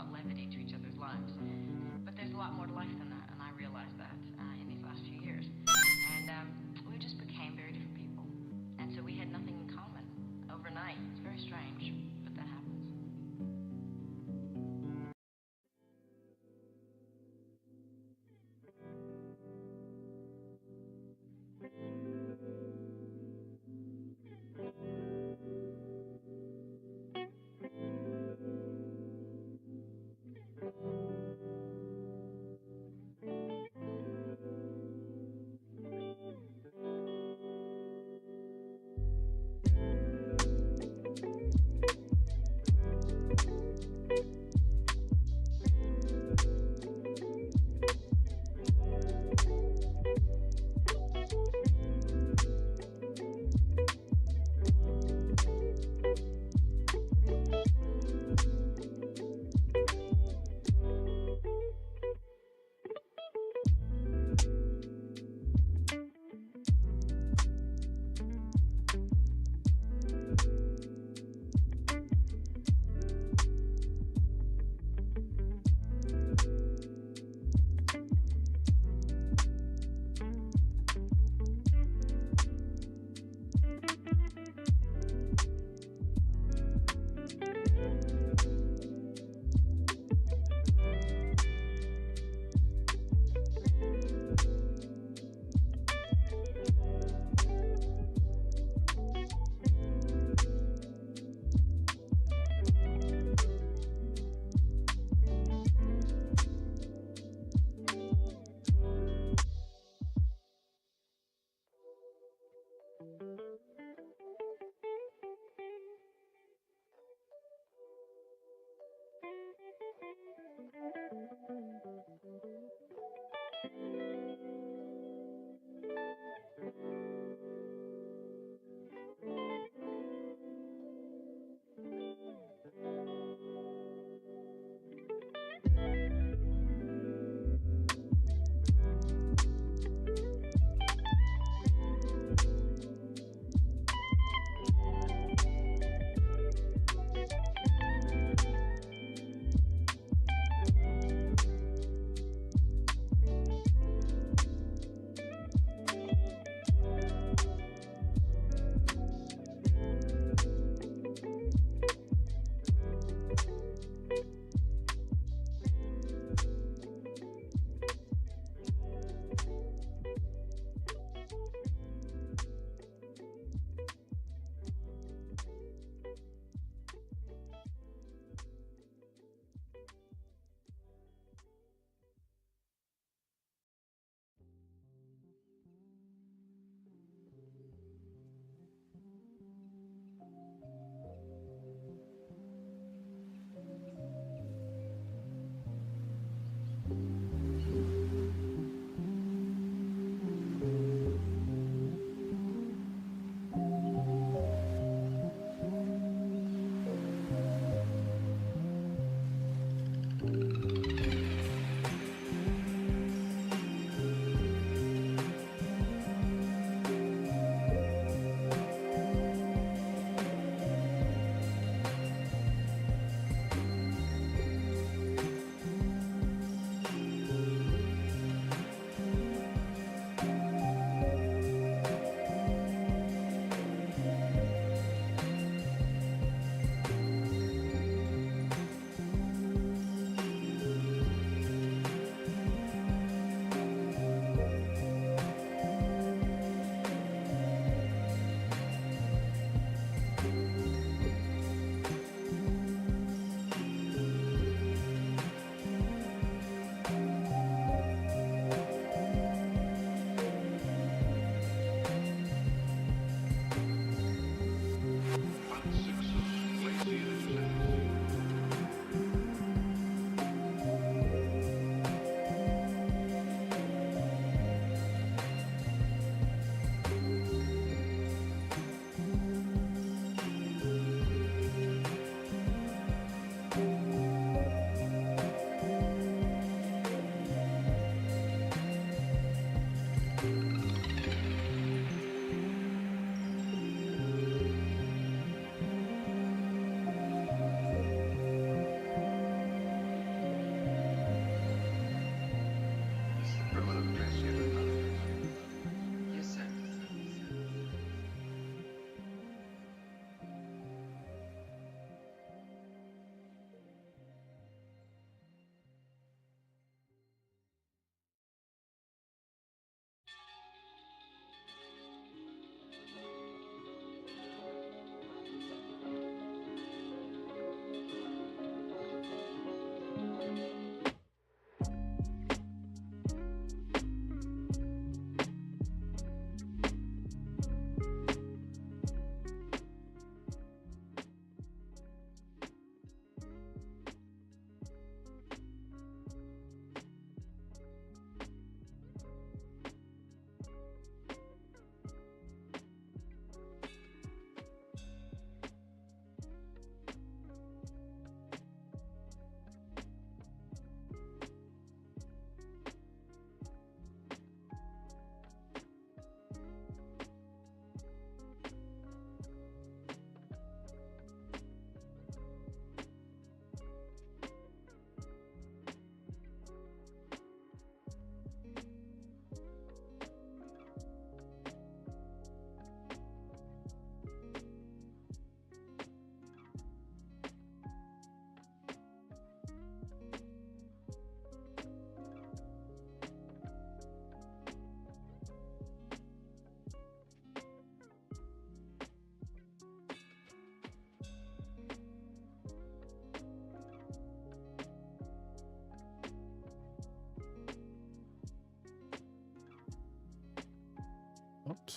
brought levity to each other's lives. But there's a lot more to life than that, and I realized that in these last few years. And we just became very different people. And so we had nothing in common overnight. It's very strange, but that happens.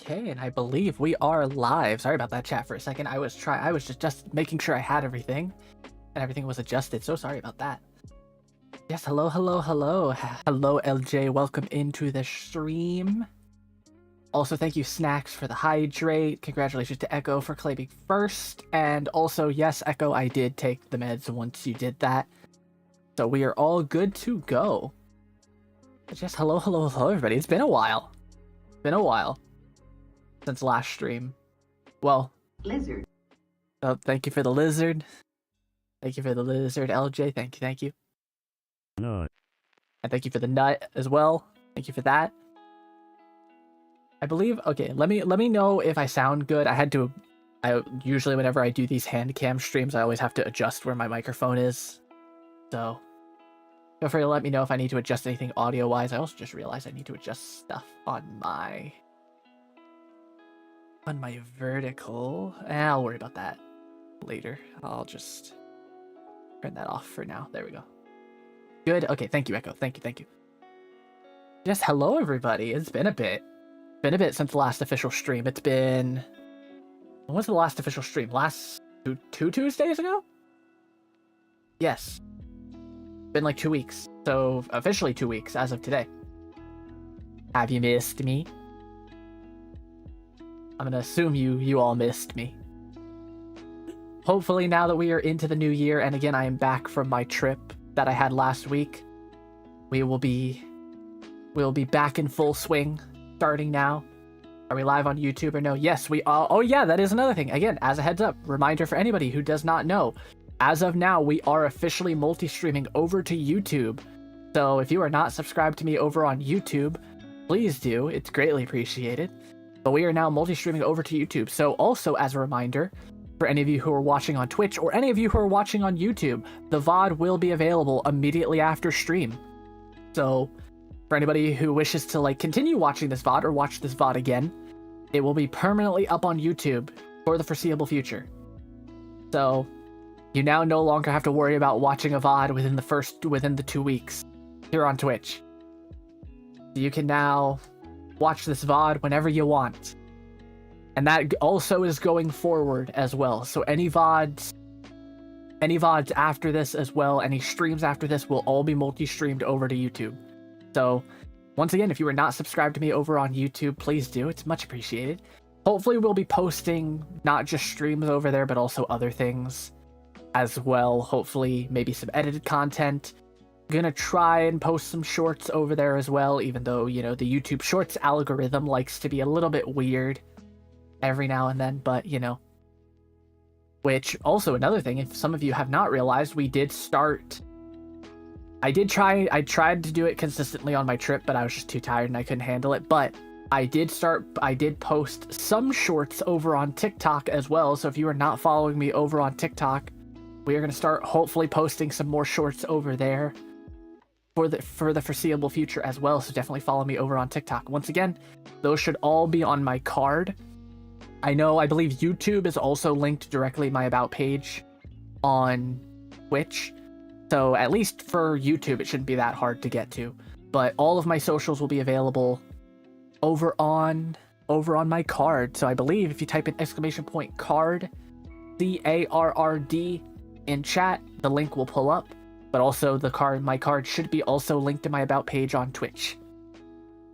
Okay, and I believe we are live. Sorry about that, chat, for a second. I was just making sure I had everything, and everything was adjusted. So sorry about that. Yes, hello, hello, LJ. Welcome into the stream. Also, thank you, Snacks, for the hydrate. Congratulations to Echo for claiming first. And also, yes, Echo, I did take the meds once you did that. So we are all good to go. But just hello, everybody. It's been a while. Since last stream. Well, Lizard. Oh, thank you for the lizard. Thank you for the lizard, LJ. Thank you. No. And thank you for the nut as well. Thank you for that. I believe. Okay, let me know if I sound good. I usually whenever I do these hand cam streams, I always have to adjust where my microphone is. So feel free to let me know if I need to adjust anything audio wise. I also just realized I need to adjust stuff on my vertical. I'll worry about that later. I'll just turn that off for now. There we go. Good. Okay, thank you, Echo. Thank you. Yes, hello everybody. It's been a bit. Since the last official stream. It's been... When was the last official stream? Last two Tuesdays ago? Yes. Been like 2 weeks. So officially 2 weeks as of today. Have you missed me? I'm gonna assume you all missed me. Hopefully now that we are into the new year, and again I am back from my trip that I had last week, we'll be back in full swing starting now. Are we live on YouTube or no? Yes, we are. Oh yeah, that is another thing. Again, as a heads up, reminder for anybody who does not know, as of now we are officially multi-streaming over to YouTube. So if you are not subscribed to me over on YouTube, please do. It's greatly appreciated. But we are now multi-streaming over to YouTube. So also as a reminder, for any of you who are watching on Twitch or any of you who are watching on YouTube, the VOD will be available immediately after stream. So for anybody who wishes to continue watching this VOD or watch this VOD again, it will be permanently up on YouTube for the foreseeable future. So you now no longer have to worry about watching a VOD within the 2 weeks here on Twitch. You can now watch this VOD whenever you want. And that also is going forward as well. So any VODs after this as well, any streams after this will all be multi-streamed over to YouTube. So once again, if you are not subscribed to me over on YouTube, please do. It's much appreciated. Hopefully we'll be posting not just streams over there, but also other things as well. Hopefully maybe some edited content. Gonna try and post some shorts over there as well, even though, the YouTube Shorts algorithm likes to be a little bit weird every now and then, but, Which, also another thing, if some of you have not realized, I tried to do it consistently on my trip, but I was just too tired and I couldn't handle it, but I did post some shorts over on TikTok as well, so if you are not following me over on TikTok, we are going to start hopefully posting some more shorts over there for the foreseeable future as well, so definitely follow me over on TikTok. Once again, those should all be on my card. I believe YouTube is also linked directly to my About page on Twitch, so at least for YouTube it shouldn't be that hard to get to. But all of my socials will be available over on my card. So I believe if you type in !card, CARRD in chat, the link will pull up. But also my card should be also linked to my About page on Twitch.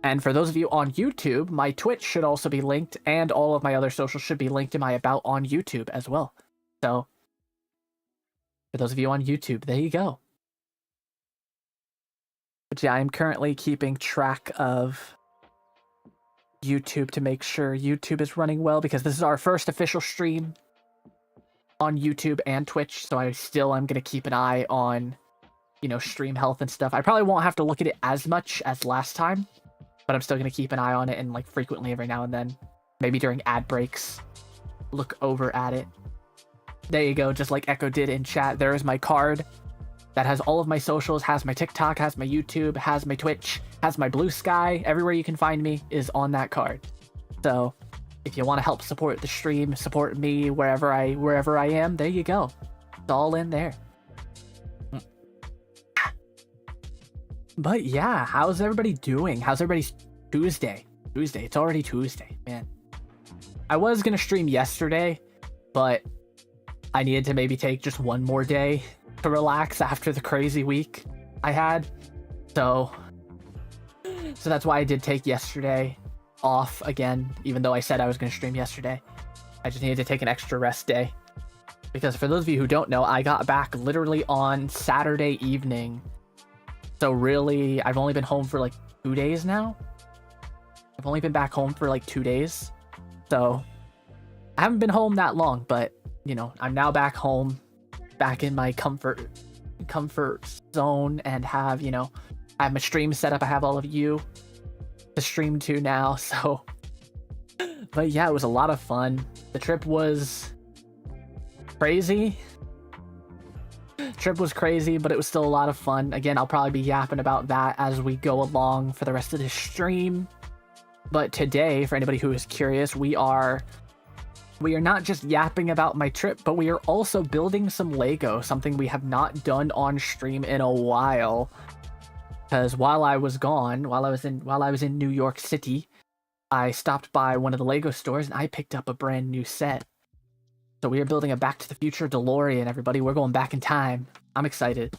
And for those of you on YouTube, my Twitch should also be linked, and all of my other socials should be linked to my About on YouTube as well. So for those of you on YouTube, there you go. But yeah, I'm currently keeping track of YouTube to make sure YouTube is running well, because this is our first official stream on YouTube and Twitch, so I'm going to keep an eye on, stream health and stuff. I probably won't have to look at it as much as last time, but I'm still going to keep an eye on it, and frequently every now and then, maybe during ad breaks, look over at it. There you go, just like Echo did in chat. There is my card that has all of my socials, has my TikTok, has my YouTube, has my Twitch, has my Blue Sky. Everywhere you can find me is on that card. So if you want to help support the stream, support me wherever I am, there you go. It's all in there. But yeah, how's everybody doing? How's everybody's Tuesday? It's already Tuesday, man. I was gonna stream yesterday, but I needed to maybe take just one more day to relax after the crazy week I had. So that's why I did take yesterday off again, even though I said I was gonna stream yesterday. I just needed to take an extra rest day. Because for those of you who don't know, I got back literally on Saturday evening. So really, I've only been home for like 2 days now. I've only been back home for like 2 days. So I haven't been home that long, but you know, I'm now back home, back in my comfort zone, and have, you know, I have my stream set up. I have all of you to stream to now. So, but yeah, it was a lot of fun. The trip was crazy. Trip was crazy, but it was still a lot of fun. Again, I'll probably be yapping about that as we go along for the rest of this stream. But today, for anybody who is curious, we are not just yapping about my trip, but we are also building some Lego, something we have not done on stream in a while. Because while I was gone, while I was in New York City, I stopped by one of the Lego stores and I picked up a brand new set. So we are building a Back to the Future DeLorean, everybody. We're going back in time. I'm excited.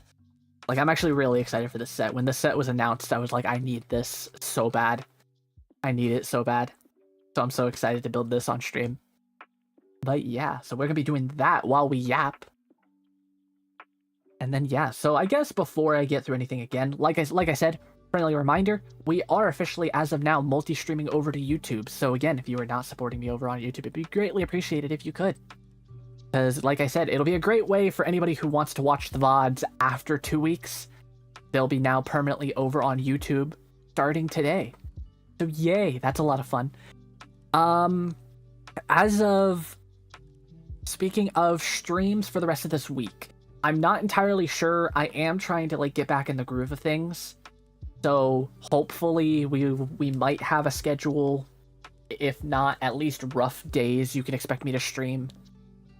Like, I'm actually really excited for this set. When this set was announced, I was like, I need this so bad. I need it so bad. So I'm so excited to build this on stream. But yeah, so we're going to be doing that while we yap. And then yeah, so I guess before I get through anything again, like I said, friendly reminder, we are officially, as of now, multi-streaming over to YouTube. So again, if you are not supporting me over on YouTube, it'd be greatly appreciated if you could. Because, like I said, it'll be a great way for anybody who wants to watch the VODs after 2 weeks. They'll be now permanently over on YouTube starting today. So yay, that's a lot of fun. Speaking of streams for the rest of this week, I'm not entirely sure. I am trying to like get back in the groove of things. So hopefully we might have a schedule. If not, at least rough days you can expect me to stream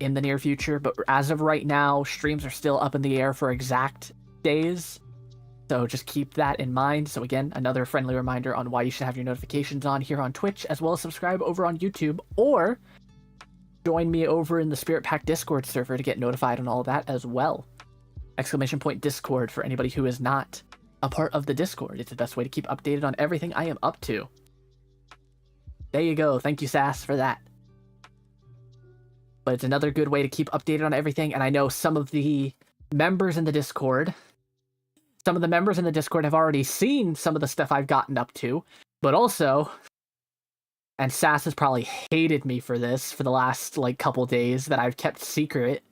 in the near future, but as of right now, streams are still up in the air for exact days, so just keep that in mind. So again, another friendly reminder on why you should have your notifications on here on Twitch, as well as subscribe over on YouTube, or join me over in the Spirit Pack Discord server to get notified on all of that as well. !Discord for anybody who is not a part of the Discord. It's the best way to keep updated on everything I am up to. There you go. Thank you, Sass, for that. But it's another good way to keep updated on everything. And I know some of the members in the Discord have already seen some of the stuff I've gotten up to. But also, and Sass has probably hated me for this for the last like couple days, that I've kept secret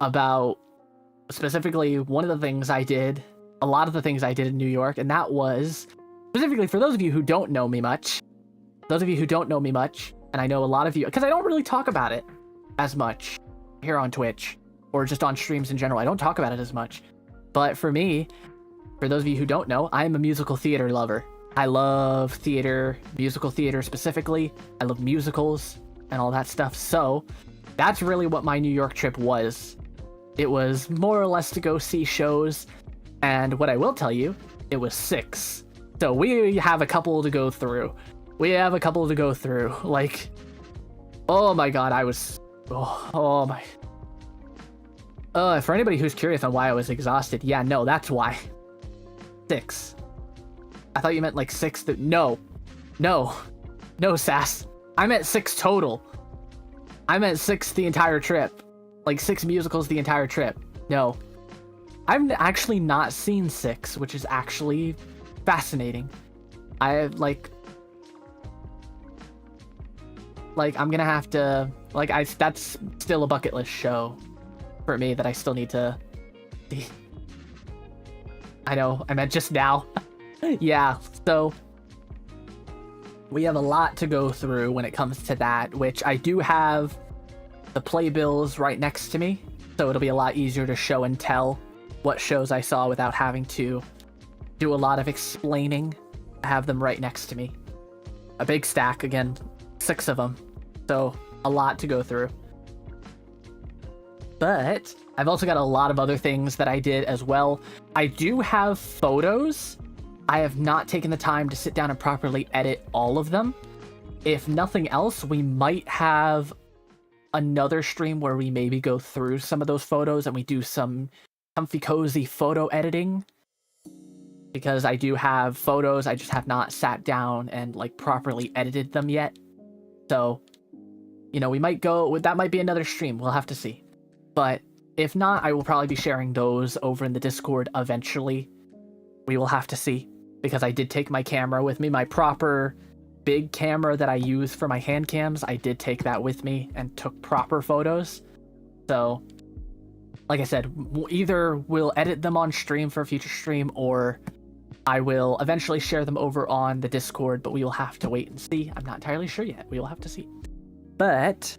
about specifically one of the things I did, a lot of the things I did in New York. And that was specifically for those of you who don't know me much. And I know a lot of you, because I don't really talk about it as much here on Twitch or just on streams in general. I don't talk about it as much. But for me, for those of you who don't know, I am a musical theater lover. I love theater, musical theater specifically. I love musicals and all that stuff. So that's really what my New York trip was. It was more or less to go see shows. And what I will tell you, it was 6. So we have a couple to go through. Like, oh my god, I was... Oh my... for anybody who's curious on why I was exhausted, yeah, no, that's why. 6. I thought you meant like 6 that... No, Sass. I meant 6 total. I meant 6 the entire trip. Like 6 musicals the entire trip. No. I've actually not seen 6, which is actually fascinating. I'm gonna have to, that's still a bucket list show for me that I still need to see. I know, I meant just now. Yeah, so we have a lot to go through when it comes to that, which I do have the playbills right next to me, so it'll be a lot easier to show and tell what shows I saw without having to do a lot of explaining. I have them right next to me. A big stack, again, 6 of them. So, a lot to go through. But I've also got a lot of other things that I did as well. I do have photos. I have not taken the time to sit down and properly edit all of them. if nothing else, we might have another stream where we maybe go through some of those photos and we do some comfy cozy photo editing, because I do have photos, I just have not sat down and like properly edited them yet. So, you know, we might go, that might be another stream, we'll have to see. But if not, I will probably be sharing those over in the Discord eventually. We will have to see, because I did take my camera with me, my proper big camera that I use for my hand cams. I did take that with me and took proper photos. So, like I said, either we'll edit them on stream for a future stream, or I will eventually share them over on the Discord, but we will have to wait and see. I'm not entirely sure yet. We will have to see. But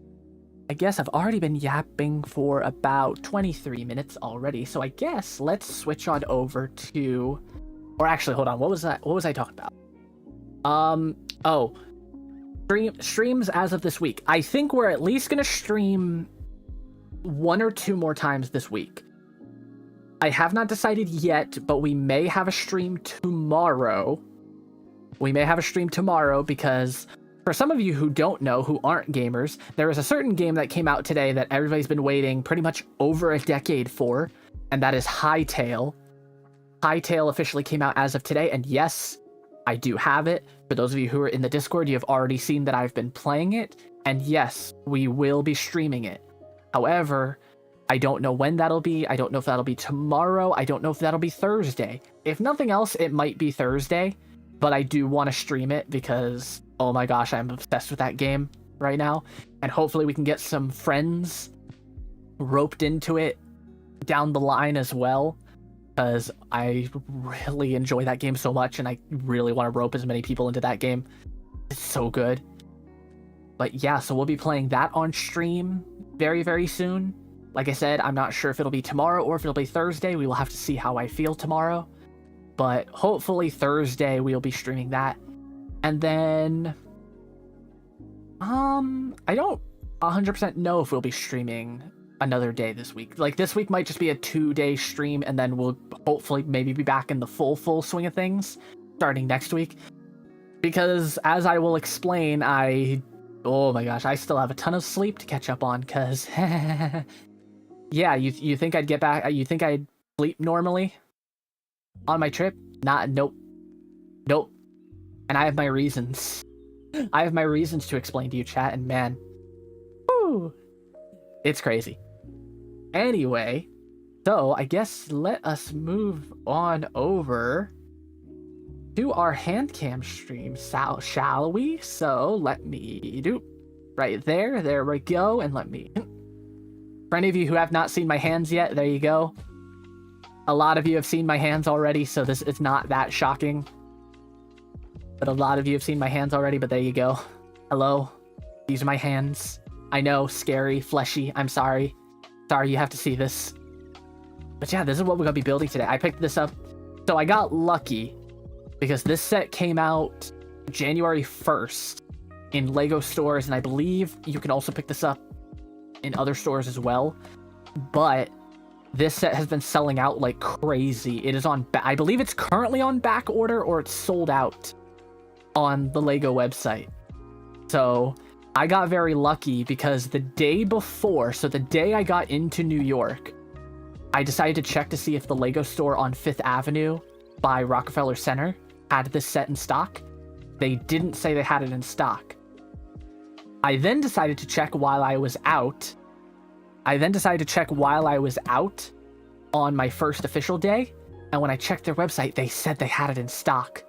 I guess I've already been yapping for about 23 minutes already, so I guess let's switch on over to... Or actually, hold on, what was I talking about? Streams as of this week. I think we're at least gonna stream 1 or 2 more times this week. I have not decided yet, but we may have a stream tomorrow. Because for some of you who don't know, who aren't gamers, there is a certain game that came out today that everybody's been waiting pretty much over a decade for, and that is Hytale. Hytale officially came out as of today, and yes, I do have it. For those of you who are in the Discord, you have already seen that I've been playing it, and yes, we will be streaming it. However, I don't know when that'll be. I don't know if that'll be tomorrow. I don't know if that'll be Thursday. If nothing else, it might be Thursday, but I do want to stream it because, oh my gosh, I'm obsessed with that game right now, and hopefully we can get some friends roped into it down the line as well, because I really enjoy that game so much, and I really want to rope as many people into that game. It's so good. But yeah, so we'll be playing that on stream very, very soon. Like I said, I'm not sure if it'll be tomorrow or if it'll be Thursday. We will have to see how I feel tomorrow. But hopefully Thursday we'll be streaming that. And then... I don't 100% know if we'll be streaming another day this week. Like, this week might just be a 2-day stream, and then we'll hopefully maybe be back in the full swing of things starting next week. Because, as I will explain, oh my gosh, I still have a ton of sleep to catch up on, because... Yeah, you think I'd get back? You think I'd sleep normally on my trip? Nope. And I have my reasons. I have my reasons to explain to you, chat, and man, woo, it's crazy. Anyway, so I guess let us move on over to our hand cam stream, shall we? So let me do right there. There we go, and let me. For any of you who have not seen my hands yet, there you go. A lot of you have seen my hands already, so this is not that shocking. But a lot of you have seen my hands already, but there you go. Hello. These are my hands. I know, scary, fleshy. I'm sorry. Sorry you have to see this. But yeah, this is what we're going to be building today. I picked this up. So I got lucky because this set came out January 1st in LEGO stores, and I believe you can also pick this up in other stores as well. But this set has been selling out like crazy. It is on I believe it's currently on back order, or it's sold out on the LEGO website. So I got very lucky because the day before, so the day I got into New York, I decided to check to see if the LEGO store on 5th Avenue by Rockefeller Center had this set in stock. They didn't say they had it in stock. I then decided to check while I was out. On my first official day, and when I checked their website, they said they had it in stock.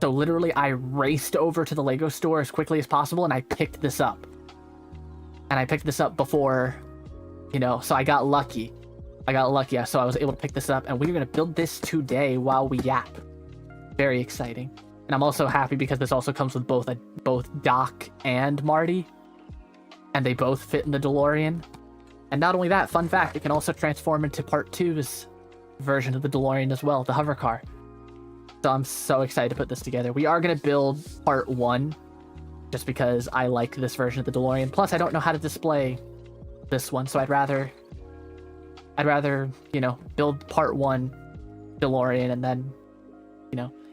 So literally, I raced over to the LEGO store as quickly as possible, and I picked this up. And I picked this up before, so I got lucky. So I was able to pick this up, and we're going to build this today while we yap. Very exciting. And I'm also happy because this also comes with both Doc and Marty. And they both fit in the DeLorean. And not only that, fun fact, it can also transform into Part 2's version of the DeLorean as well, the hover car. So I'm so excited to put this together. We are going to build Part 1, just because I like this version of the DeLorean. Plus, I don't know how to display this one, so I'd rather, build Part 1 DeLorean, and then,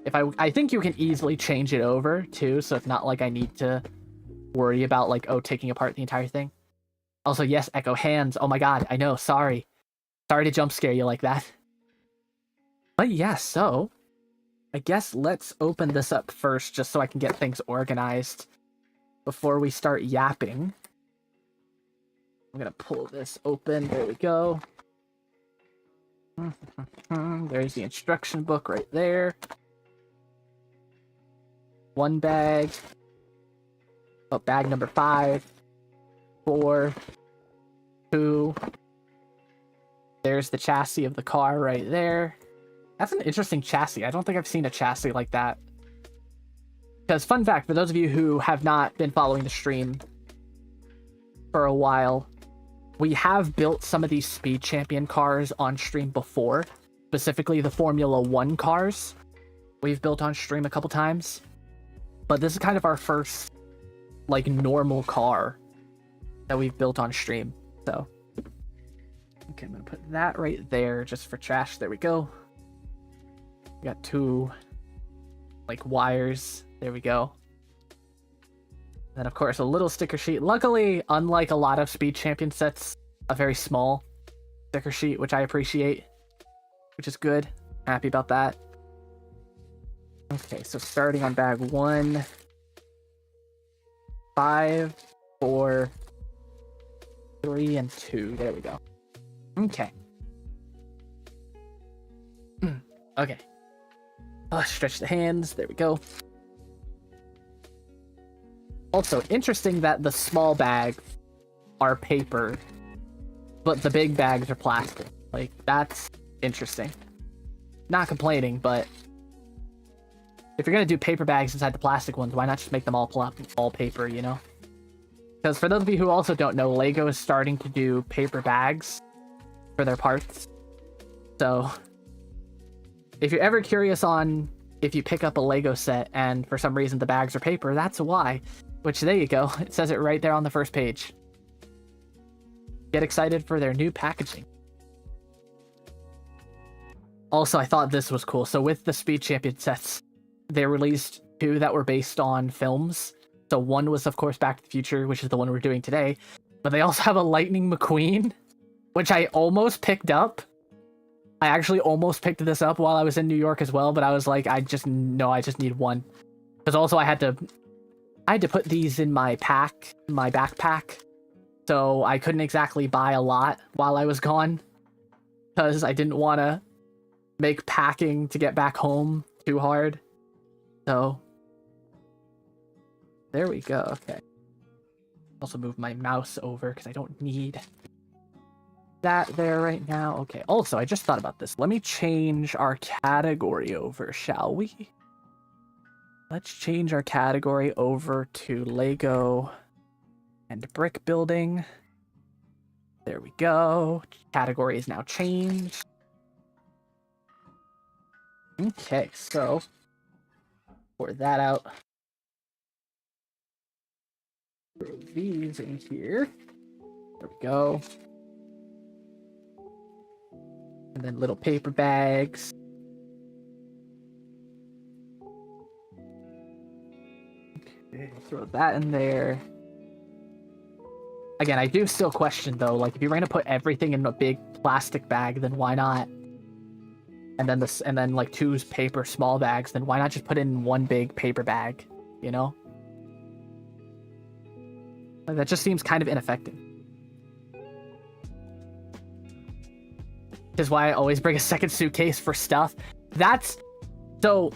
if I think you can easily change it over, too, so it's not like I need to worry about like, oh, taking apart the entire thing. Also, yes, Echo hands. Oh my god, I know, sorry. Sorry to jump scare you like that. But yeah, so I guess let's open this up first just so I can get things organized before we start yapping. I'm gonna pull this open. There we go. There's the instruction book right there. One bag. Oh, bag number 5. 4. 2. There's the chassis of the car right there. That's an interesting chassis. I don't think I've seen a chassis like that. Because, fun fact, for those of you who have not been following the stream for a while, we have built some of these Speed Champion cars on stream before. Specifically, the Formula 1 cars we've built on stream a couple times. But this is kind of our first, like, normal car that we've built on stream. So, okay, I'm going to put that right there just for trash. There we go. We got 2, like, wires. There we go. Then, of course, a little sticker sheet. Luckily, unlike a lot of Speed Champion sets, a very small sticker sheet, which I appreciate, which is good. Happy about that. Okay, so starting on bag 1, 5, 4, 3, and 2. There we go. Okay. Okay. Stretch the hands. There we go. Also, interesting that the small bags are paper, but the big bags are plastic. Like, that's interesting. Not complaining, but if you're gonna do paper bags inside the plastic ones, why not just make them all paper, you know? Because for those of you who also don't know, Lego is starting to do paper bags for their parts. So, if you're ever curious on if you pick up a Lego set and for some reason the bags are paper, that's why. Which, there you go. It says it right there on the first page. Get excited for their new packaging. Also, I thought this was cool. So with the Speed Champion sets, they released 2 that were based on films. So one was, of course, Back to the Future, which is the one we're doing today. But they also have a Lightning McQueen, which I almost picked up. I actually almost picked this up while I was in New York as well, but I was like, I just need one. Because also I had to put these in my backpack, so I couldn't exactly buy a lot while I was gone, because I didn't want to make packing to get back home too hard. So, there we go, okay. Also move my mouse over, because I don't need that there right now. Okay, also, I just thought about this. Let me change our category over, shall we? Let's change our category over to Lego and brick building. There we go. Category is now changed. Okay, so pour that out. Throw these in here. There we go. And then little paper bags. Throw that in there. Again, I do still question though, like if you're gonna put everything in a big plastic bag, then why not? And then like 2 paper small bags, then why not just put it in one big paper bag, you know? Like, that just seems kind of ineffective. Which is why I always bring a second suitcase for stuff. So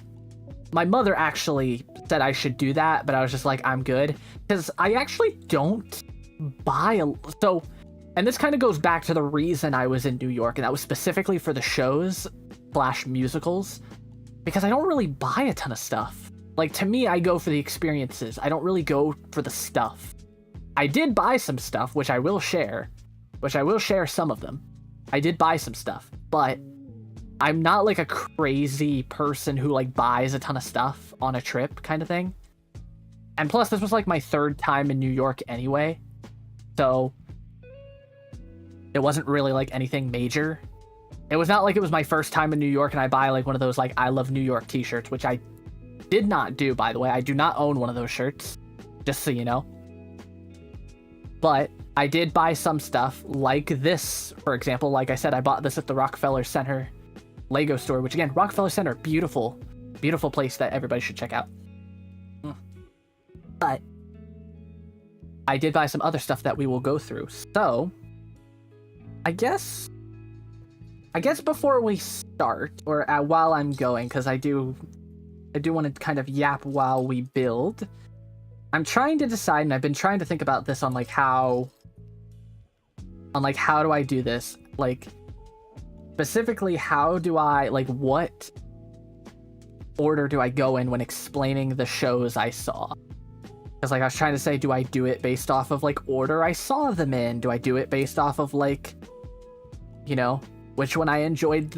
my mother actually said I should do that, but I was just like, I'm good. Because I actually don't buy and this kind of goes back to the reason I was in New York, and that was specifically for the shows / musicals, because I don't really buy a ton of stuff. Like, to me, I go for the experiences. I don't really go for the stuff. I did buy some stuff, which I will share some of them. I did buy some stuff, but I'm not like a crazy person who like buys a ton of stuff on a trip kind of thing. And plus, this was like my 3rd time in New York anyway, so it wasn't really like anything major. It was not like it was my first time in New York and I buy like one of those like I Love New York t-shirts, which I did not do, by the way. I do not own one of those shirts, just so you know. But I did buy some stuff like this, for example. Like I said, I bought this at the Rockefeller Center Lego store, which again, Rockefeller Center, beautiful, beautiful place that everybody should check out. But I did buy some other stuff that we will go through. So I guess before we start, or while I'm going, because I do want to kind of yap while we build. I'm trying to decide, and I've been trying to think about this on how do I do this? Like, specifically, how do I, like, what order do I go in when explaining the shows I saw? Because, like, I was trying to say, do I do it based off of, like, order I saw them in? Do I do it based off of, like, you know, which one I enjoyed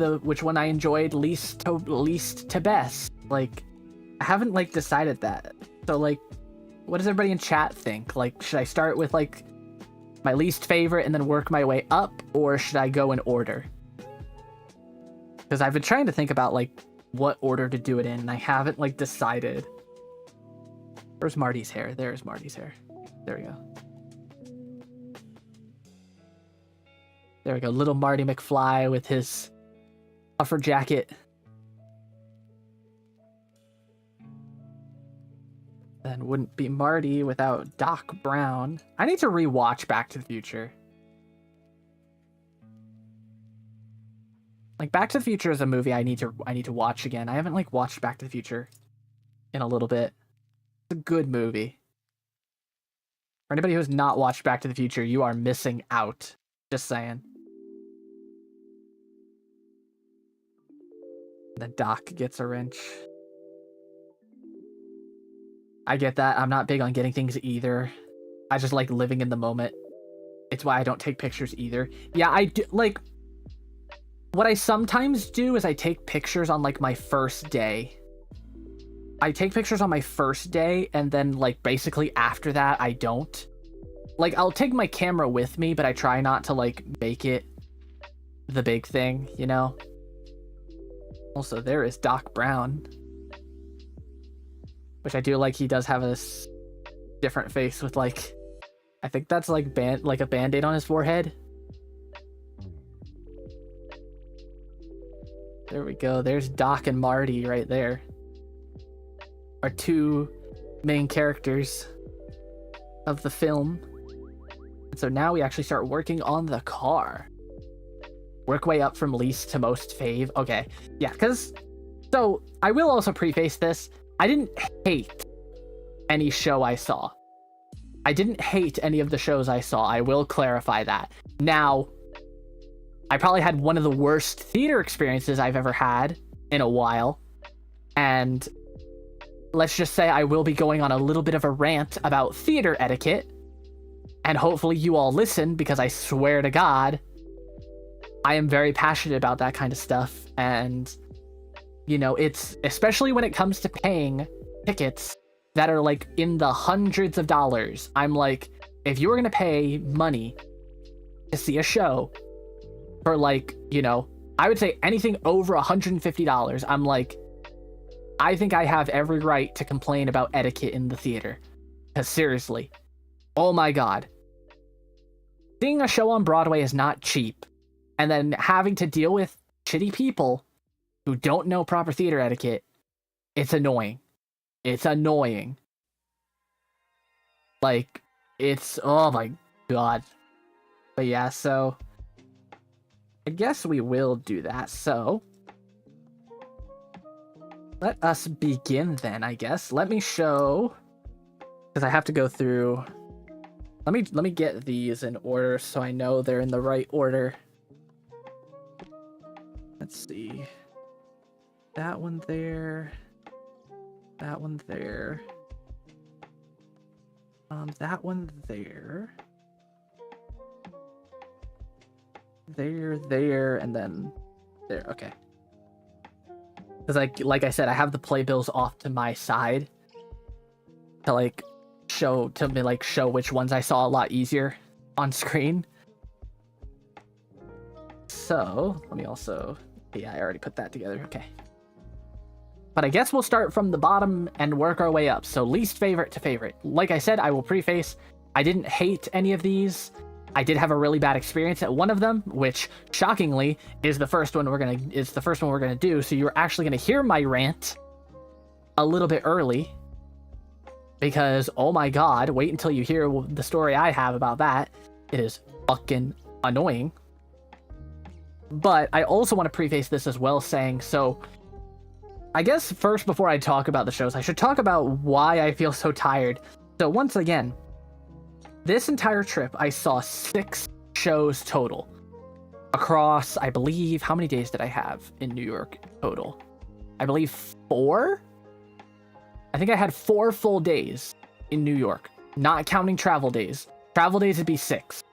least to best? Like, I haven't, like, decided that. So, like, what does everybody in chat think? Like, should I start with, like, my least favorite and then work my way up? Or should I go in order? Because I've been trying to think about, like, what order to do it in, and I haven't, like, decided. Where's Marty's hair? There's Marty's hair. There we go. There we go. Little Marty McFly with his puffer jacket. Then wouldn't be Marty without Doc Brown. I need to rewatch Back to the Future. Like, Back to the Future is a movie I need to watch again. I haven't, like, watched Back to the Future in a little bit. It's a good movie. For anybody who's not watched Back to the Future, you are missing out. Just saying. Then Doc gets a wrench. I get that. I'm not big on getting things either. I just like living in the moment. It's why I don't take pictures either. Yeah, I do, like, what I sometimes do is I take pictures on, like, my first day. I take pictures on my first day, and then, like, basically after that, I don't. Like, I'll take my camera with me, but I try not to, like, make it the big thing, you know? Also, there is Doc Brown. Which I do like. He does have a different face with, like, I think that's like a band-aid on his forehead. There we go. There's Doc and Marty right there. Our two main characters of the film. And so now we actually start working on the car. Work way up from least to most fave. Okay. Yeah, because... So, I will also preface this. I didn't hate any show I saw. I didn't hate any of the shows I saw. I will clarify that. Now, I probably had one of the worst theater experiences I've ever had in a while. And let's just say I will be going on a little bit of a rant about theater etiquette. And hopefully you all listen, because I swear to God, I am very passionate about that kind of stuff. And... you know, it's especially when it comes to paying tickets that are like in the hundreds of dollars. I'm like, if you were going to pay money to see a show for, like, you know, I would say anything over $150, I'm like, I think I have every right to complain about etiquette in the theater. Because seriously, oh my God. Seeing a show on Broadway is not cheap. And then having to deal with shitty people who don't know proper theater etiquette, it's annoying. It's annoying. Like, it's, oh my God. But yeah, so I guess we will do that. So let us begin then, I guess. Let me show, because I have to go through. Let me get these in order so I know they're in the right order. Let's see. That one there. That one there. That one there. There, and then there. Okay. Because like I said, I have the playbills off to my side to show which ones I saw a lot easier on screen. So let me also, yeah, I already put that together. Okay. But I guess we'll start from the bottom and work our way up. So least favorite to favorite. Like I said, I will preface, I didn't hate any of these. I did have a really bad experience at one of them, which shockingly is the first one we're gonna do. So you're actually gonna hear my rant a little bit early, because oh my god, wait until you hear the story I have about that. It is fucking annoying. But I also want to preface this as well, saying, so I guess first, before I talk about the shows, I should talk about why I feel so tired. So once again, this entire trip, I saw 6 shows total across, I believe, how many days did I have in New York total? I believe 4? I think I had 4 full days in New York, not counting travel days. Travel days would be 6.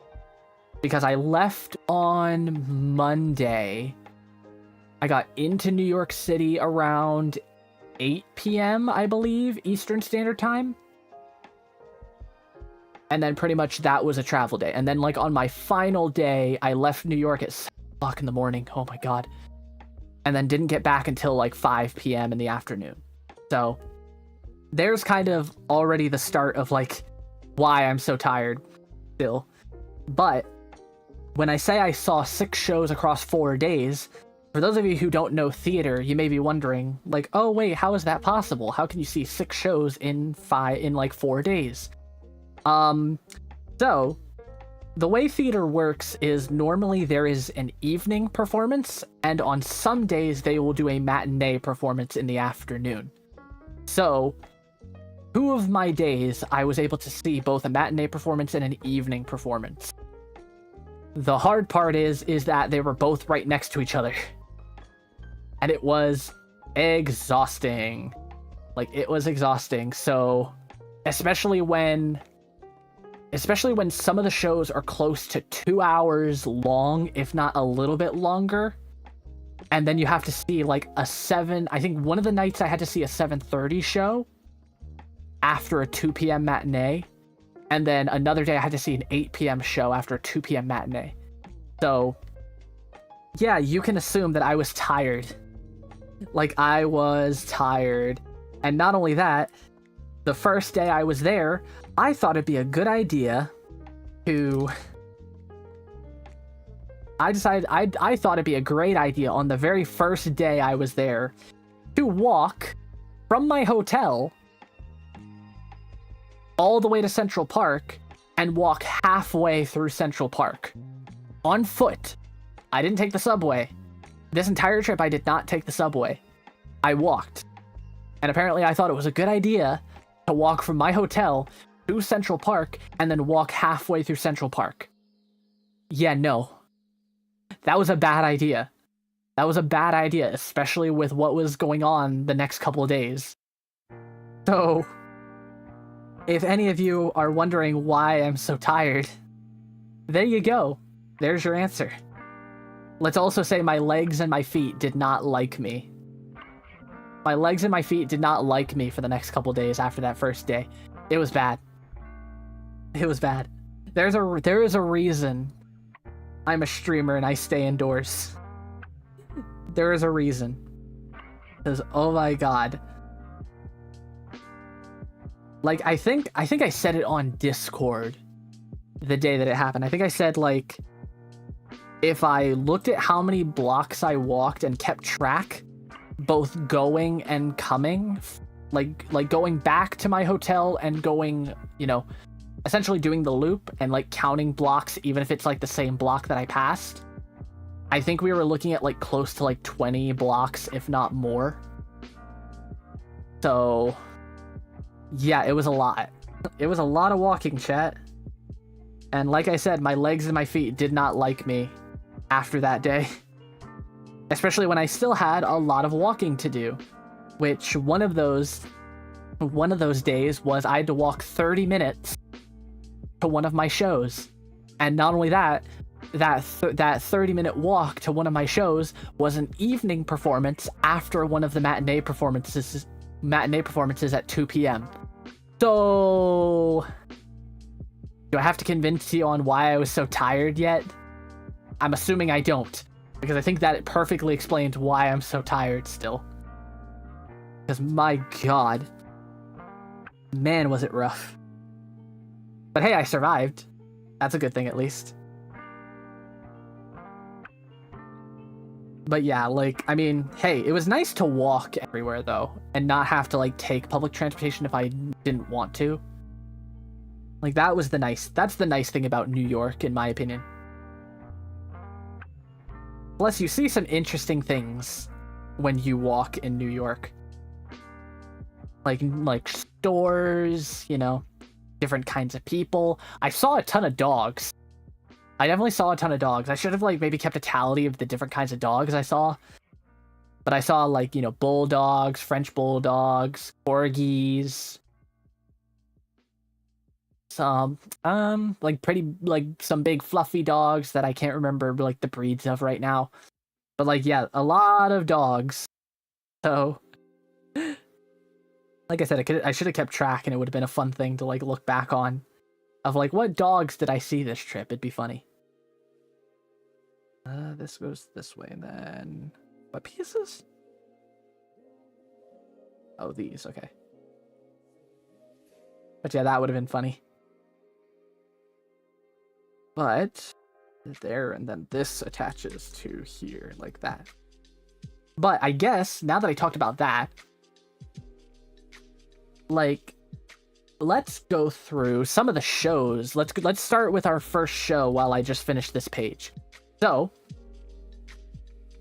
Because I left on Monday. I got into New York City around 8 p.m., I believe, Eastern Standard Time. And then pretty much that was a travel day. And then like on my final day, I left New York at 7 o'clock in the morning. Oh my god. And then didn't get back until like 5 p.m. in the afternoon. So there's kind of already the start of like why I'm so tired still. But when I say I saw 6 shows across 4 days, for those of you who don't know theater, you may be wondering, like, oh wait, how is that possible? How can you see 6 shows in 4 days? So the way theater works is normally there is an evening performance, and on some days they will do a matinee performance in the afternoon. So 2 of my days I was able to see both a matinee performance and an evening performance. The hard part is that they were both right next to each other. And it was exhausting. Like, it was exhausting. So, especially when some of the shows are close to 2 hours long, if not a little bit longer. And then you have to see like I think one of the nights I had to see a 7:30 show after a 2 p.m. matinee. And then another day I had to see an 8 p.m. show after a 2 p.m. matinee. So, yeah, you can assume that I was tired. Like, I was tired. And not only that, the first day I was there, I thought it'd be a good idea to... I thought it'd be a great idea on the very first day I was there to walk from my hotel all the way to Central Park and walk halfway through Central Park on foot. I didn't take the subway. This entire trip I did not take the subway. I walked. And apparently I thought it was a good idea to walk from my hotel to Central Park and then walk halfway through Central Park. Yeah, no. That was a bad idea. That was a bad idea, especially with what was going on the next couple of days. So, if any of you are wondering why I'm so tired, there you go. There's your answer. Let's also say my legs and my feet did not like me. My legs and my feet did not like me for the next couple days after that first day. It was bad. It was bad. There is a reason I'm a streamer and I stay indoors. There is a reason. Because, oh my god. Like, I think I said it on Discord the day that it happened. I think I said, like, if I looked at how many blocks I walked and kept track, both going and coming, like going back to my hotel and going, you know, essentially doing the loop and, like, counting blocks, even if it's, like, the same block that I passed, I think we were looking at, like, close to, like, 20 blocks, if not more. So... yeah, it was a lot. It was a lot of walking, chat. And like I said, my legs and my feet did not like me after that day. Especially when I still had a lot of walking to do. Which, one of those days was I had to walk 30 minutes to one of my shows. And not only that 30-minute walk to one of my shows was an evening performance after one of the matinee performances at 2 p.m. So, do I have to convince you on why I was so tired yet? I'm assuming I don't, because I think that it perfectly explains why I'm so tired still. Because my god, man, was it rough. But hey, I survived. That's a good thing, at least. But yeah, like, I mean, hey, it was nice to walk everywhere, though, and not have to, like, take public transportation if I didn't want to. Like, that's the nice thing about New York, in my opinion. Plus, you see some interesting things when you walk in New York. Like stores, you know, different kinds of people. I saw a ton of dogs. I definitely saw a ton of dogs. I should have, like, maybe kept a tally of the different kinds of dogs I saw. But I saw, like, you know, bulldogs, French bulldogs, corgis. Some, like, some big fluffy dogs that I can't remember, like, the breeds of right now. But, like, yeah, a lot of dogs. So, like I said, I should have kept track, and it would have been a fun thing to, like, look back on. Of, like, what dogs did I see this trip? It'd be funny. This goes this way, and then... What pieces? Oh, these, okay. But yeah, that would have been funny. But... there, and then this attaches to here, like that. But I guess, now that I talked about that... like... let's go through some of the shows. Let's start with our first show while I just finish this page. So,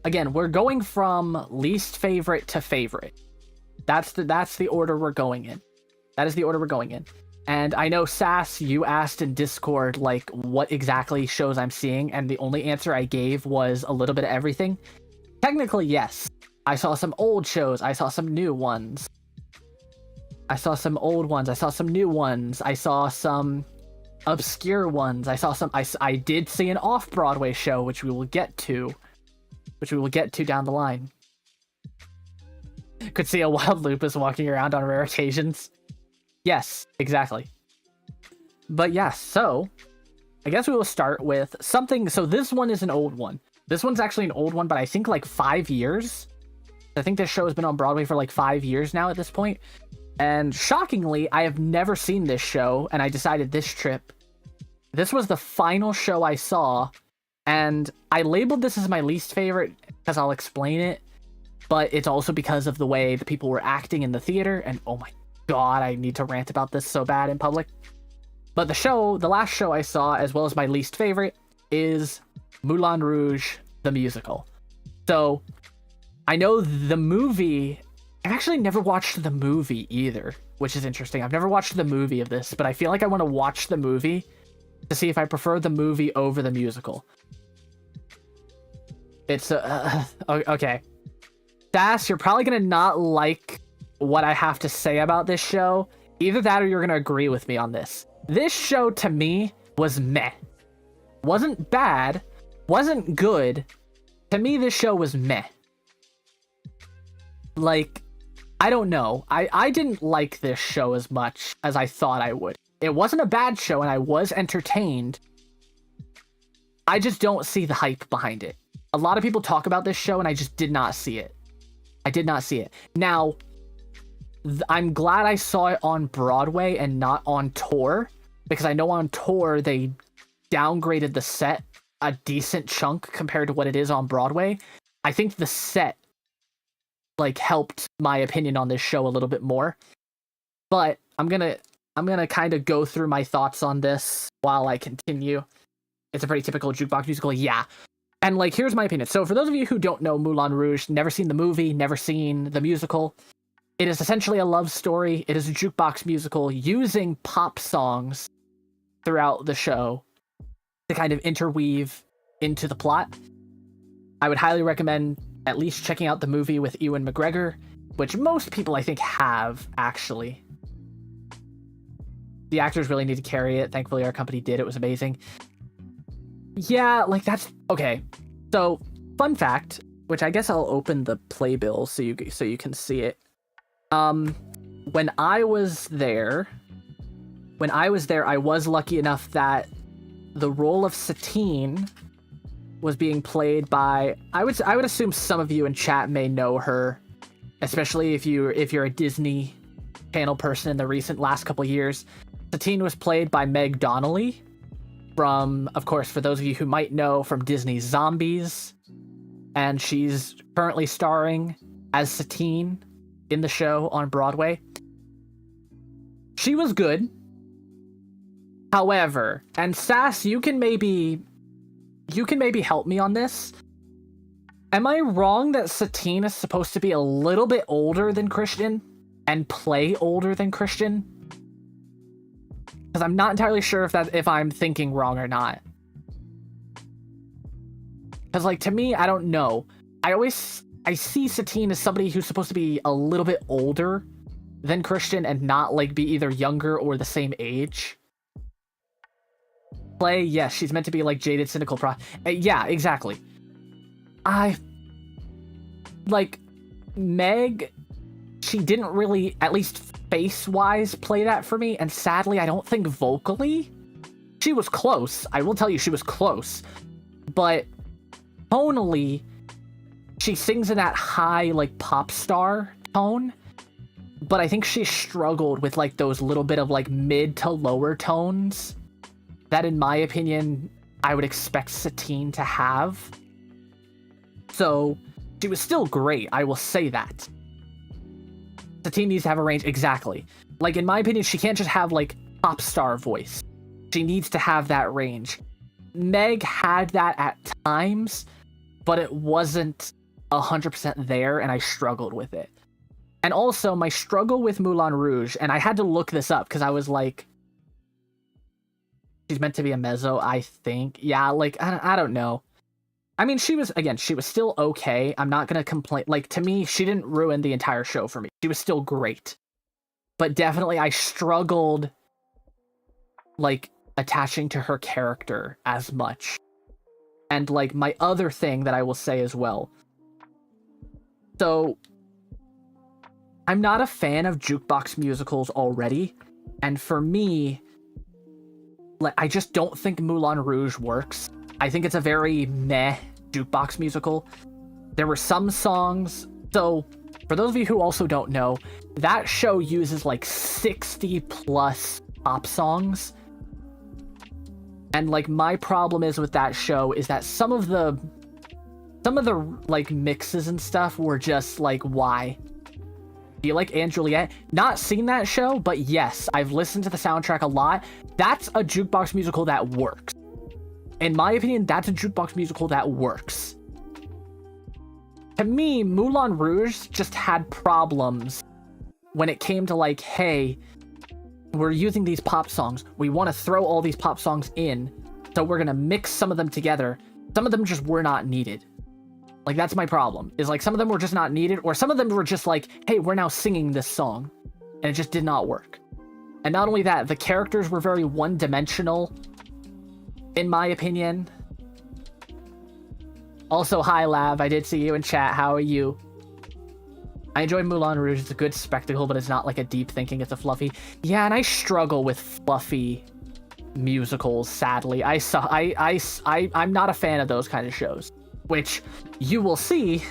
again, we're going from least favorite to favorite. That's the order we're going in. That is the order we're going in. And I know, Sass, you asked in Discord, like, what exactly shows I'm seeing, and the only answer I gave was a little bit of everything. Technically, yes. I saw some old shows. I saw some new ones. I saw some old ones. I saw some new ones. I saw some obscure ones. I did see an off-Broadway show, which we will get to. Down the line. Could see a wild lupus walking around on rare occasions. Yes, exactly. But yeah, so I guess we will start with something. So this one is an old one. This one's actually an old one, but I think like 5 years. I think this show has been on Broadway for like 5 years now at this point. And shockingly, I have never seen this show, and I decided this trip, this was the final show I saw, and I labeled this as my least favorite because I'll explain it, but it's also because of the way the people were acting in the theater, and oh my god, I need to rant about this so bad in public. But the last show I saw, as well as my least favorite, is Moulin Rouge, the musical. So, I know the movie... I've actually never watched the movie either, which is interesting. I've never watched the movie of this, but I feel like I want to watch the movie to see if I prefer the movie over the musical. It's, okay. Sass, you're probably going to not like what I have to say about this show. Either that or you're going to agree with me on this. This show, to me, was meh. Wasn't bad. Wasn't good. To me, this show was meh. Like... I don't know. I didn't like this show as much as I thought I would. It wasn't a bad show, and I was entertained. I just don't see the hype behind it. A lot of people talk about this show, and I just did not see it. I did not see it. Now, I'm glad I saw it on Broadway and not on tour, because I know on tour they downgraded the set a decent chunk compared to what it is on Broadway. I think the set like helped my opinion on this show a little bit more. But I'm gonna kind of go through my thoughts on this while I continue. It's a pretty typical jukebox musical, yeah. And like, here's my opinion. So for those of you who don't know Moulin Rouge, never seen the movie, never seen the musical, it is essentially a love story. It is a jukebox musical using pop songs throughout the show to kind of interweave into the plot. I would highly recommend at least checking out the movie with Ewan McGregor, which most people I think have, actually. The actors really need to carry it. Thankfully, our company did. It was amazing. Yeah, like that's... Okay, so fun fact, which I guess I'll open the playbill so you can see it. When I was there, I was lucky enough that the role of Satine was being played by, I would assume some of you in chat may know her, especially if you're a Disney Channel person in the last couple years. Satine was played by Meg Donnelly from, of course, for those of you who might know, from Disney's Zombies. And she's currently starring as Satine in the show on Broadway. She was good. However, and Sass, you can maybe help me on this. Am I wrong that Satine is supposed to be a little bit older than Christian and play older than Christian? Because I'm not entirely sure if I'm thinking wrong or not. Because, like, to me, I don't know. I see Satine as somebody who's supposed to be a little bit older than Christian and not, like, be either younger or the same age. Play, yes, she's meant to be, like, jaded, cynical yeah, exactly. Like, Meg, she didn't really, at least face-wise, play that for me, and sadly, I don't think vocally. She was close. I will tell you, she was close. But tonally, she sings in that high, like, pop star tone, but I think she struggled with, like, those little bit of, like, mid to lower tones that, in my opinion, I would expect Satine to have. So, she was still great, I will say that. Satine needs to have a range, exactly. Like, in my opinion, she can't just have, like, pop star voice. She needs to have that range. Meg had that at times, but it wasn't 100% there, and I struggled with it. And also, my struggle with Moulin Rouge, and I had to look this up, because I was like, she's meant to be a mezzo, I think. Yeah, like, I don't know. I mean, she was still okay. I'm not gonna complain. Like, to me, she didn't ruin the entire show for me. She was still great. But definitely, I struggled, like, attaching to her character as much. And, like, my other thing that I will say as well. So, I'm not a fan of jukebox musicals already. And for me, like, I just don't think Moulin Rouge works. I think it's a very meh jukebox musical. There were some songs. So, for those of you who also don't know, that show uses like 60 plus pop songs. And like my problem is with that show is that some of the like mixes and stuff were just like, why? Do you like Anne Juliet? Not seen that show, but yes, I've listened to the soundtrack a lot. That's a jukebox musical that works. In my opinion, that's a jukebox musical that works. To me, Moulin Rouge just had problems when it came to like, hey, we're using these pop songs. We want to throw all these pop songs in, so we're going to mix some of them together. Some of them just were not needed. Like, that's my problem. Is like, some of them were just not needed, or some of them were just like, hey, we're now singing this song. And it just did not work. And not only that, the characters were very one-dimensional, in my opinion. Also, hi, Lav. I did see you in chat. How are you? I enjoy Moulin Rouge. It's a good spectacle, but it's not like a deep thinking. It's a fluffy. Yeah, and I struggle with fluffy musicals, sadly. I'm not a fan of those kind of shows, which you will see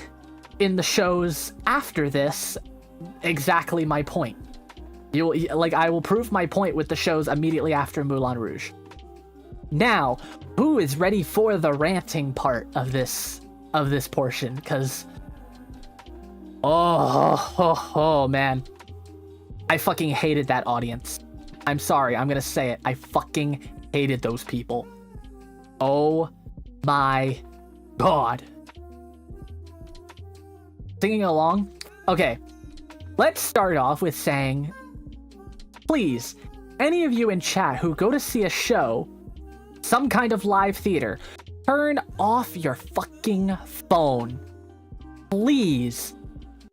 in the shows after this. Exactly my point. I will prove my point with the shows immediately after Moulin Rouge. Now, who is ready for the ranting part of this portion? Because, oh man, I fucking hated that audience. I'm sorry, I'm gonna say it. I fucking hated those people. Oh my god. Singing along? Okay, let's start off with saying, please, any of you in chat who go to see a show, some kind of live theater, turn off your fucking phone. Please.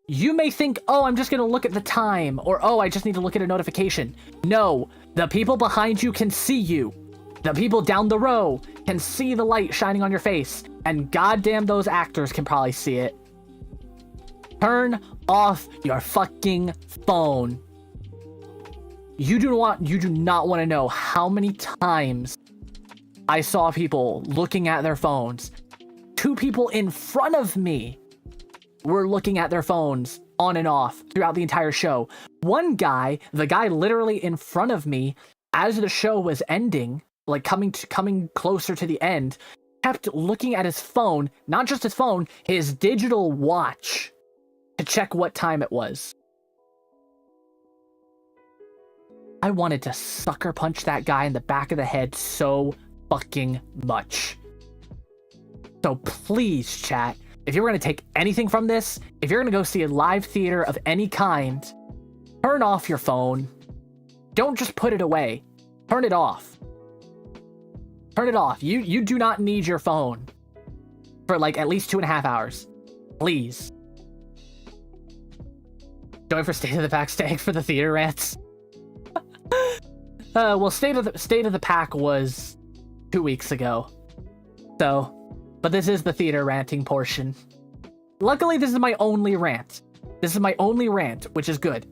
You may think, oh, I'm just gonna look at the time, or oh, I just need to look at a notification. No, the people behind you can see you. The people down the row can see the light shining on your face, and goddamn those actors can probably see it. Turn off your fucking phone. You do not want to know how many times I saw people looking at their phones. 2 people in front of me were looking at their phones on and off throughout the entire show. One guy, the guy literally in front of me, as the show was ending, like coming closer to the end, kept looking at his phone, not just his phone, his digital watch, to check what time it was. I wanted to sucker punch that guy in the back of the head so fucking much. So please, chat, if you're going to take anything from this, if you're going to go see a live theater of any kind, turn off your phone. Don't just put it away. Turn it off. Turn it off. You do not need your phone for like at least 2.5 hours. Please. Going for State of the Pack, staying for the theater rants. Well, State of the Pack was 2 weeks ago. So, but this is the theater ranting portion. Luckily, this is my only rant. This is my only rant, which is good.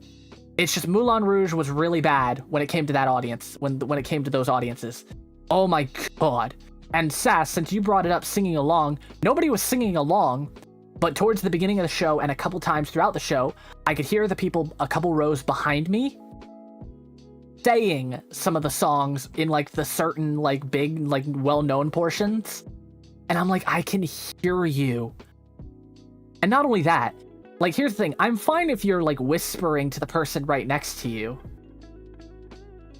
It's just Moulin Rouge was really bad when it came to that audience, when it came to those audiences. Oh my god. And Sass, since you brought it up singing along, nobody was singing along, but towards the beginning of the show and a couple times throughout the show, I could hear the people a couple rows behind me saying some of the songs in like the certain like big like well-known portions, and I'm like, I can hear you. And not only that, like, here's the thing, I'm fine if you're like whispering to the person right next to you.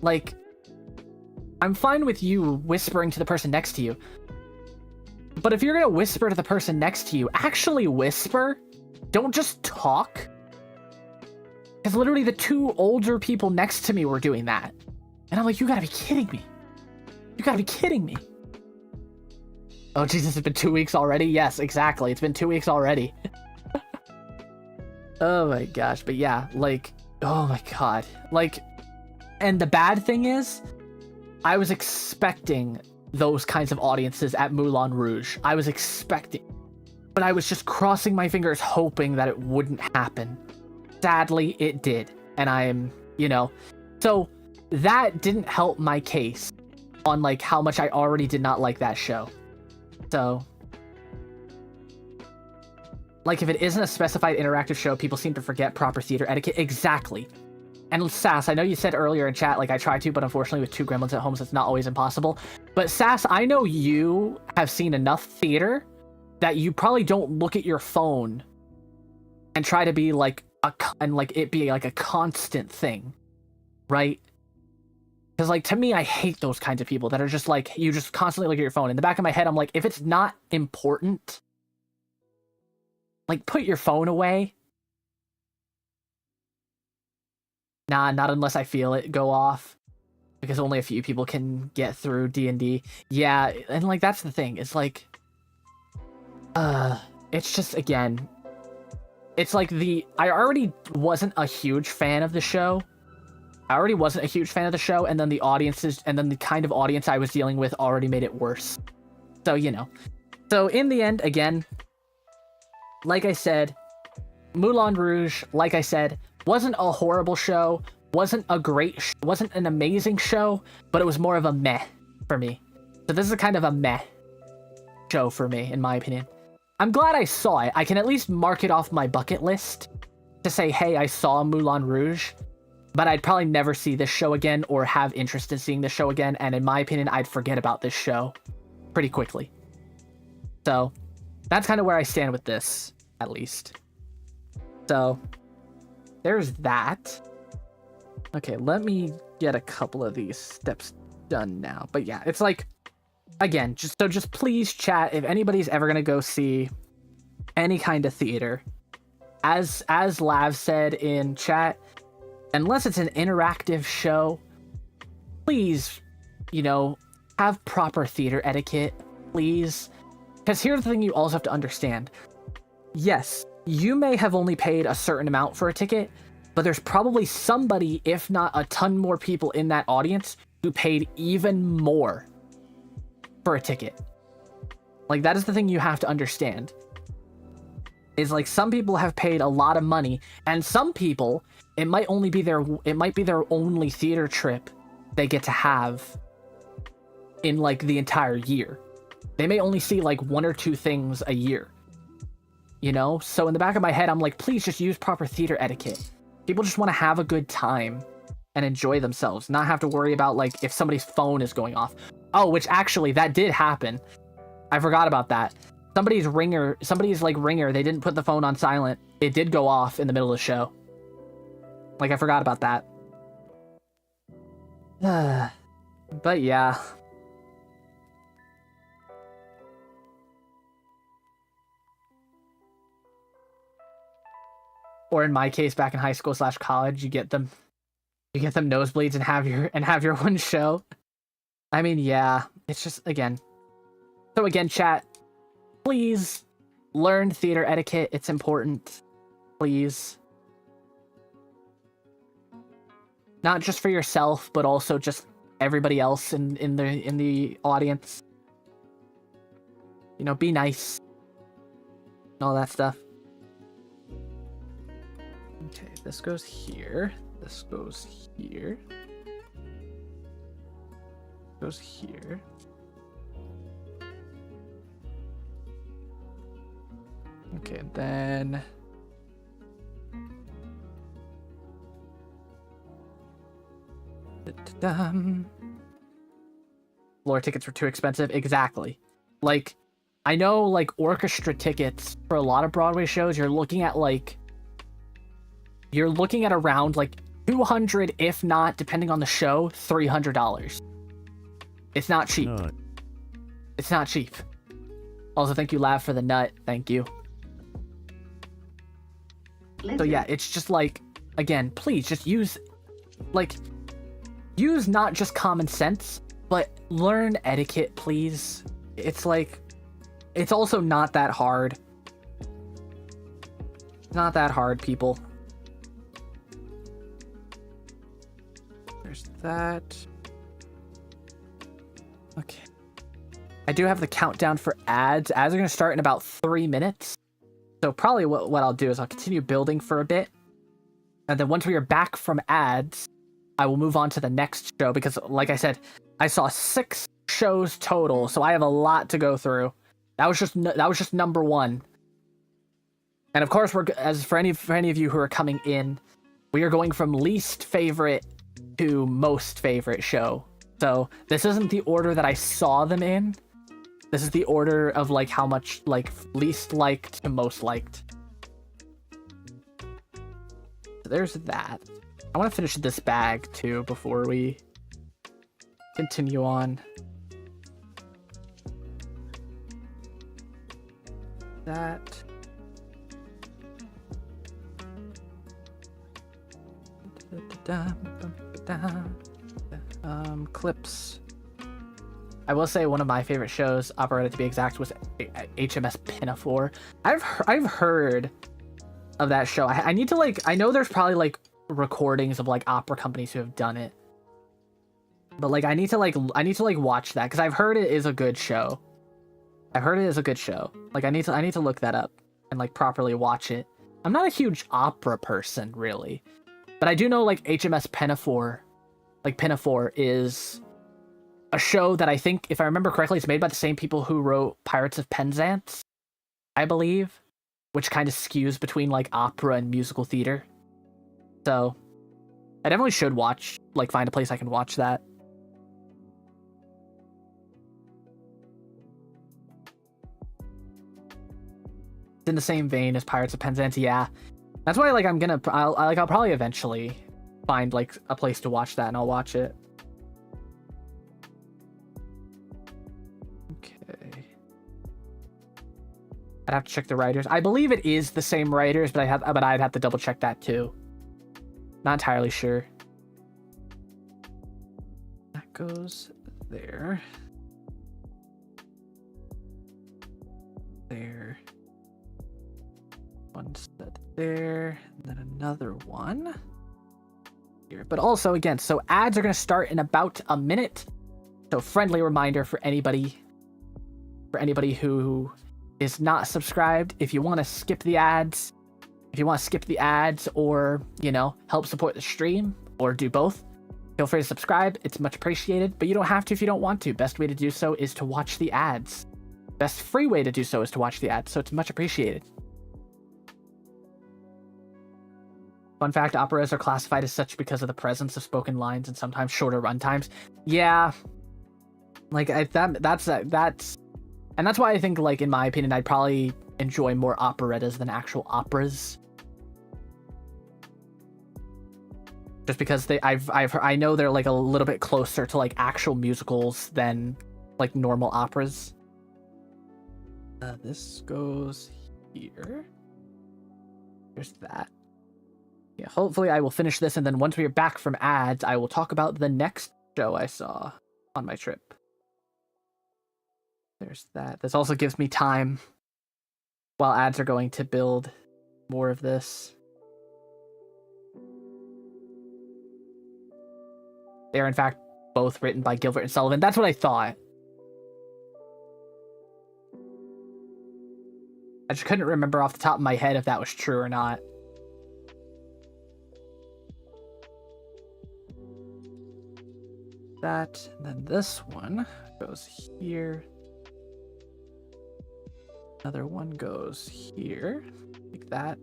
Like, I'm fine with you whispering to the person next to you, but if you're gonna whisper to the person next to you, actually whisper. Don't just talk. Because literally the two older people next to me were doing that. And I'm like, you gotta be kidding me. You gotta be kidding me. Oh, Jesus, it's been 2 weeks already? Yes, exactly. It's been 2 weeks already. Oh my gosh. But yeah, like, oh my god. Like, and the bad thing is, I was expecting those kinds of audiences at Moulin Rouge. I was expecting. But I was just crossing my fingers hoping that it wouldn't happen. Sadly, it did. And I'm, so that didn't help my case on like how much I already did not like that show. So, like, if it isn't a specified interactive show, people seem to forget proper theater etiquette. Exactly. And Sass, I know you said earlier in chat, like, I try to, but unfortunately with 2 gremlins at home, so it's not always impossible. But Sass, I know you have seen enough theater that you probably don't look at your phone and try to be like, and like it be like a constant thing, right? Because like, to me, I hate those kinds of people that are just like, you just constantly look at your phone. In the back of my head, I'm like, if it's not important, like, put your phone away. Nah, not unless I feel it go off, because only a few people can get through D&D. Yeah, and like, that's the thing. It's like, it's just, again, it's like I already wasn't a huge fan of the show. And then the audiences, and then the kind of audience I was dealing with already made it worse. So, So in the end, again, like I said, Moulin Rouge, like I said, wasn't a horrible show, wasn't an amazing show, but it was more of a meh for me. So this is kind of a meh show for me, in my opinion. I'm glad I saw it. I can at least mark it off my bucket list to say, hey, I saw Moulin Rouge, but I'd probably never see this show again or have interest in seeing this show again, and in my opinion, I'd forget about this show pretty quickly. So that's kind of where I stand with this, at least. So there's that. Okay, let me get a couple of these steps done now. But yeah, it's like, again, just please chat if anybody's ever gonna go see any kind of theater. As Lav said in chat, unless it's an interactive show, please, have proper theater etiquette, please. Because here's the thing you also have to understand. Yes, you may have only paid a certain amount for a ticket, but there's probably somebody, if not a ton more people in that audience, who paid even more for a ticket. Like, that is the thing you have to understand. Is like, some people have paid a lot of money, and some people, it might be their only theater trip they get to have in like the entire year. They may only see like 1 or 2 things a year. So in the back of my head, I'm like, please just use proper theater etiquette. People just want to have a good time. and enjoy themselves, not have to worry about like if somebody's phone is going off. Oh, which actually that did happen. I forgot about that. Somebody's ringer, they didn't put the phone on silent. It did go off in the middle of the show. Like, I forgot about that. But yeah. Or in my case, back in high school / college, you get them nosebleeds and have your one show. I mean, yeah, it's just, again. So again, chat, please learn theater etiquette. It's important. Please. Not just for yourself, but also just everybody else in the audience. You know, be nice. All that stuff. Okay, this goes here. This goes here. Goes here. Okay, then floor tickets were too expensive. Exactly. Like, I know, like, orchestra tickets for a lot of Broadway shows, you're looking at around like $200, if not, depending on the show, $300. It's not cheap. No. It's not cheap. Also, thank you, Lav, for the nut. Thank you. So yeah, it's just like, again, please just use not just common sense, but learn etiquette, please. It's like, it's also not that hard. Not that hard, people. There's that. Okay. I do have the countdown for ads. Ads are going to start in about 3 minutes. So probably what I'll do is I'll continue building for a bit. And then once we are back from ads, I will move on to the next show. Because like I said, I saw 6 shows total. So I have a lot to go through. That was just number 1. And of course, for any of you who are coming in, we are going from least favorite to most favorite show. So this isn't the order that I saw them in. This is the order of like how much like least liked to most liked. So there's that. I want to finish this bag too before we continue on. That. Clips. I will say one of my favorite shows, operetta to be exact, was HMS Pinafore. I've heard of that show. I need to like, I know there's probably like recordings of like opera companies who have done it, but like I need to watch that because I've heard it is a good show. I've heard it is a good show. Like I need to look that up and like properly watch it. I'm not a huge opera person really, but I do know like HMS Pinafore. Like Pinafore is a show that I think, if I remember correctly, it's made by the same people who wrote Pirates of Penzance, I believe, which kind of skews between like opera and musical theater. So I definitely should find a place I can watch that. It's in the same vein as Pirates of Penzance, yeah. That's why like I'll probably eventually find like a place to watch that and I'll watch it. Okay. I'd have to check the writers. I believe it is the same writers, but I'd have to double check that too. Not entirely sure. That goes there. There. One set there, and then another one here. But also, again, so ads are going to start in about a minute. So friendly reminder for anybody who is not subscribed, if you want to skip the ads, or, you know, help support the stream, or do both, feel free to subscribe. It's much appreciated, but you don't have to if you don't want to. Best way to do so is to watch the ads. Best free way to do so is to watch the ads, so it's much appreciated. Fun fact, operas are classified as such because of the presence of spoken lines and sometimes shorter runtimes. Yeah. Like, that's and that's why I think, like, in my opinion, I'd probably enjoy more operettas than actual operas. Just because I know they're like a little bit closer to like actual musicals than like normal operas. This goes here. There's that. Yeah, hopefully I will finish this, and then once we are back from ads, I will talk about the next show I saw on my trip. There's that. This also gives me time while ads are going to build more of this. They are, in fact, both written by Gilbert and Sullivan. That's what I thought. I just couldn't remember off the top of my head if that was true or not. That, and then this one goes here. Another one goes here, like that.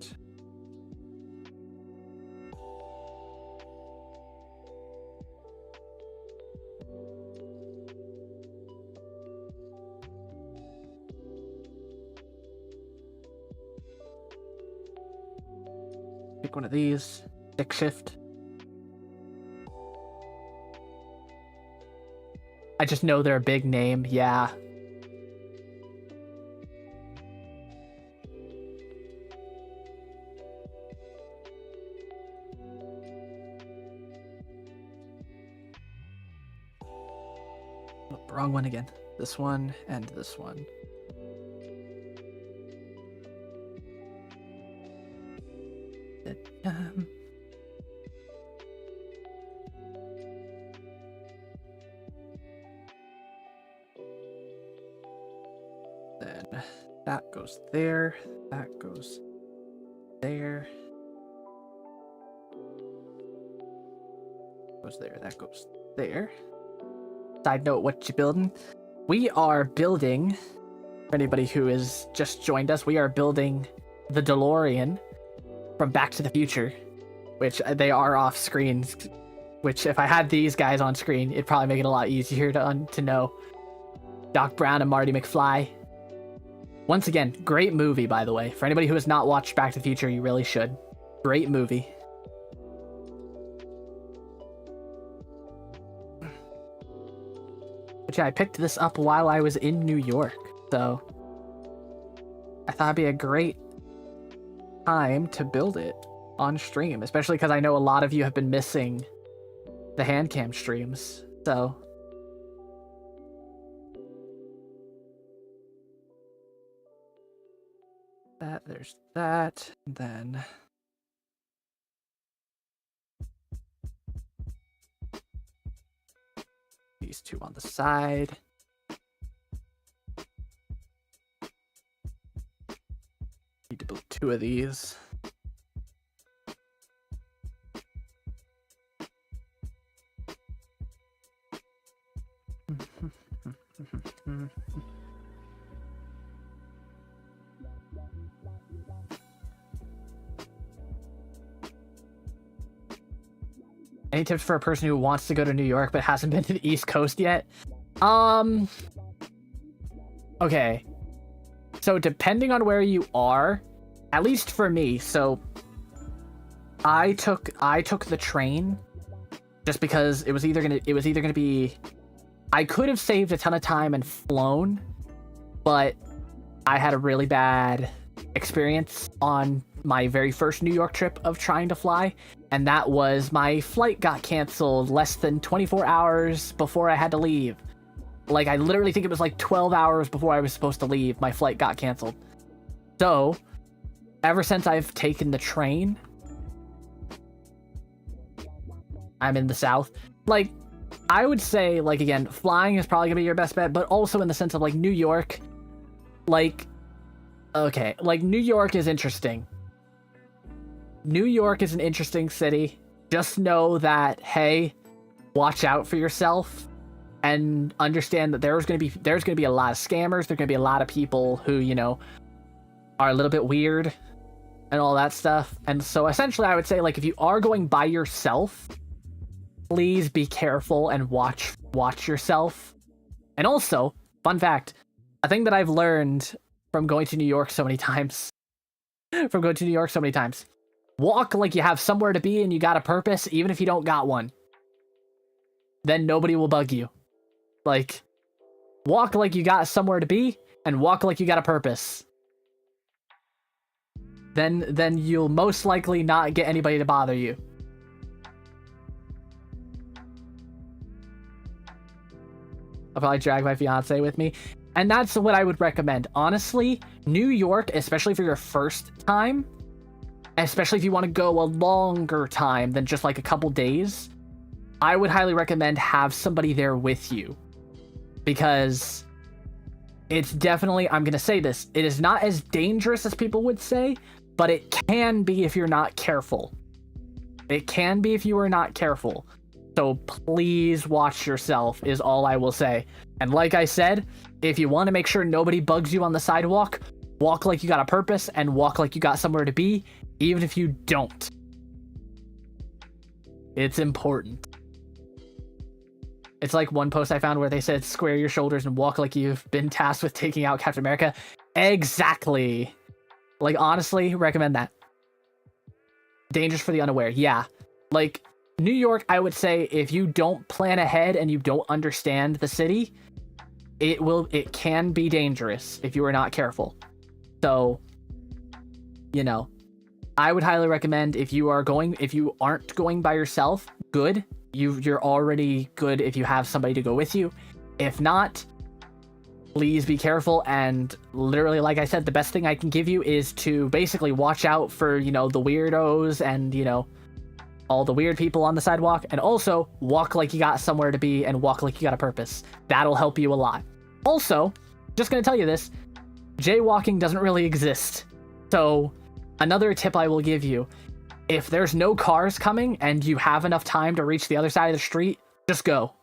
Pick one of these, stick shift. I just know they're a big name, yeah. Oh, wrong one again. This one and this one. Then that goes there, that goes there, goes there, that goes there. Side note, what you building? We are building, for anybody who has just joined us, we are building the DeLorean from Back to the Future, which they are off screen, which if I had these guys on screen, it'd probably make it a lot easier to know. Doc Brown and Marty McFly. Once again, great movie, by the way. For anybody who has not watched Back to the Future, you really should. Great movie. But yeah, I picked this up while I was in New York, so I thought it'd be a great time to build it on stream, especially because I know a lot of you have been missing the hand cam streams, so that, there's that, and then these two on the side. Need to build two of these. Any tips for a person who wants to go to New York but hasn't been to the East Coast yet? Okay. So depending on where you are, at least for me, so I took the train just because it was either gonna be, I could have saved a ton of time and flown, but I had a really bad experience on my very first New York trip of trying to fly, and that was my flight got canceled less than 24 hours before I had to leave. Like, I literally think it was like 12 hours before I was supposed to leave, my flight got canceled. So, ever since I've taken the train, I'm in the South. Like, I would say, like, again, flying is probably gonna be your best bet, but also in the sense of, like, New York, like, okay, like, New York is interesting. New York is an interesting city. Just know that, hey, watch out for yourself and understand that there's gonna be a lot of scammers. There's gonna be a lot of people who, you know, are a little bit weird. and all that stuff. And so essentially I would say, like, if you are going by yourself, please be careful and watch yourself. And also, fun fact, a thing that I've learned from going to New York so many times, walk like you have somewhere to be and you got a purpose, even if you don't got one. Then nobody will bug you. Like, walk like you got somewhere to be and walk like you got a purpose. Then you'll most likely not get anybody to bother you. I'll probably drag my fiance with me. And that's what I would recommend. Honestly, New York, especially for your first time, especially if you want to go a longer time than just like a couple days, I would highly recommend have somebody there with you. Because it's definitely, I'm going to say this, it is not as dangerous as people would say, but it can be if you're not careful. It can be if you are not careful. So please watch yourself is all I will say. And like I said, if you want to make sure nobody bugs you on the sidewalk, walk like you got a purpose and walk like you got somewhere to be, even if you don't. It's important. It's like one post I found where they said, square your shoulders and walk like you've been tasked with taking out Captain America. Exactly. Like, honestly, recommend that. Dangerous for the unaware. Yeah. Like, New York, I would say, if you don't plan ahead and you don't understand the city, it can be dangerous if you are not careful. So, you know, I would highly recommend if you aren't going by yourself, good. You're already good if you have somebody to go with you. If not, please be careful. And literally, like I said, the best thing I can give you is to basically watch out for, the weirdos and, all the weird people on the sidewalk, and also walk like you got somewhere to be and walk like you got a purpose. That'll help you a lot. Also, just gonna tell you this, jaywalking doesn't really exist. So another tip I will give you, if there's no cars coming and you have enough time to reach the other side of the street, just go.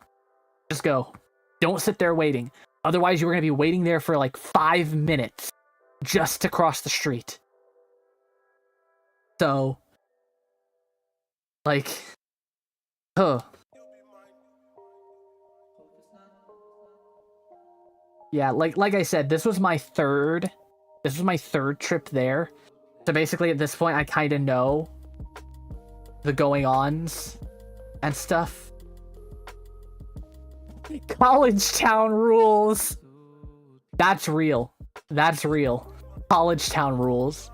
Just go. Don't sit there waiting. Otherwise, you're gonna be waiting there for like 5 minutes just to cross the street. So, like, yeah, like I said, this was my third trip there. So basically at this point I kind of know the going-ons and stuff. College Town rules. That's real. College Town rules.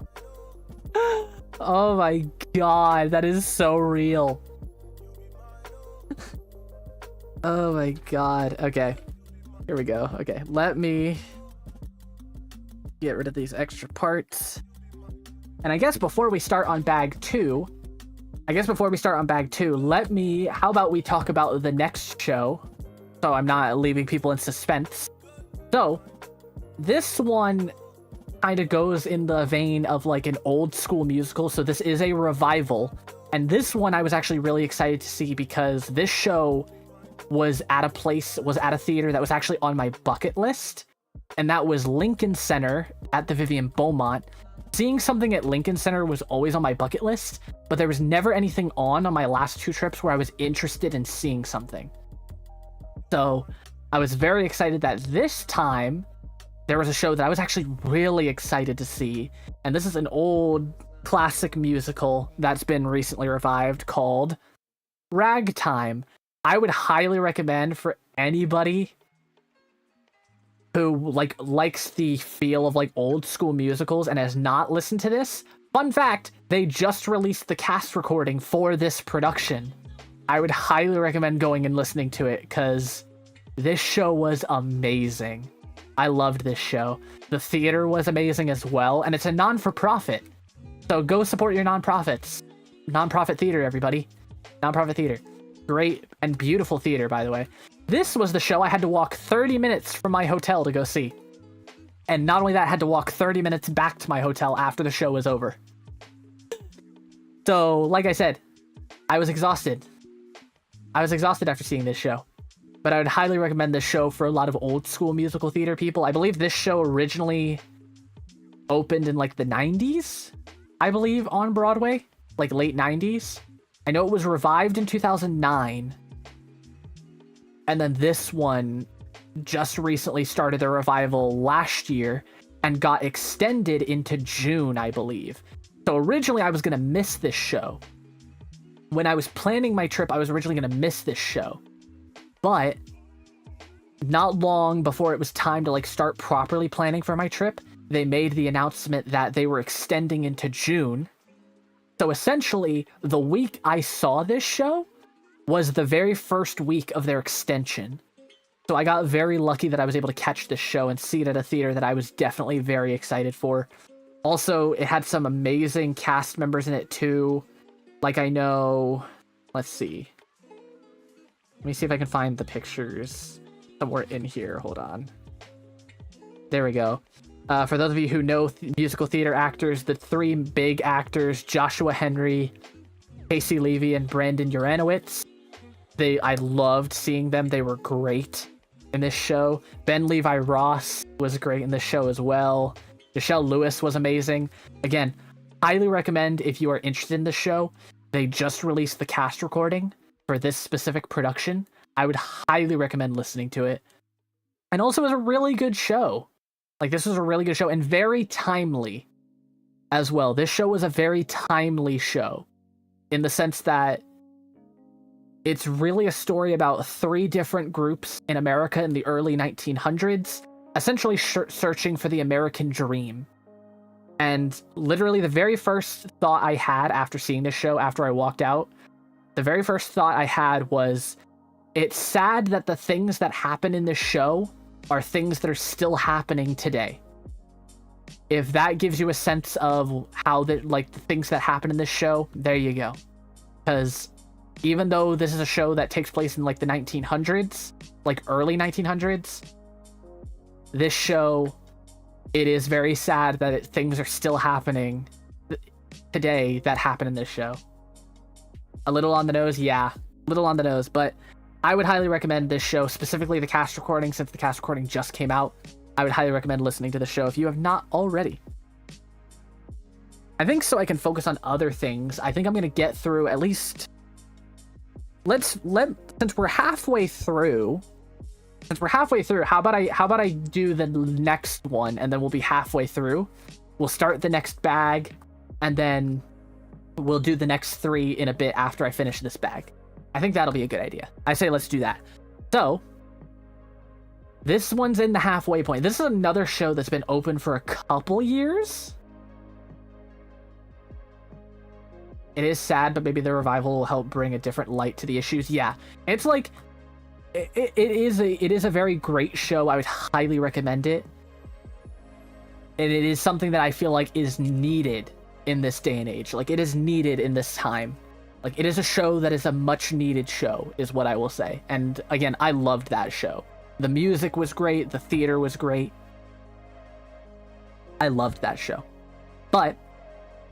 Oh my god, that is so real. Oh my god. Okay. Here we go. Okay, let me get rid of these extra parts. And I guess before we start on bag 2, how about we talk about the next show, so I'm not leaving people in suspense. So, this one kind of goes in the vein of like an old school musical, so this is a revival. And this one I was actually really excited to see because this show was at a theater that was actually on my bucket list, and that was Lincoln Center at the Vivian Beaumont. Seeing something at Lincoln Center was always on my bucket list, but there was never anything on my last 2 trips where I was interested in seeing something. So I was very excited that this time there was a show that I was actually really excited to see, and this is an old classic musical that's been recently revived called Ragtime. I would highly recommend for anybody who likes the feel of like old school musicals and has not listened to this. Fun fact, they just released the cast recording for this production. I would highly recommend going and listening to it because this show was amazing. I loved this show. The theater was amazing as well, and it's a non-for-profit. So go support your nonprofits. Nonprofit theater, everybody. Nonprofit theater. Great and beautiful theater, by the way. This was the show I had to walk 30 minutes from my hotel to go see. And not only that, I had to walk 30 minutes back to my hotel after the show was over. So, like I said, I was exhausted. After seeing this show. But I would highly recommend this show for a lot of old school musical theater people. I believe this show originally opened in like the 90s. I believe, on Broadway, like late 90s. I know it was revived in 2009. And then this one just recently started their revival last year and got extended into June, I believe. So originally I was going to miss this show. When I was planning my trip, I was originally going to miss this show. But not long before it was time to like start properly planning for my trip, they made the announcement that they were extending into June. So essentially, the week I saw this show was the very first week of their extension. So I got very lucky that I was able to catch this show and see it at a theater that I was definitely very excited for. Also, it had some amazing cast members in it too. Like I know, let's see. Let me see if I can find the pictures somewhere in here. Hold on. There we go. For those of you who know musical theater actors, the three big actors, Joshua Henry, Casey Levy, and Brandon Uranowitz, I loved seeing them. They were great in this show. Ben Levi Ross was great in this show as well. Michelle Lewis was amazing. Again, highly recommend if you are interested in the show. They just released the cast recording for this specific production. I would highly recommend listening to it. And also, it was a really good show. Like, this was a really good show and very timely as well. This show was a very timely show in the sense that it's really a story about three different groups in America in the early 1900s, essentially searching for the American dream. And literally the very first thought I had after seeing this show, after I walked out, the very first thought I had was, it's sad that the things that happen in this show are things that are still happening today. If that gives you a sense of how the things that happen in this show, there you go. Because even though this is a show that takes place in like the 1900s, like early 1900s, this show, it is very sad that things are still happening today that happen in this show. A little on the nose, yeah. A little on the nose, but I would highly recommend this show, specifically the cast recording, since the cast recording just came out. I would highly recommend listening to the show if you have not already. I think so I can focus on other things. I think I'm going to get through at least... since we're halfway through, how about I do the next one, and then we'll be halfway through. We'll start the next bag, and then we'll do the next three in a bit after I finish this bag. I think that'll be a good idea. I say let's do that. So, this one's in the halfway point. This is another show that's been open for a couple years. It is sad, but maybe the revival will help bring a different light to the issues. Yeah, it's like, it is a very great show. I would highly recommend it. And it is something that I feel like is needed in this day and age. Like, it is needed in this time. Like, it is a show that is a much needed show, is what I will say. And again, I loved that show. The music was great. The theater was great. I loved that show. But,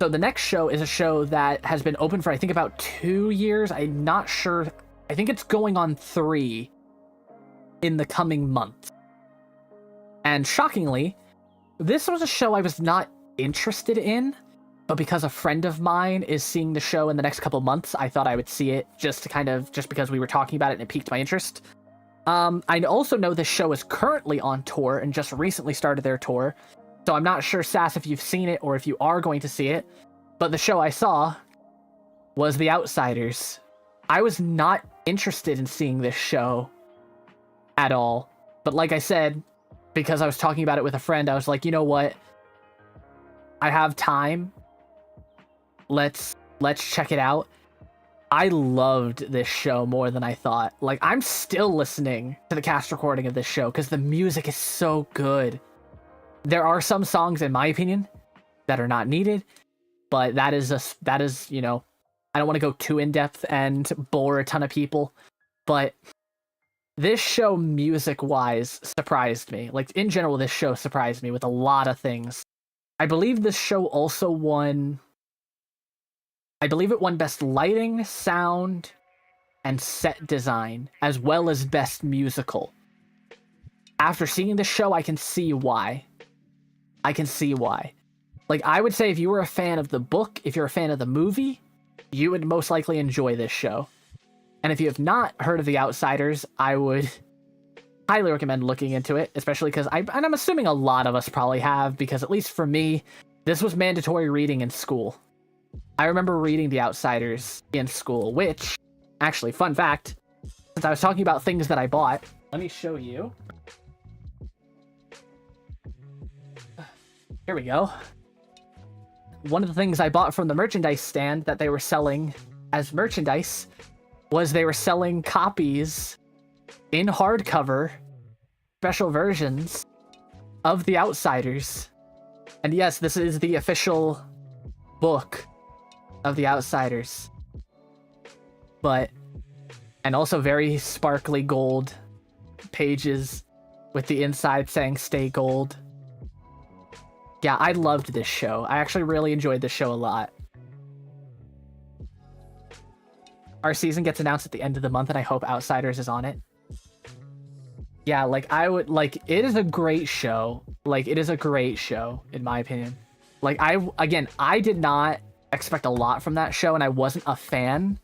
so the next show is a show that has been open for, I think, about 2 years. I'm not sure. I think it's going on 3 in the coming month. And shockingly, this was a show I was not interested in. But because a friend of mine is seeing the show in the next couple months, I thought I would see it just because we were talking about it and it piqued my interest. I also know this show is currently on tour and just recently started their tour. So I'm not sure, Sass, if you've seen it or if you are going to see it. But the show I saw was The Outsiders. I was not interested in seeing this show at all. But like I said, because I was talking about it with a friend, I was like, you know what? I have time. Let's check it out. I loved this show more than I thought. Like, I'm still listening to the cast recording of this show because the music is so good. There are some songs, in my opinion, that are not needed, but that is, you know, I don't want to go too in depth and bore a ton of people, but this show, music-wise, surprised me. Like, in general, this show surprised me with a lot of things. I believe this show also won... I believe it won Best Lighting, Sound, and Set Design, as well as Best Musical. After seeing this show, I can see why. Like, I would say if you were a fan of the book, if you're a fan of the movie, you would most likely enjoy this show. And if you have not heard of The Outsiders, I would highly recommend looking into it, especially because I'm assuming a lot of us probably have, because at least for me, this was mandatory reading in school. I remember reading The Outsiders in school, which, actually, fun fact, since I was talking about things that I bought, let me show you. Here we go. One of the things I bought from the merchandise stand that they were selling as merchandise was they were selling copies in hardcover, special versions of The Outsiders. And yes, this is the official book of The Outsiders. And also very sparkly gold pages with the inside saying "Stay Gold." Yeah, I loved this show. I actually really enjoyed this show a lot. Our season gets announced at the end of the month, and I hope Outsiders is on it. Yeah, like, it is a great show. Like, it is a great show, in my opinion. Like, I did not expect a lot from that show, and I wasn't a fan.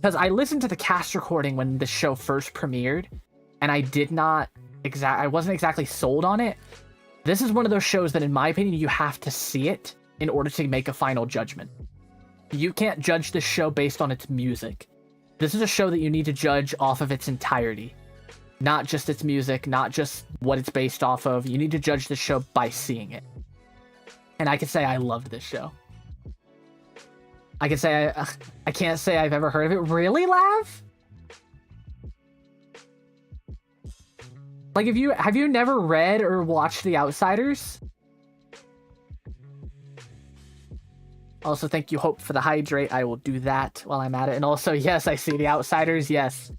Because I listened to the cast recording when the show first premiered, and I wasn't exactly sold on it. This is one of those shows that, in my opinion, you have to see it in order to make a final judgment. You can't judge this show based on its music. This is a show that you need to judge off of its entirety. Not just its music, not just what it's based off of. You need to judge the show by seeing it. And I can say I loved this show. I can say I can't say I've ever heard of it. Really, Lav? Like, have you never read or watched The Outsiders? Also, thank you, Hope, for the hydrate. I will do that while I'm at it. And also, yes, I see The Outsiders. Yes.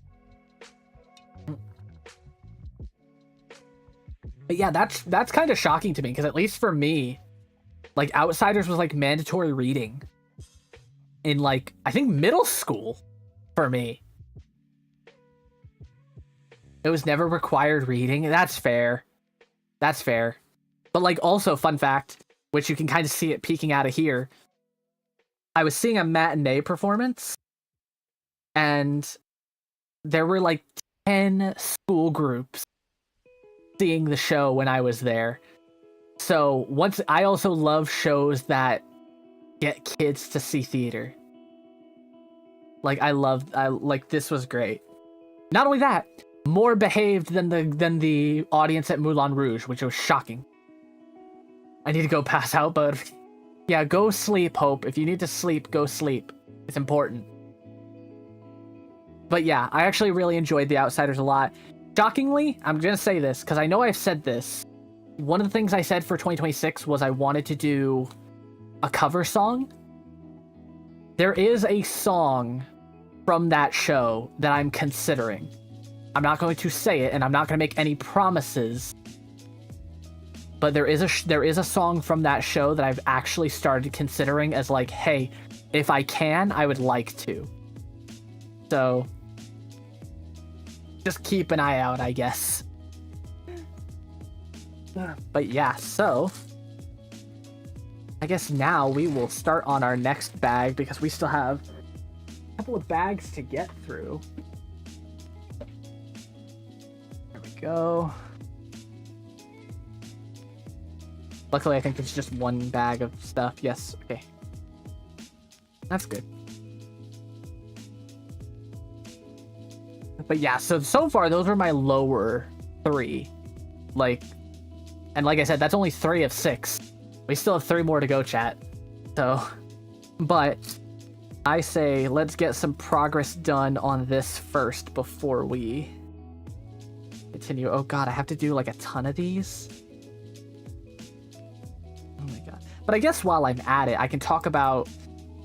But yeah, that's kind of shocking to me, because at least for me, like, Outsiders was like mandatory reading in, like, I think middle school for me. It was never required reading. That's fair. That's fair. But, like, also, fun fact, which you can kind of see it peeking out of here, I was seeing a matinee performance, and there were, like, 10 school groups seeing the show when I was there. So, I also love shows that get kids to see theater. Like, this was great. Not only that, more behaved than the audience at Moulin Rouge, which was shocking. I need to go pass out, but yeah, go sleep, Hope. If you need to sleep, go sleep. It's important. But yeah, I actually really enjoyed The Outsiders a lot. Shockingly, I'm gonna say this, because I know I've said this. One of the things I said for 2026 was I wanted to do a cover song. There is a song from that show that I'm considering. I'm not going to say it, and I'm not going to make any promises. But there is a song from that show that I've actually started considering as, like, hey, if I can, I would like to. So, just keep an eye out, I guess. But yeah, so I guess now we will start on our next bag, because we still have a couple of bags to get through. There we go. Luckily, I think it's just one bag of stuff. Yes, okay. That's good. But yeah, so far, those were my lower 3. And like I said, that's only 3 of 6. We still have 3 more to go, chat. So, but I say let's get some progress done on this first before we continue. Oh god, I have to do like a ton of these. Oh my god. But I guess while I'm at it, I can talk about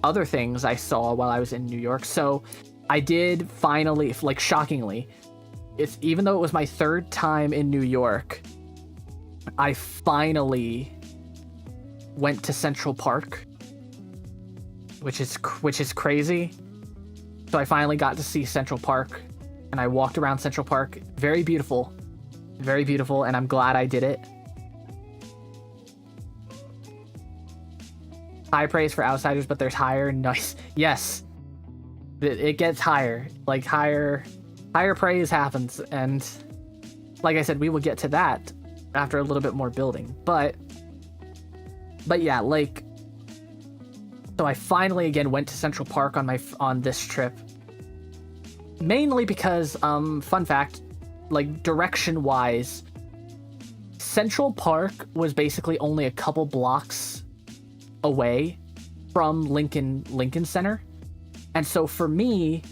other things I saw while I was in New York. So I did finally, like, shockingly, even though it was my 3rd time in New York, I finally went to Central Park, which is crazy. So I finally got to see Central Park, and I walked around Central Park. Very beautiful, and I'm glad I did it. high praise for outsiders, but there's higher. Nice. Yes. It gets higher. Like, higher praise happens. And like I said, we will get to that after a little bit more building. But yeah, like, so I finally again went to Central Park on this trip. Mainly because, fun fact, like, direction-wise, Central Park was basically only a couple blocks away from Lincoln Center. And so for me,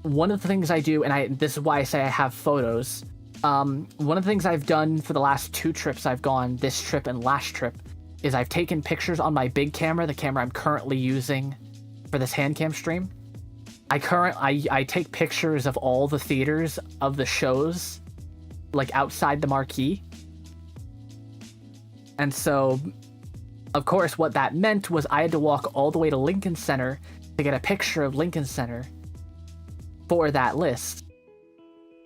one of the things I do, and this is why I say I have photos, one of the things I've done for the last 2 trips I've gone, this trip and last trip, is I've taken pictures on my big camera, the camera I'm currently using for this hand cam stream. I take pictures of all the theaters of the shows, like, outside the marquee. And so, of course, what that meant was I had to walk all the way to Lincoln Center to get a picture of Lincoln Center for that list.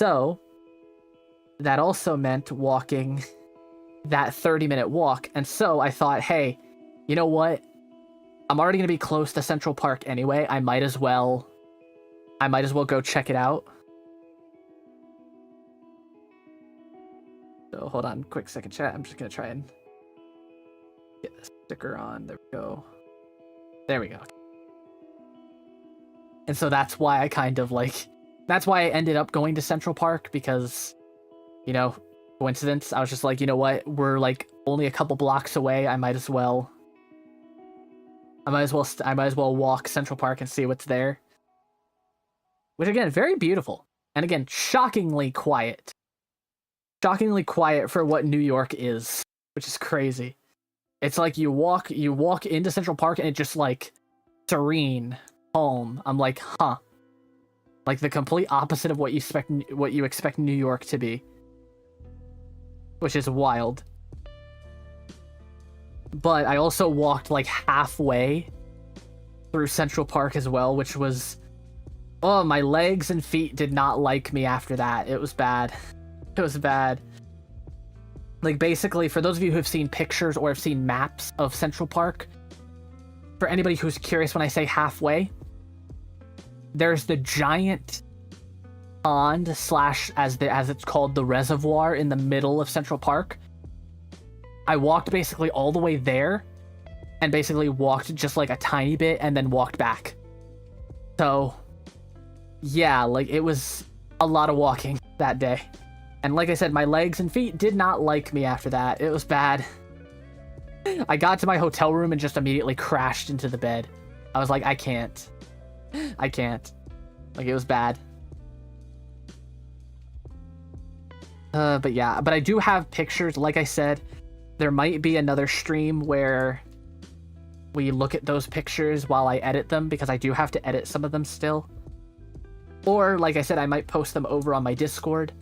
So, that also meant walking that 30-minute walk. And so I thought, hey, you know what? I'm already going to be close to Central Park anyway. I might as well go check it out. So hold on, quick second chat. I'm just going to try and get the sticker on. There we go. There we go. And so that's why that's why I ended up going to Central Park, because, you know, coincidence. I was just like, you know what? We're like only a couple blocks away. I might as well walk Central Park and see what's there. Which, again, very beautiful. And again, shockingly quiet. Shockingly quiet for what New York is, which is crazy. It's like you walk into Central Park and it's just like serene, calm. I'm like, huh. Like the complete opposite of what you expect New York to be. Which is wild. But I also walked like halfway through Central Park as well, which was... Oh, my legs and feet did not like me after that. It was bad. It was bad. Like, basically, for those of you who have seen pictures or have seen maps of Central Park, for anybody who's curious when I say halfway, there's the giant pond / as it's called, the reservoir in the middle of Central Park. I walked basically all the way there and basically walked just like a tiny bit and then walked back. So yeah, like, it was a lot of walking that day. And like I said, my legs and feet did not like me after that. It was bad. I got to my hotel room and just immediately crashed into the bed. I was like, I can't. Like, it was bad. But yeah, but I do have pictures. Like I said, there might be another stream where we look at those pictures while I edit them, because I do have to edit some of them still. Or, like I said, I might post them over on my Discord.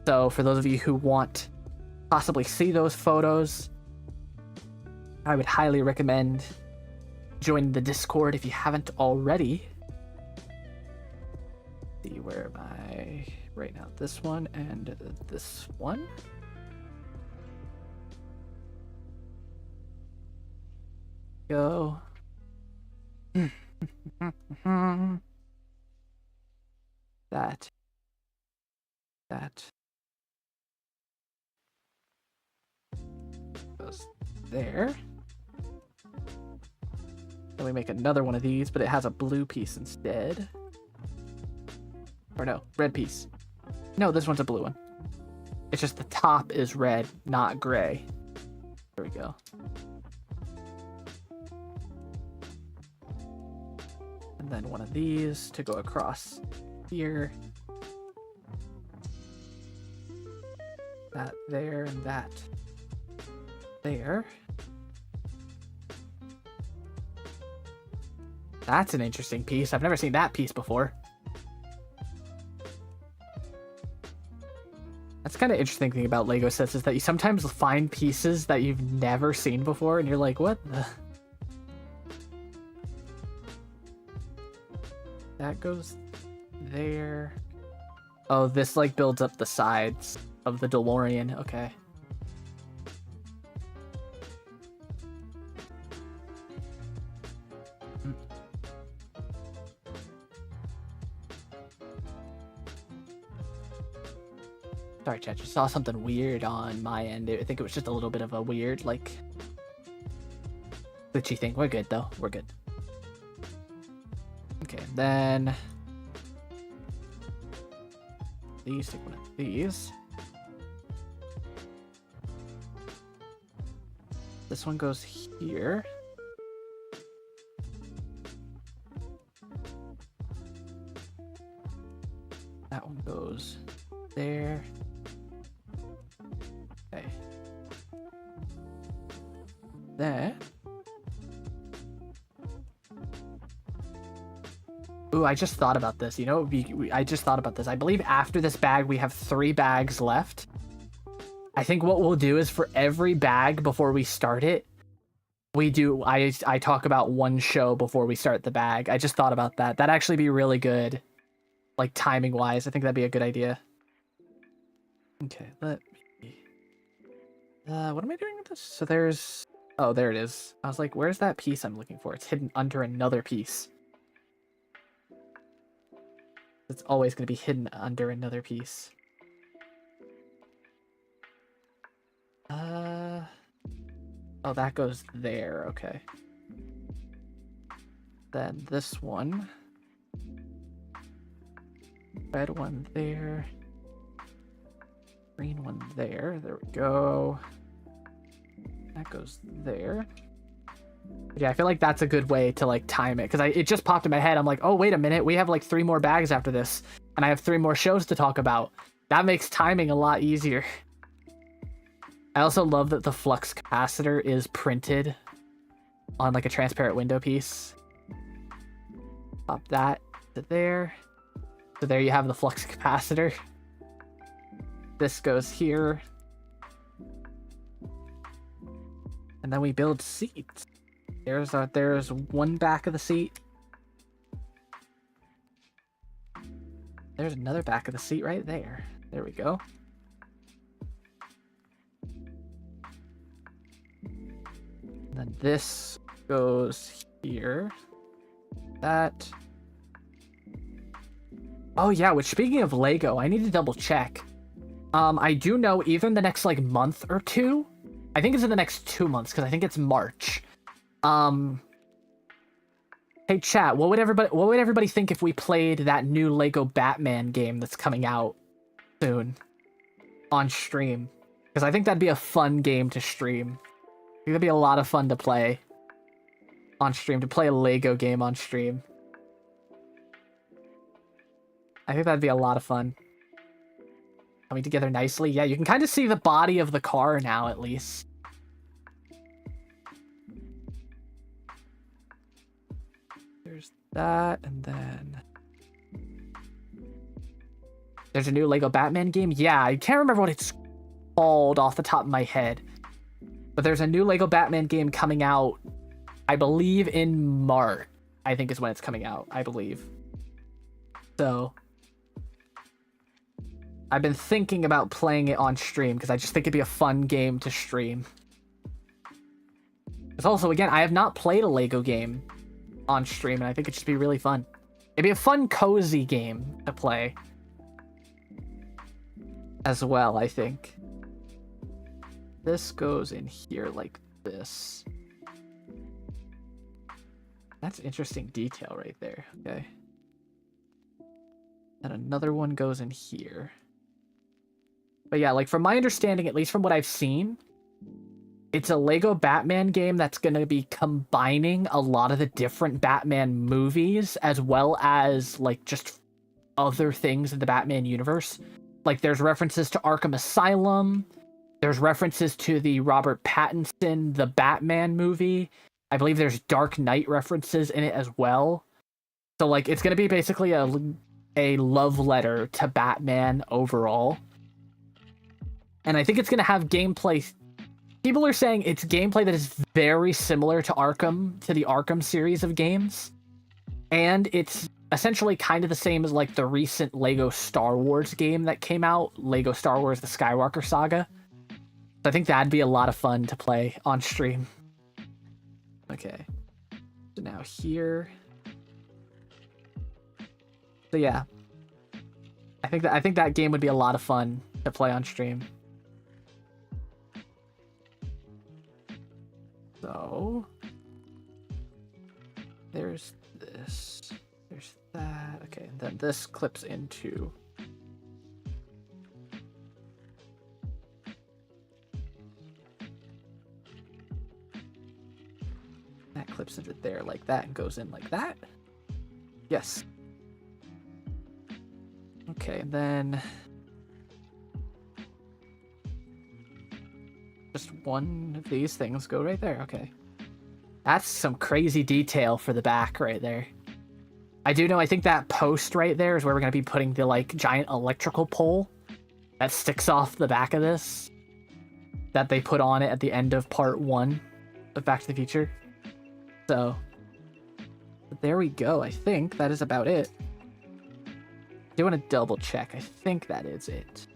So for those of you who want possibly see those photos, I would highly recommend joining the Discord if you haven't already. Let's see, where am I right now? This one and this one. Go. That goes there. Then we make another one of these, but it has a blue piece instead. Or no, red piece. No, this one's a blue one. It's just the top is red, not gray. There we go. And then one of these to go across here. That there and that there. That's an interesting piece. I've never seen that piece before. That's kind of interesting thing about Lego sets, is that you sometimes find pieces that you've never seen before and you're like, what the... That goes there. Oh, this like builds up the sides of the DeLorean. Okay. Sorry, chat. Just saw something weird on my end. I think it was just a little bit of a weird, like, glitchy thing. We're good, though. We're good. Okay, then... These, take one of these. This one goes here. That one goes there. Okay. There. Ooh, I just thought about this. You know, I just thought about this. I believe after this bag, we have 3 bags left. I think what we'll do is for every bag before we start it, I talk about one show before we start the bag. I just thought about that. That'd actually be really good. Like, timing-wise, I think that'd be a good idea. Okay, let me... what am I doing with this? So there's... Oh, there it is. I was like, where's that piece I'm looking for? It's hidden under another piece. It's always going to be hidden under another piece. Oh, that goes there. Okay. Then this one. Red one there. Green one there. There we go. That goes there. Yeah, I feel like that's a good way to, like, time it. Because it just popped in my head. I'm like, oh, wait a minute. We have, like, 3 more bags after this. And I have 3 more shows to talk about. That makes timing a lot easier. I also love that the flux capacitor is printed on, like, a transparent window piece. Pop that to there. So there you have the flux capacitor. This goes here. And then we build seats. There's one back of the seat. There's another back of the seat right there. There we go. And then this goes here. That. Oh yeah, which, speaking of Lego, I need to double check. I do know either in the next, like, month or 2. I think it's in the next 2 months, because I think it's March. Hey chat, what would everybody think if we played that new Lego Batman game that's coming out soon on stream? Because I think that'd be a fun game to stream. I think that'd be a lot of fun to play on stream, to play a Lego game on stream. I think that'd be a lot of fun. Coming together nicely. Yeah, you can kind of see the body of the car now, at least. There's that, and then... There's a new Lego Batman game? Yeah, I can't remember what it's called off the top of my head. But there's a new Lego Batman game coming out, I believe, in March. I think is when it's coming out, I believe. So... I've been thinking about playing it on stream, because I just think it'd be a fun game to stream. Because also, again, I have not played a Lego game on stream, and I think it'd just be really fun. It'd be a fun, cozy game to play. As well, I think. This goes in here like this. That's interesting detail right there, okay. And another one goes in here. But yeah, like, from my understanding, at least from what I've seen, it's a Lego Batman game that's going to be combining a lot of the different Batman movies, as well as, like, just other things in the Batman universe. Like, there's references to Arkham Asylum, there's references to the Robert Pattinson The Batman movie. I believe there's Dark Knight references in it as well. So, like, it's going to be basically a love letter to Batman overall. And I think it's going to have gameplay. People are saying it's gameplay that is very similar to the Arkham series of games. And it's essentially kind of the same as, like, the recent Lego Star Wars game that came out, Lego Star Wars The Skywalker Saga. So I think that'd be a lot of fun to play on stream. Okay. So now here. So yeah. I think that game would be a lot of fun to play on stream. So there's this, there's that. Okay, and then this clips into that, clips into there like that and goes in like that. Yes. Okay, and then just one of these things go right there. Okay. That's some crazy detail for the back right there. I do know, I think that post right there is where we're going to be putting the, like, giant electrical pole that sticks off the back of this that they put on it at the end of part 1 of Back to the Future. So, there we go. I think that is about it. I do want to double check. I think that is it.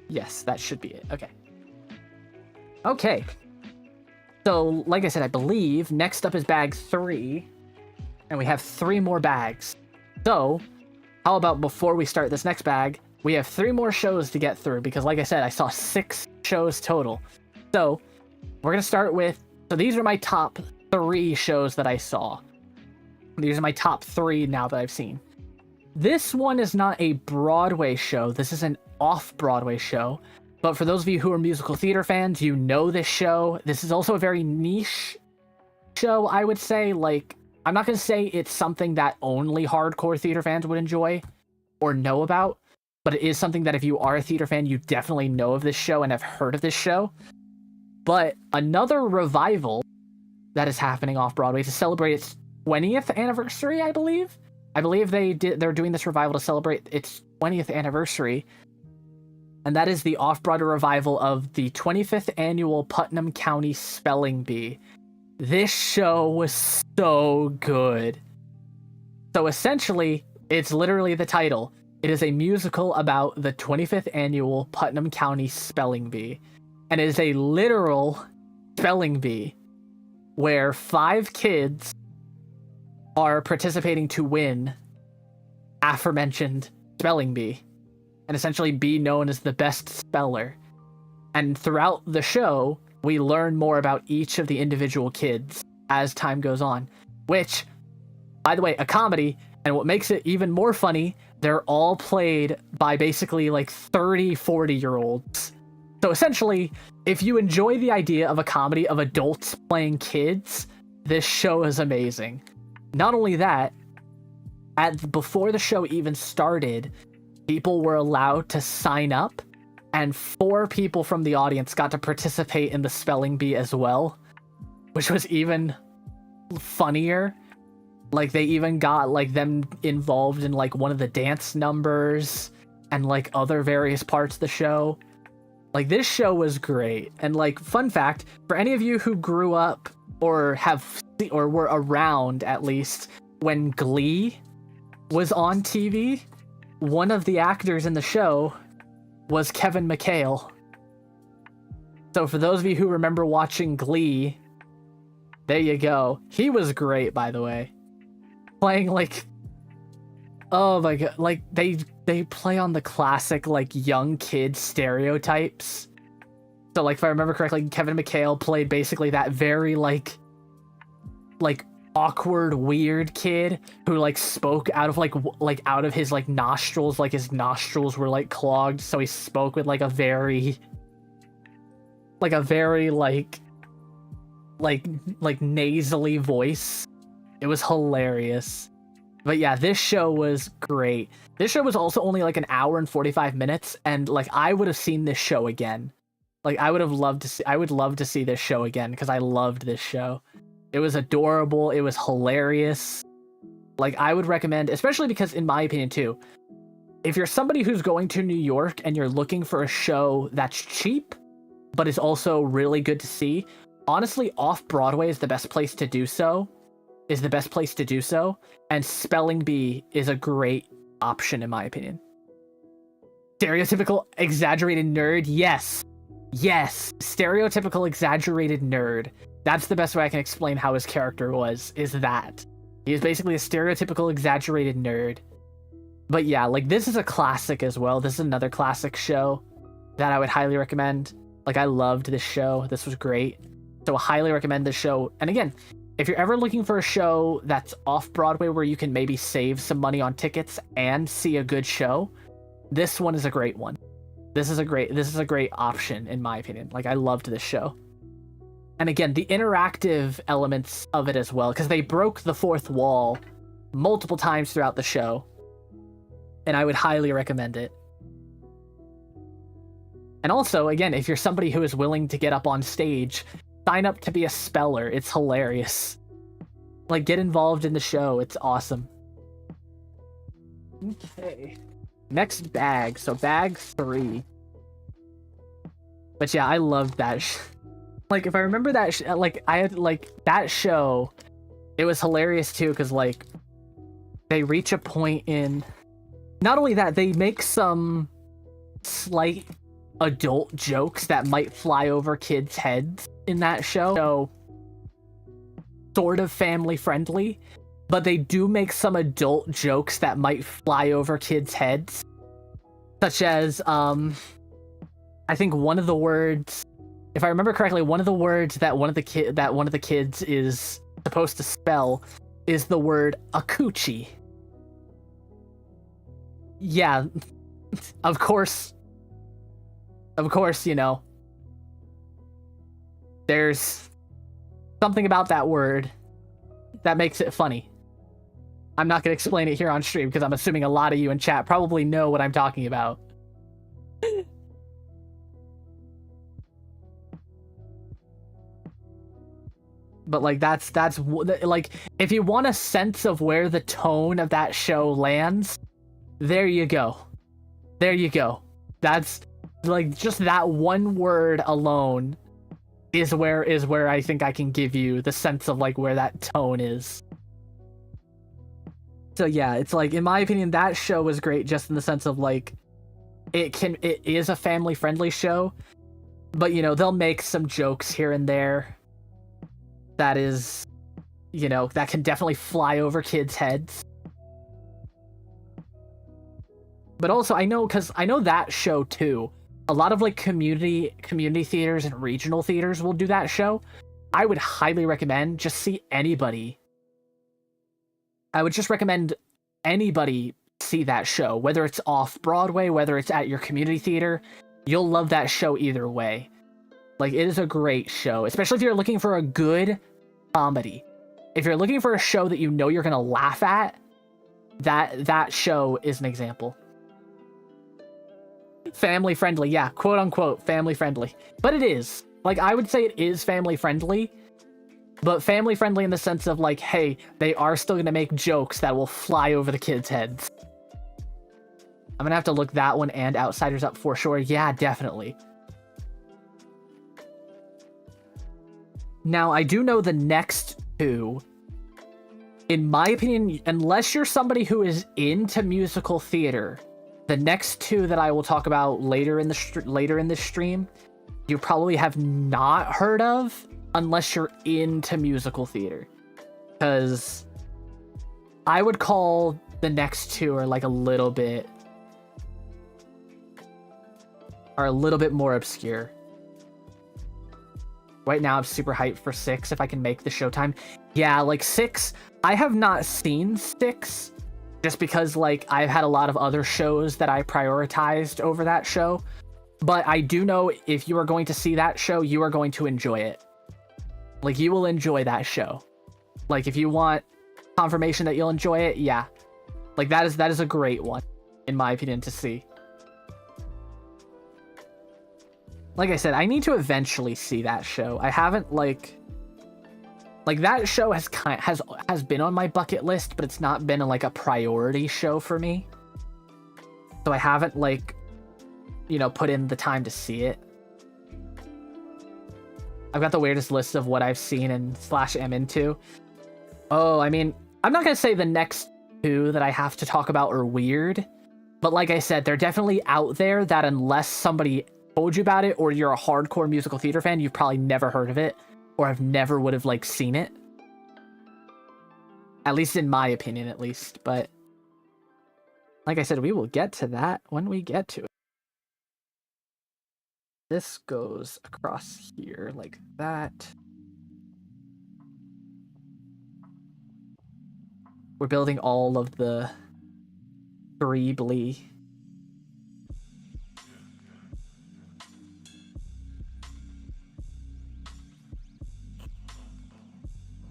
Yes, that should be it. Okay. Okay. So, like I said, I believe next up is bag 3. And we have 3 more bags. So, how about before we start this next bag, we have 3 more shows to get through. Because like I said, I saw 6 shows total. So, we're going to start with... So these are my top 3 shows that I saw. These are my top 3 now that I've seen. This one is not a Broadway show. This is an off-Broadway show. But for those of you who are musical theater fans, you know this show. This is also a very niche show, I would say. Like, I'm not going to say it's something that only hardcore theater fans would enjoy or know about. But it is something that if you are a theater fan, you definitely know of this show and have heard of this show. But another revival that is happening off-Broadway to celebrate its 20th anniversary, I believe. I believe they're doing this revival to celebrate its 20th anniversary. And that is the off-Broadway revival of the 25th annual Putnam County Spelling Bee. This show was so good. So essentially, it's literally the title. It is a musical about the 25th annual Putnam County Spelling Bee. And it is a literal spelling bee where 5 kids are participating to win aforementioned spelling bee and essentially be known as the best speller. And throughout the show, we learn more about each of the individual kids as time goes on, which, by the way, a comedy, and what makes it even more funny, they're all played by basically like 30, 40-year-olds. So essentially, if you enjoy the idea of a comedy of adults playing kids, this show is amazing. Not only that, before the show even started, people were allowed to sign up, and 4 people from the audience got to participate in the spelling bee as well, which was even funnier. Like, they even got, like, them involved in, like, one of the dance numbers and, like, other various parts of the show. Like, this show was great. And, like, fun fact, for any of you who grew up or were around, at least, when Glee was on TV, one of the actors in the show was Kevin McHale. So for those of you who remember watching Glee, there you go. He was great, by the way. Playing, like... Oh my god, like, they play on the classic, like, young kid stereotypes. So, like, if I remember correctly, Kevin McHale played basically that very, like, awkward, weird kid who, like, spoke out of, out of his, like, nostrils, like, his nostrils were, like, clogged, so he spoke with, like, a very, nasally voice. It was hilarious. But yeah, this show was great. This show was also only like an hour and 45 minutes, and like I would have seen this show again. Like I would love to see this show again because I loved this show. It was adorable, it was hilarious. Like I would recommend, especially because in my opinion too, if you're somebody who's going to New York and you're looking for a show that's cheap but is also really good to see, honestly, off-Broadway is the best place to do so. And Spelling Bee is a great option in my opinion. Stereotypical exaggerated nerd, yes. Stereotypical exaggerated nerd. That's the best way I can explain how his character was, is that. He is basically a stereotypical exaggerated nerd. But yeah, like this is a classic as well. This is another classic show that I would highly recommend. Like I loved this show. This was great. So I highly recommend this show. And again, if you're ever looking for a show that's off Broadway where you can maybe save some money on tickets and see a good show, this one is a great one. This is a great option in my opinion. Like I loved this show. And again, the interactive elements of it as well, because they broke the fourth wall multiple times throughout the show. And I would highly recommend it. And also, again, if you're somebody who is willing to get up on stage, sign up to be a speller. It's hilarious. Like, get involved in the show. It's awesome. Okay. Next bag. So bag 3. But yeah, I loved that. Like, if I remember that, like, I had, like, that show, it was hilarious too, because, like, they reach a point in... Not only that, they make some slight adult jokes that might fly over kids' heads in that show. So, sort of family friendly, but they do make some adult jokes that might fly over kids' heads. Such as, I think one of the words, if I remember correctly, one of the words that one of the kids is supposed to spell is the word akuchi. Yeah, of course, you know, there's something about that word that makes it funny. I'm not going to explain it here on stream because I'm assuming a lot of you in chat probably know what I'm talking about. But like that's like, if you want a sense of where the tone of that show lands, there you go. There you go. That's like, just that one word alone is where I think I can give you the sense of like where that tone is. So yeah, it's like, in my opinion, that show was great just in the sense of like, it is a family friendly show, but you know, they'll make some jokes here and there that is, you know, that can definitely fly over kids' heads. But also, I know that show too. A lot of like community theaters and regional theaters will do that show. I would highly recommend just see anybody. I would just recommend anybody see that show, whether it's off Broadway, whether it's at your community theater. You'll love that show either way. Like, it is a great show, especially if you're looking for a good comedy. If you're looking for a show that you know you're gonna laugh at, that show is an example. Family friendly, yeah, quote unquote family friendly, but it is, like, I would say it is family friendly, but family friendly in the sense of like, hey, they are still gonna make jokes that will fly over the kids' heads. I'm gonna have to look that one and Outsiders up for sure. Yeah, definitely. Now, I do know the next two, in my opinion, unless you're somebody who is into musical theater, the next two that I will talk about later in this stream, you probably have not heard of unless you're into musical theater. Because I would call the next two are like a little bit more obscure. Right now I'm super hyped for 6 if I can make the showtime. Yeah, like 6, I have not seen 6. Just because, like, I've had a lot of other shows that I prioritized over that show. But I do know if you are going to see that show, you are going to enjoy it. Like, you will enjoy that show. Like, if you want confirmation that you'll enjoy it, yeah. Like, that is a great one, in my opinion, to see. Like I said, I need to eventually see that show. I haven't, like that show has been on my bucket list, but it's not been like a priority show for me. So I haven't, like, you know, put in the time to see it. I've got the weirdest list of what I've seen and / am into. Oh, I mean, I'm not gonna say the next two that I have to talk about are weird, but like I said, they're definitely out there that unless somebody told you about it or you're a hardcore musical theater fan, you've probably never heard of it. Or I've never would have, like, seen it. At least in my opinion, at least. But like I said, we will get to that when we get to it. This goes across here like that. We're building all of the 3 blee.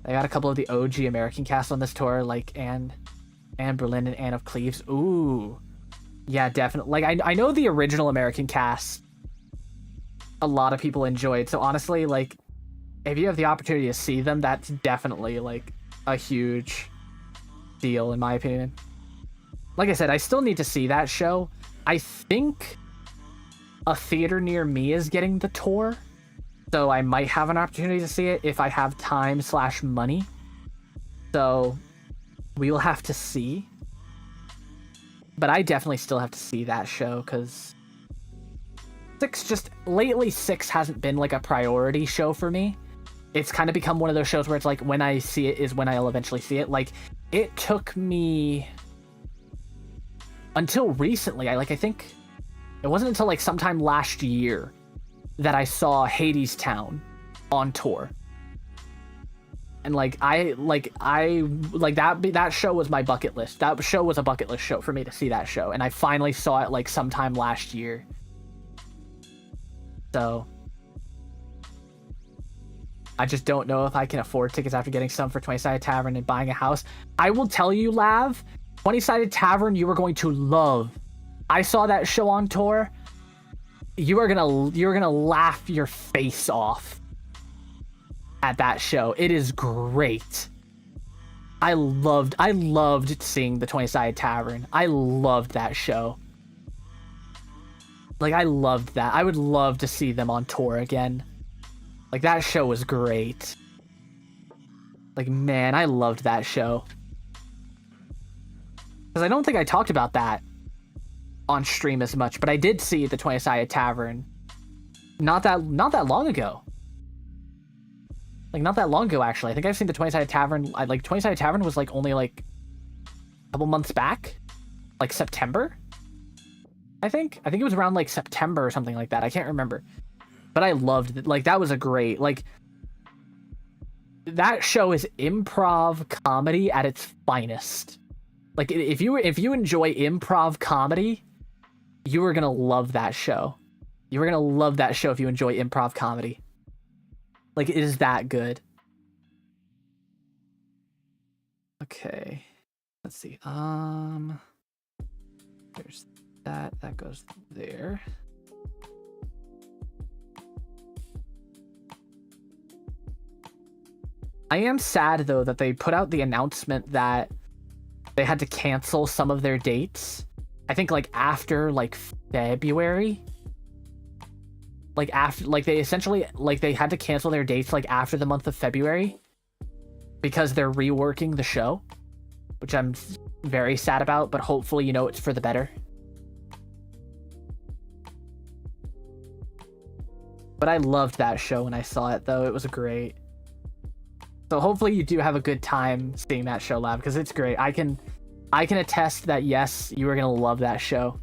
I got a couple of the OG American casts on this tour, like Anne Boleyn and Anne of Cleves. Ooh. Yeah, definitely. Like, I know the original American cast a lot of people enjoyed, so honestly, like, if you have the opportunity to see them, that's definitely, like, a huge deal, in my opinion. Like I said, I still need to see that show. I think a theater near me is getting the tour, so I might have an opportunity to see it if I have time/money. So we will have to see. But I definitely still have to see that show, because lately 6 hasn't been like a priority show for me. It's kind of become one of those shows where it's like, when I see it is when I'll eventually see it. Like, it took me until recently, I think it wasn't until like sometime last year that I saw Hades Town on tour. And that show was my bucket list. That show was a bucket list show for me to see that show. And I finally saw it like sometime last year. So I just don't know if I can afford tickets after getting some for 20-Sided Tavern and buying a house. I will tell you, Lav, 20-Sided Tavern, you are going to love. I saw that show on tour. You're gonna laugh your face off at that show. It is great. I loved seeing the 20-Sided Tavern. I loved that show. Like, I loved that. I would love to see them on tour again. Like, that show was great. Like, man, I loved that show. Because I don't think I talked about that on stream as much, but I did see the 20-Sided Tavern not that long ago. Like, not that long ago, actually. I think I've seen the 20-Sided Tavern. 20-Sided Tavern was like only like a couple months back, like September. I think it was around like September or something like that. I can't remember, but I loved it. Like, that was a great, like, that show is improv comedy at its finest. Like, if you enjoy improv comedy, you are gonna love that show. You are gonna love that show if you enjoy improv comedy. Like, it is that good. Okay, let's see. There's that goes there. I am sad though that they put out the announcement that they had to cancel some of their dates. I think like after like February. Like after, like they essentially, like they had to cancel their dates like after the month of February because they're reworking the show, which I'm very sad about, but hopefully, you know, it's for the better. But I loved that show when I saw it, though. It was great. So hopefully you do have a good time seeing that show, Lab, because it's great. I can attest that, yes, you are going to love that show.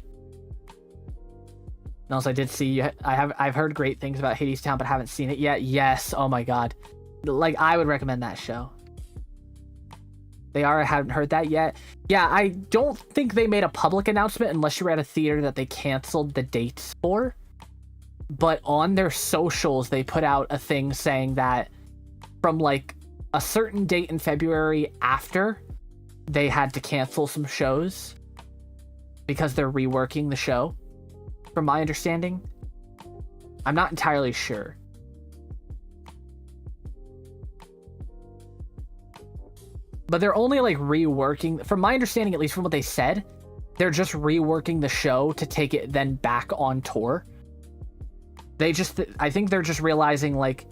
And also, I did see, I've heard great things about Hades Town, but haven't seen it yet. Yes, oh my god. Like, I would recommend that show. I haven't heard that yet. Yeah, I don't think they made a public announcement unless you were at a theater that they canceled the dates for. But on their socials, they put out a thing saying that from like a certain date in February after, they had to cancel some shows because they're reworking the show, from my understanding. I'm not entirely sure. But they're only like reworking, from my understanding, at least from what they said, they're just reworking the show to take it then back on tour. I think they're just realizing like,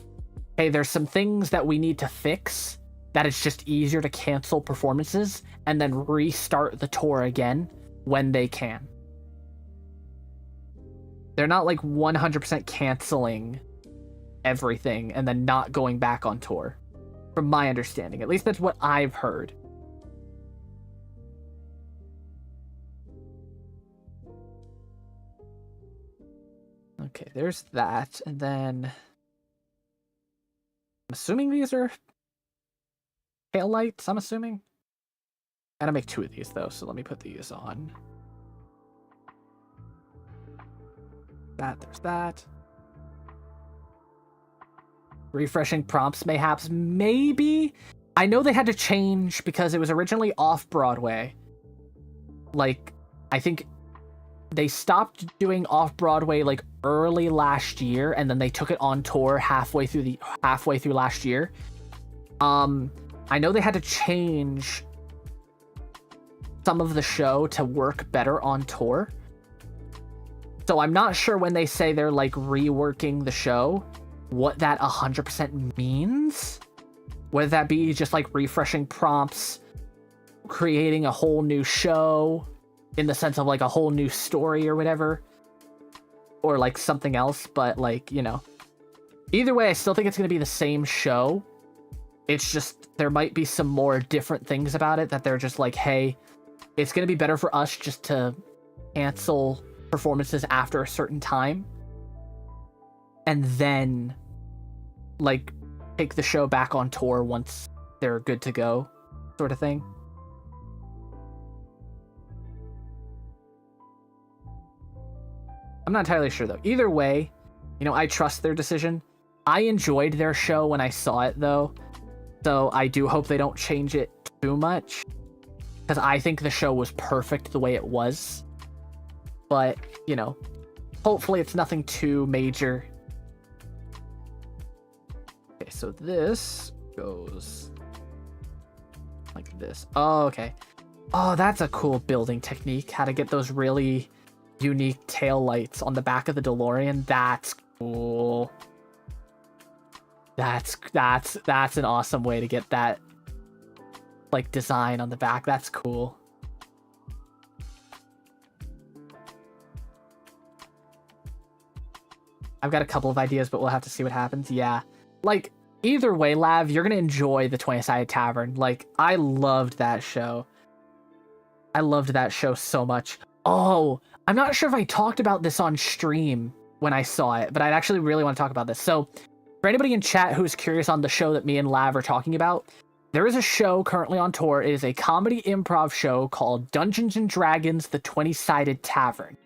hey, there's some things that we need to fix, that it's just easier to cancel performances and then restart the tour again when they can. They're not like 100% canceling everything and then not going back on tour, from my understanding. At least that's what I've heard. Okay, there's that. And then I'm assuming these are tail lights, I'm assuming. Gotta make 2 of these though, so let me put these on. There's that. Refreshing prompts, mayhaps, maybe? I know they had to change because it was originally off-Broadway. Like, I think they stopped doing off-Broadway like early last year, and then they took it on tour halfway through last year. I know they had to change some of the show to work better on tour. So I'm not sure when they say they're like reworking the show, what that 100% means. Whether that be just like refreshing prompts, creating a whole new show in the sense of like a whole new story or whatever, or like something else. But like, you know, either way, I still think it's going to be the same show. It's just there might be some more different things about it that they're just like, hey, it's going to be better for us just to cancel performances after a certain time and then like take the show back on tour once they're good to go, sort of thing. I'm not entirely sure though. Either way, you know, I trust their decision. I enjoyed their show when I saw it though, so I do hope they don't change it too much, because I think the show was perfect the way it was. But, you know, hopefully it's nothing too major. Okay, so this goes like this. Oh, okay. Oh, that's a cool building technique. How to get those really unique tail lights on the back of the DeLorean. That's cool. That's an awesome way to get that like design on the back. That's cool. I've got a couple of ideas, but we'll have to see what happens. Yeah. Like, either way, Lav, you're going to enjoy the 20-Sided Tavern. Like, I loved that show. I loved that show so much. Oh, I'm not sure if I talked about this on stream when I saw it, but I actually really want to talk about this. So, for anybody in chat who's curious on the show that me and Lav are talking about, there is a show currently on tour. It is a comedy improv show called Dungeons & Dragons: The 20-Sided Tavern.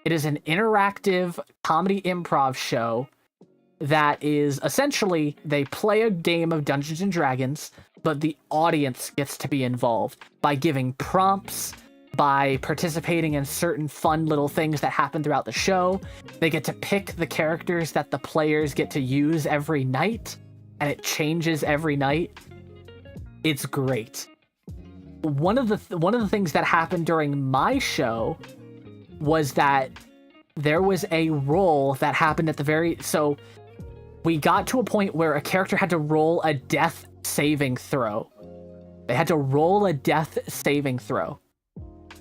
It is an interactive comedy improv show that is essentially, they play a game of Dungeons & Dragons, but the audience gets to be involved by giving prompts, by participating in certain fun little things that happen throughout the show. They get to pick the characters that the players get to use every night, and it changes every night. It's great. One of the things that happened during my show was that there was a roll that happened at the very... So we got to a point where a character had to roll a death saving throw. They had to roll a death saving throw.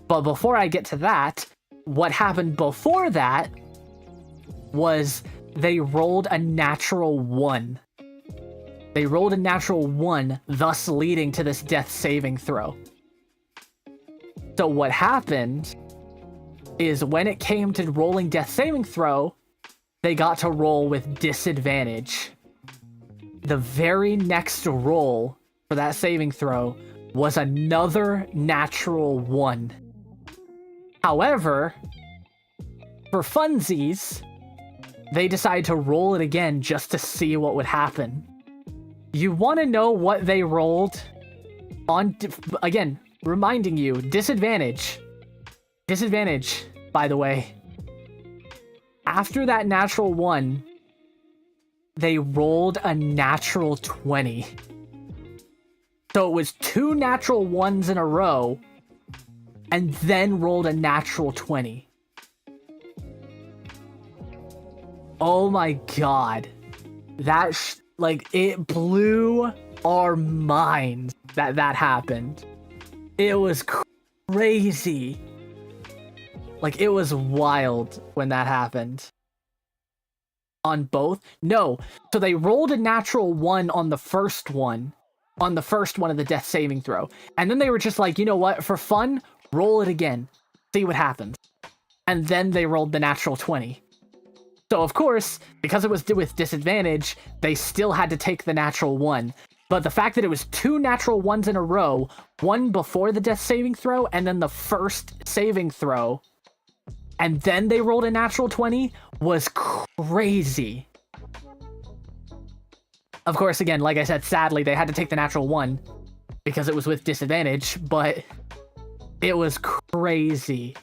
But before I get to that, what happened before that was they rolled a natural 1. They rolled a natural 1, thus leading to this death saving throw. So what happened is when it came to rolling death saving throw, they got to roll with disadvantage. The very next roll for that saving throw was another natural 1. However, for funsies, they decided to roll it again just to see what would happen. You want to know what they rolled? Again, reminding you, disadvantage. Disadvantage, by the way. After that natural 1, they rolled a natural 20. So it was 2 natural 1s in a row, and then rolled a natural 20. Oh my god. That, it blew our minds that happened. It was crazy. Like, it was wild when that happened. On both? No. So they rolled a natural 1 on the first one. On the first one of the death saving throw. And then they were just like, you know what? For fun, roll it again. See what happens. And then they rolled the natural 20. So of course, because it was with disadvantage, they still had to take the natural 1. But the fact that it was 2 natural 1s in a row, one before the death saving throw, and then the first saving throw, and then they rolled a natural 20, was crazy. Of course, again, like I said, sadly, they had to take the natural 1 because it was with disadvantage, but it was crazy.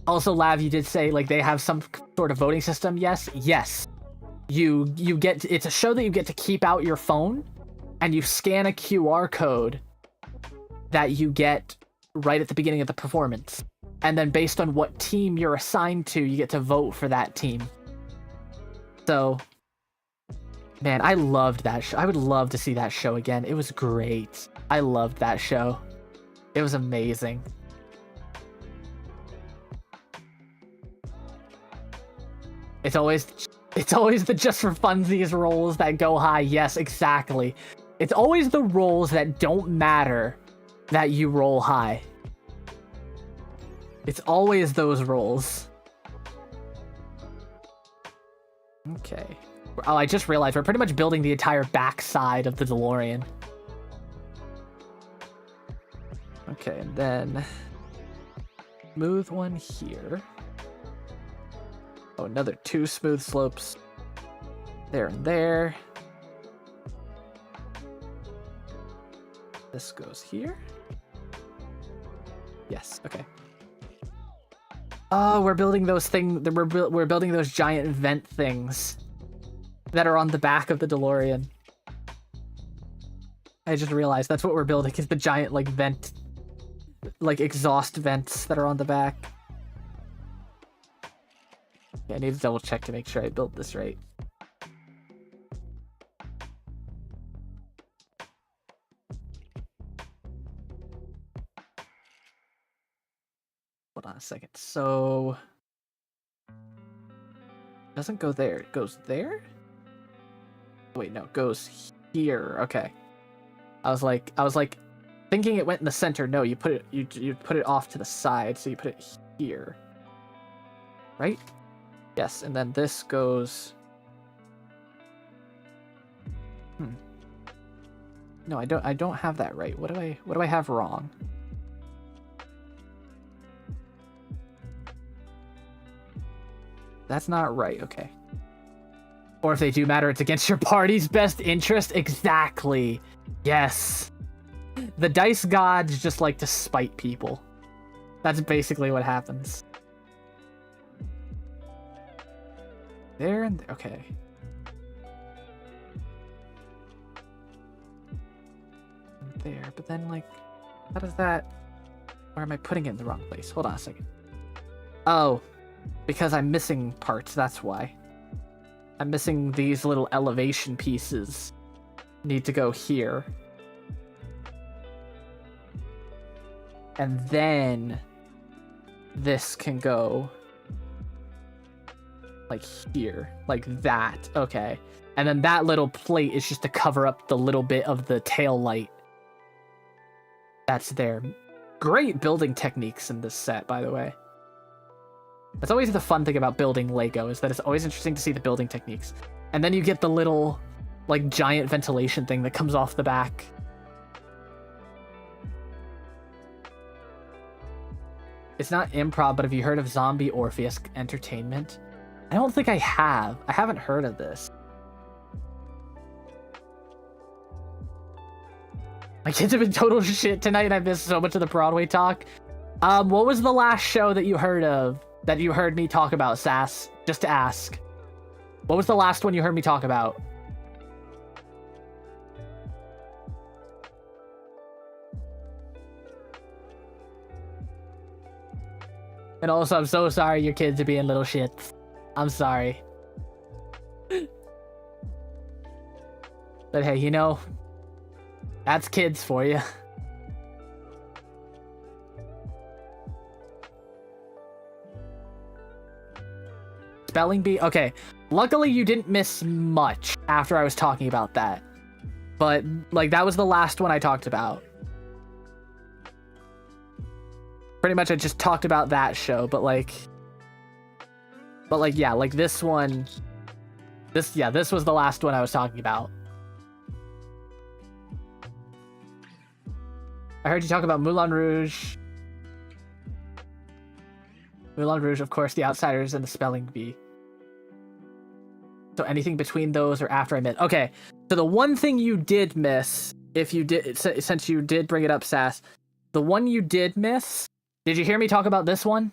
Also, Lav, you did say, like, they have some sort of voting system. Yes. You get, it's a show that you get to keep out your phone, and you scan a QR code that you get right at the beginning of the performance. And then based on what team you're assigned to, you get to vote for that team. So, man, I loved that show. I would love to see that show again. It was great. I loved that show. It was amazing. It's always the just for funsies rolls that go high. Yes, exactly. It's always the rolls that don't matter that you roll high. It's always those rolls. Okay. Oh, I just realized we're pretty much building the entire back side of the DeLorean. Okay, and then smooth one here. Oh, another 2 smooth slopes there and there. This goes here. Yes, okay. Oh, we're building those things. We're building those giant vent things that are on the back of the DeLorean. I just realized that's what we're building, is the giant, like, vent, like, exhaust vents that are on the back. Yeah, I need to double check to make sure I built this right. Hold on a second. So, it doesn't go there. It goes there? Wait, no, it goes here. Okay. I was like thinking it went in the center. No, you put it off to the side, so you put it here. Right? Yes, and then this goes. No, I don't have that right. What do I have wrong? That's not right. Okay. Or if they do matter, it's against your party's best interest. Exactly. Yes. The dice gods just like to spite people. That's basically what happens. There and there. Okay. And there, but then, like, how does that... Or am I putting it in the wrong place? Hold on a second. Oh, because I'm missing parts, that's why. I'm missing these little elevation pieces. Need to go here. And then this can go like here, like that. Okay. And then that little plate is just to cover up the little bit of the tail light that's there. Great building techniques in this set, by the way. That's always the fun thing about building Lego, is that it's always interesting to see the building techniques. And then you get the little, like, giant ventilation thing that comes off the back. It's not improv, but have you heard of Zombie Orpheus Entertainment? I don't think I have. I haven't heard of this. My kids have been total shit tonight, and I missed so much of the Broadway talk. What was the last show that you heard of, that you heard me talk about, Sass? Just to ask. What was the last one you heard me talk about? And also, I'm so sorry your kids are being little shits. I'm sorry. But hey, you know, that's kids for you. Spelling bee? Okay. Luckily, you didn't miss much after I was talking about that. But, like, that was the last one I talked about. Pretty much I just talked about that show, but, like, But like, yeah, like this one, this was the last one I was talking about. I heard you talk about Moulin Rouge. Moulin Rouge, of course, The Outsiders, and The Spelling Bee. So anything between those or after I missed. Okay, so the one thing you did miss, if you did, since you did bring it up, Sass, the one you did miss, did you hear me talk about this one?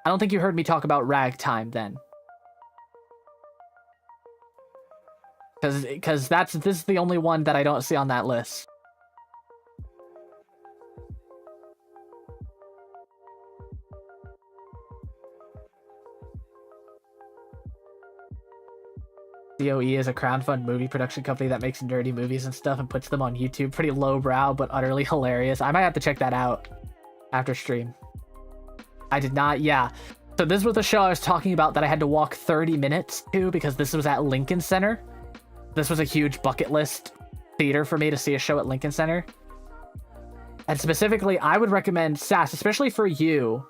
I don't think you heard me talk about Ragtime then. Because this is the only one that I don't see on that list. DOE is a crowdfund movie production company that makes nerdy movies and stuff and puts them on YouTube. Pretty lowbrow, but utterly hilarious. I might have to check that out after stream. I did not, yeah. So this was the show I was talking about that I had to walk 30 minutes to because this was at Lincoln Center. This was a huge bucket list theater for me to see a show at Lincoln Center. And specifically, I would recommend Sass, especially for you,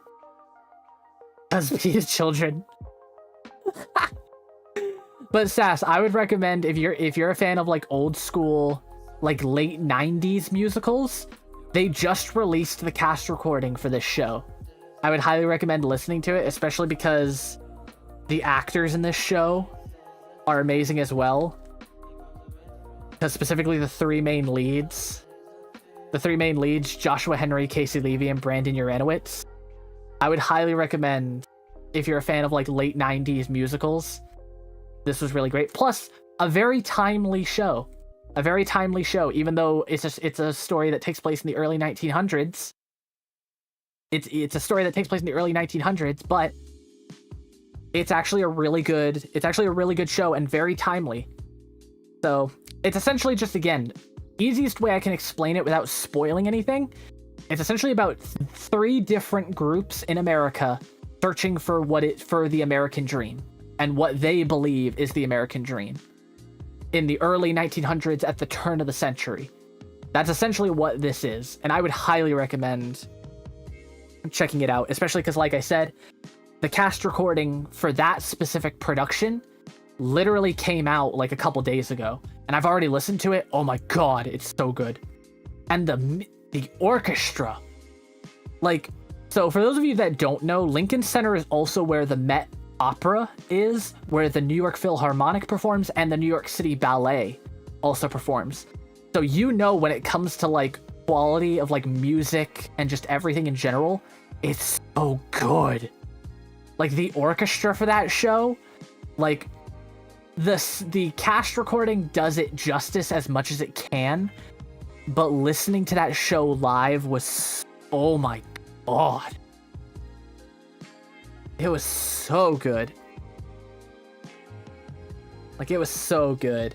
because these children. But Sass, I would recommend if you're a fan of like old school, like late 90s musicals, they just released the cast recording for this show. I would highly recommend listening to it, especially because the actors in this show are amazing as well. Because specifically the three main leads, Joshua Henry, Casey Levy, and Brandon Uranowitz. I would highly recommend if you're a fan of like late 90s musicals. This was really great. Plus, a very timely show. Even though it's a story that takes place in the early 1900s. It's a story that takes place in the early 1900s, but it's actually a really good show and very timely. So it's essentially just, again, easiest way I can explain it without spoiling anything. It's essentially about three different groups in America searching for the American dream. And what they believe is the American dream in the early 1900s at the turn of the century. That's essentially what this is. And I would highly recommend checking it out, especially because, like I said, the cast recording for that specific production literally came out like a couple days ago. And I've already listened to it. Oh my God, it's so good. And the orchestra. Like, so for those of you that don't know, Lincoln Center is also where the Met Opera is, where the New York Philharmonic performs, and the New York City Ballet also performs. So when it comes to like quality of like music and just everything in general, it's so good. Like the orchestra for that show, like the cast recording does it justice as much as it can, but listening to that show live was, oh my God. It was so good. Like, it was so good.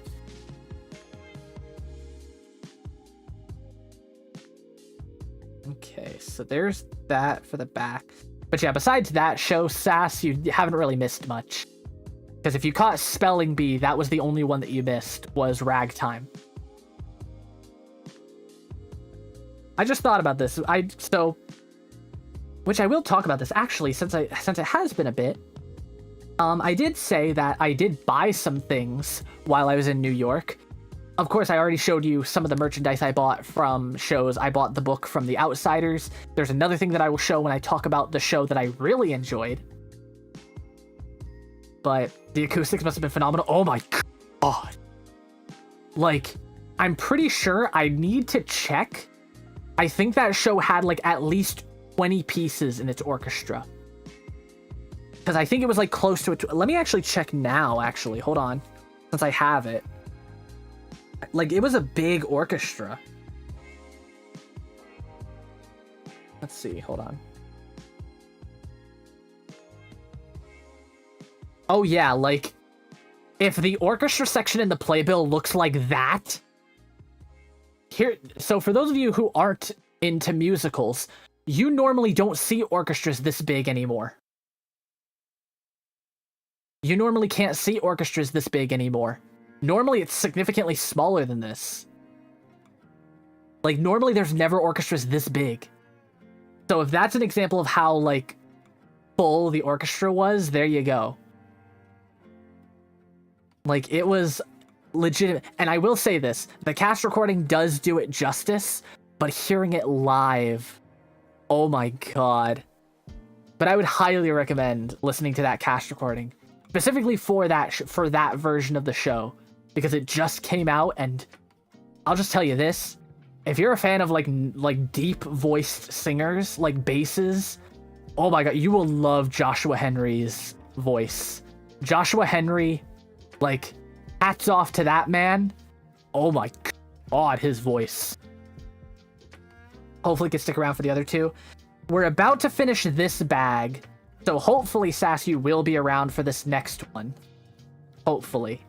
Okay, so there's that for the back. But yeah, besides that show, Sass, you haven't really missed much. Because if you caught Spelling Bee, that was the only one that you missed, was Ragtime. I just thought about this. Which I will talk about this actually, since it has been a bit. I did say that I did buy some things while I was in New York. Of course, I already showed you some of the merchandise I bought from shows. I bought the book from The Outsiders. There's another thing that I will show when I talk about the show that I really enjoyed. But the acoustics must have been phenomenal. Oh my God. Like, I'm pretty sure I need to check. I think that show had like at least 20 pieces in its orchestra. Because I think it was like close to it. Let me actually check now, actually. Hold on. Since I have it. Like, it was a big orchestra. Let's see. Hold on. Oh, yeah. Like, if the orchestra section in the playbill looks like that. Here. So for those of you who aren't into musicals, you normally don't see orchestras this big anymore. You normally can't see orchestras this big anymore. Normally it's significantly smaller than this. Like, normally there's never orchestras this big. So if that's an example of how, like, full the orchestra was, there you go. Like, it was legitimate. And I will say this, the cast recording does do it justice, but hearing it live, oh my god. But I would highly recommend listening to that cast recording, specifically for that version of the show, because it just came out. And I'll just tell you this, if you're a fan of like deep voiced singers, like basses, oh my god, you will love Joshua Henry's voice. Joshua Henry, like, hats off to that man. Oh my god, his voice. Hopefully, can stick around for the other two. We're about to finish this bag, so hopefully, Sass, you will be around for this next one. Hopefully.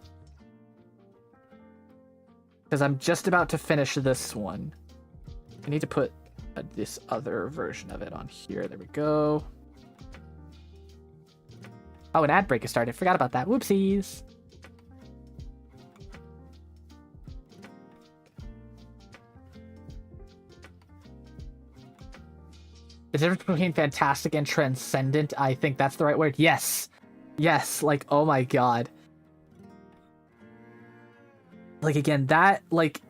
Because I'm just about to finish this one. I need to put this other version of it on here. There we go. Oh, an ad break has started. Forgot about that. Whoopsies. The difference between fantastic and transcendent, I think that's the right word. Yes. Yes, like, oh my god. Like, again, that, like,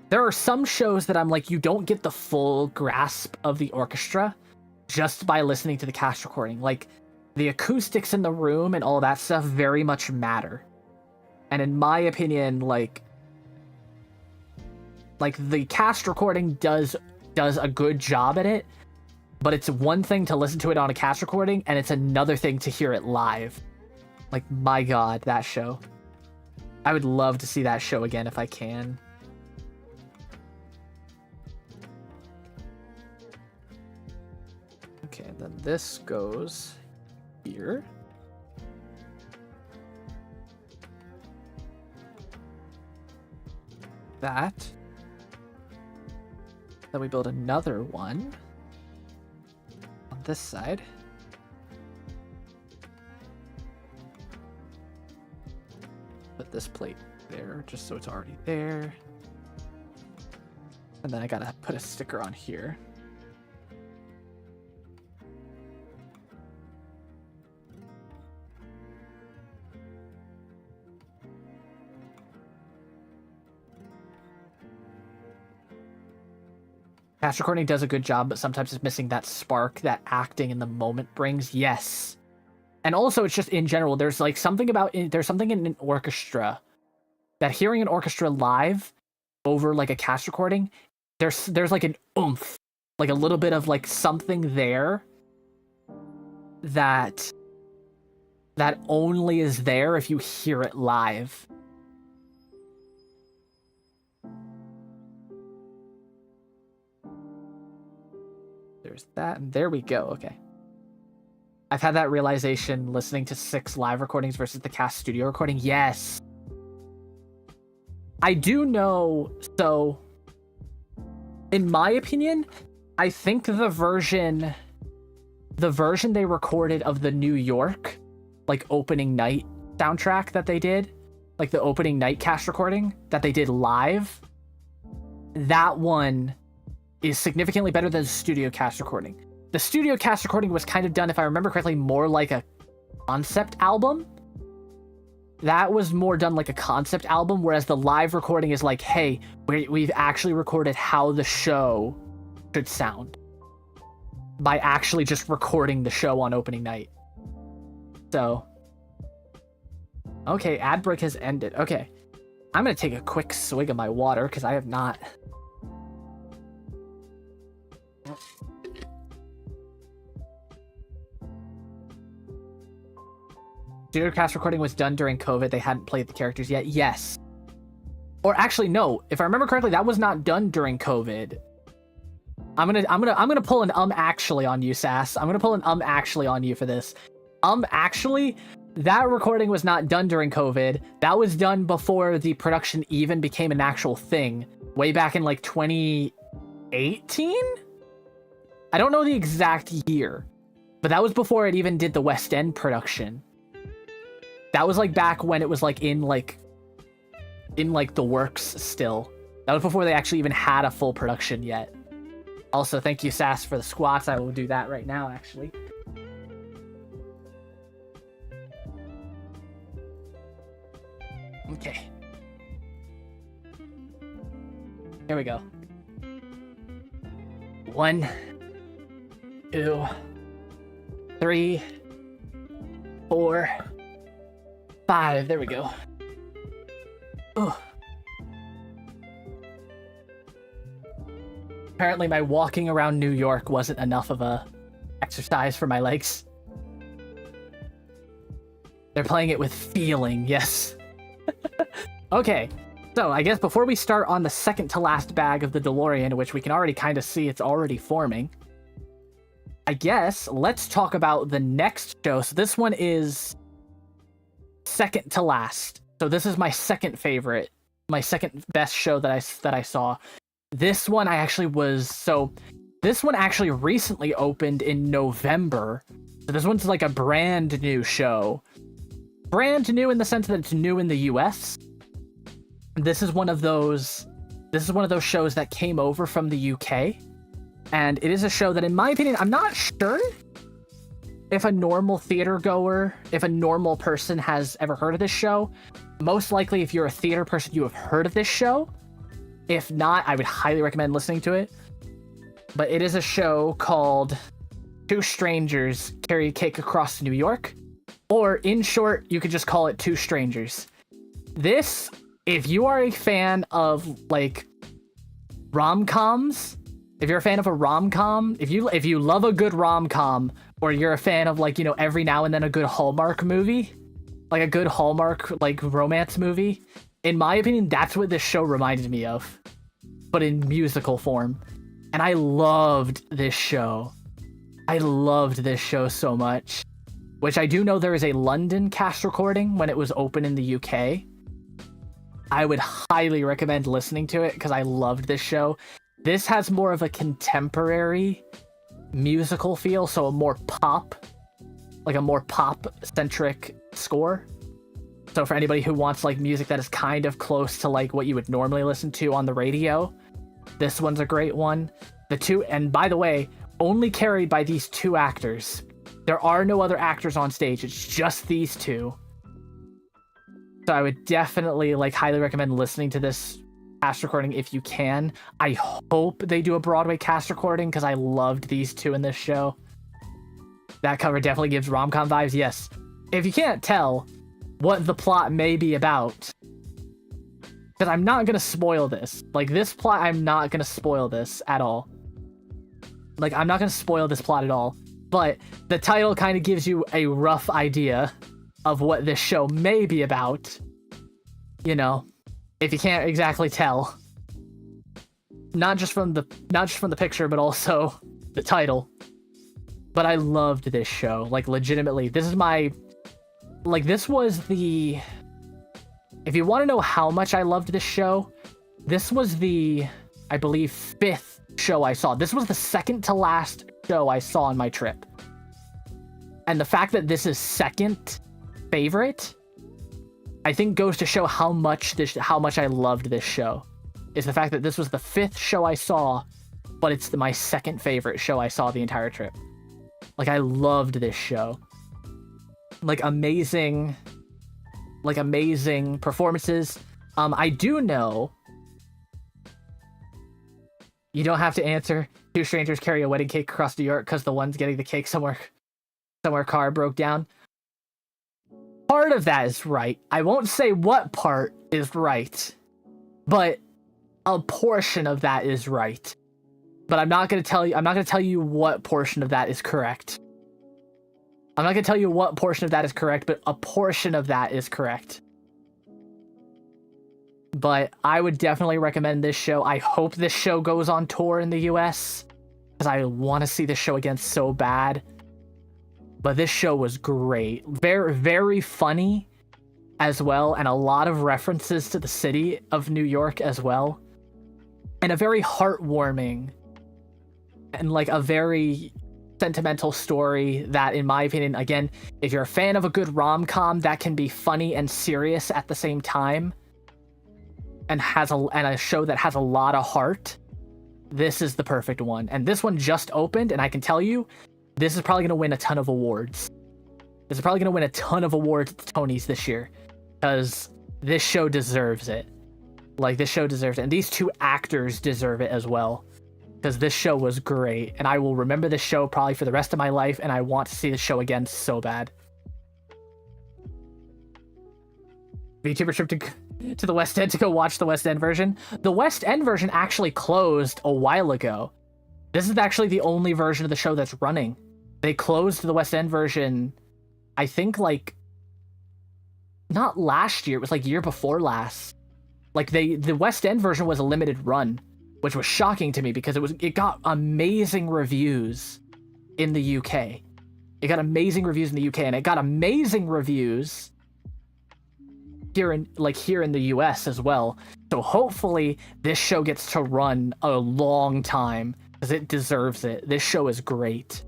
there are some shows that I'm like, you don't get the full grasp of the orchestra just by listening to the cast recording. Like, the acoustics in the room and all that stuff very much matter. And in my opinion, like the cast recording does a good job at it, but it's one thing to listen to it on a cast recording, and it's another thing to hear it live. Like, my god, that show. I would love to see that show again if I can. Okay, then this goes here. That. Then we build another one on this side. Put this plate there, just so it's already there. And then I gotta put a sticker on here. Cast recording does a good job, but sometimes it's missing that spark that acting in the moment brings. Yes. And also, it's just in general, there's like something there's something in an orchestra that hearing an orchestra live over like a cast recording, there's like an oomph, like a little bit of like something there that only is there if you hear it live. There's that, and there we go. Okay. I've had that realization listening to 6 live recordings versus the cast studio recording. Yes. I do know, so in my opinion, I think the version they recorded of the New York, like, opening night soundtrack that they did, like the opening night cast recording that they did live, that one is significantly better than the studio cast recording. The studio cast recording was kind of done, if I remember correctly, more like a concept album. That was more done like a concept album, whereas the live recording is like, hey, we've actually recorded how the show should sound by actually just recording the show on opening night. So, okay, ad break has ended. Okay, I'm gonna take a quick swig of my water because I have not. Studio cast recording was done during COVID. They hadn't played the characters yet. Yes. Or actually, no. If I remember correctly, that was not done during COVID. I'm gonna pull an actually on you, Sass. I'm gonna pull an actually on you for this. Actually, that recording was not done during COVID. That was done before the production even became an actual thing. Way back in like 2018? I don't know the exact year, but that was before it even did the West End production. That was like back when it was like in the works still. That was before they actually even had a full production yet. Also, thank you, Sass, for the squats. I will do that right now, actually. we go. 1, 2, 3, 4, 5. There we go. Ugh. Apparently my walking around New York wasn't enough of a exercise for my legs. They're playing it with feeling, yes. Okay, so I guess before we start on the second to last bag of the DeLorean, which we can already kind of see it's already forming, I guess let's talk about the next show. So this one is second to last. So this is my second favorite, my second best show that I saw. This one this one actually recently opened in November. So this one's like a brand new show. Brand new in the sense that it's new in the US. This is one of those shows that came over from the UK. And it is a show that, in my opinion, I'm not sure if a normal theater goer, if a normal person has ever heard of this show. Most likely, if you're a theater person, you have heard of this show. If not, I would highly recommend listening to it. But it is a show called Two Strangers Carry a Cake Across New York. Or, in short, you could just call it Two Strangers. This, if you are a fan of, like, rom-coms, if you're a fan of a rom-com, if you love a good rom-com, or you're a fan of, like, you know, every now and then a good Hallmark movie, like a good Hallmark, like, romance movie, in my opinion, that's what this show reminded me of, but in musical form. And I loved this show. I loved this show so much. Which I do know there is a London cast recording when it was open in the UK. I would highly recommend listening to it because I loved this show. This has more of a contemporary musical feel, so a more pop-centric score. So for anybody who wants like music that is kind of close to like what you would normally listen to on the radio, this one's a great one. And by the way, only carried by these two actors. There are no other actors on stage. It's just these two. So I would definitely like highly recommend listening to this cast recording if you can. I hope they do a Broadway cast recording because I loved these two in this show. That cover definitely gives rom-com vibes. Yes. If you can't tell what the plot may be about, because I'm not going to spoil this. Like this plot, I'm not going to spoil this at all. Like I'm not going to spoil this plot at all. But the title kind of gives you a rough idea of what this show may be about. You know, if you can't exactly tell. Not just from the picture, but also the title. But I loved this show. Like legitimately, this was the, if you want to know how much I loved this show, this was the, I believe, 5th show I saw. This was the second to last show I saw on my trip. And the fact that this is second favorite, I think goes to show how much I loved this show. Is the fact that this was the 5th show I saw, but it's my second favorite show I saw the entire trip. Like I loved this show. Like amazing performances. I do know you don't have to answer Two Strangers Carry a Wedding Cake Across New York because the one's getting the cake somewhere car broke down. Part of that is right. I won't say what part is right, but a portion of that is right. But I'm not going to tell you what portion of that is correct. I'm not going to tell you what portion of that is correct, but a portion of that is correct. But I would definitely recommend this show. I hope this show goes on tour in the US, because I want to see this show again so bad. But this show was great. Very, very funny as well, and a lot of references to the city of New York as well. And a very heartwarming and like a very sentimental story that, in my opinion, again, if you're a fan of a good rom-com that can be funny and serious at the same time, and a show that has a lot of heart, this is the perfect one. And this one just opened, and I can tell you, this is probably going to win a ton of awards. This is probably going to win a ton of awards at the Tonys this year, because this show deserves it. Like, this show deserves it, and these two actors deserve it as well, because this show was great, and I will remember this show probably for the rest of my life, and I want to see the show again so bad. VTuber trip to the West End to go watch the West End version. The West End version actually closed a while ago. This is actually the only version of the show that's running. They closed the West End version, I think, like, not last year, it was like year before last. Like, the West End version was a limited run, which was shocking to me because it got amazing reviews in the UK. It got amazing reviews in the UK, and it got amazing reviews here in the US as well. So hopefully this show gets to run a long time, because it deserves it. This show is great.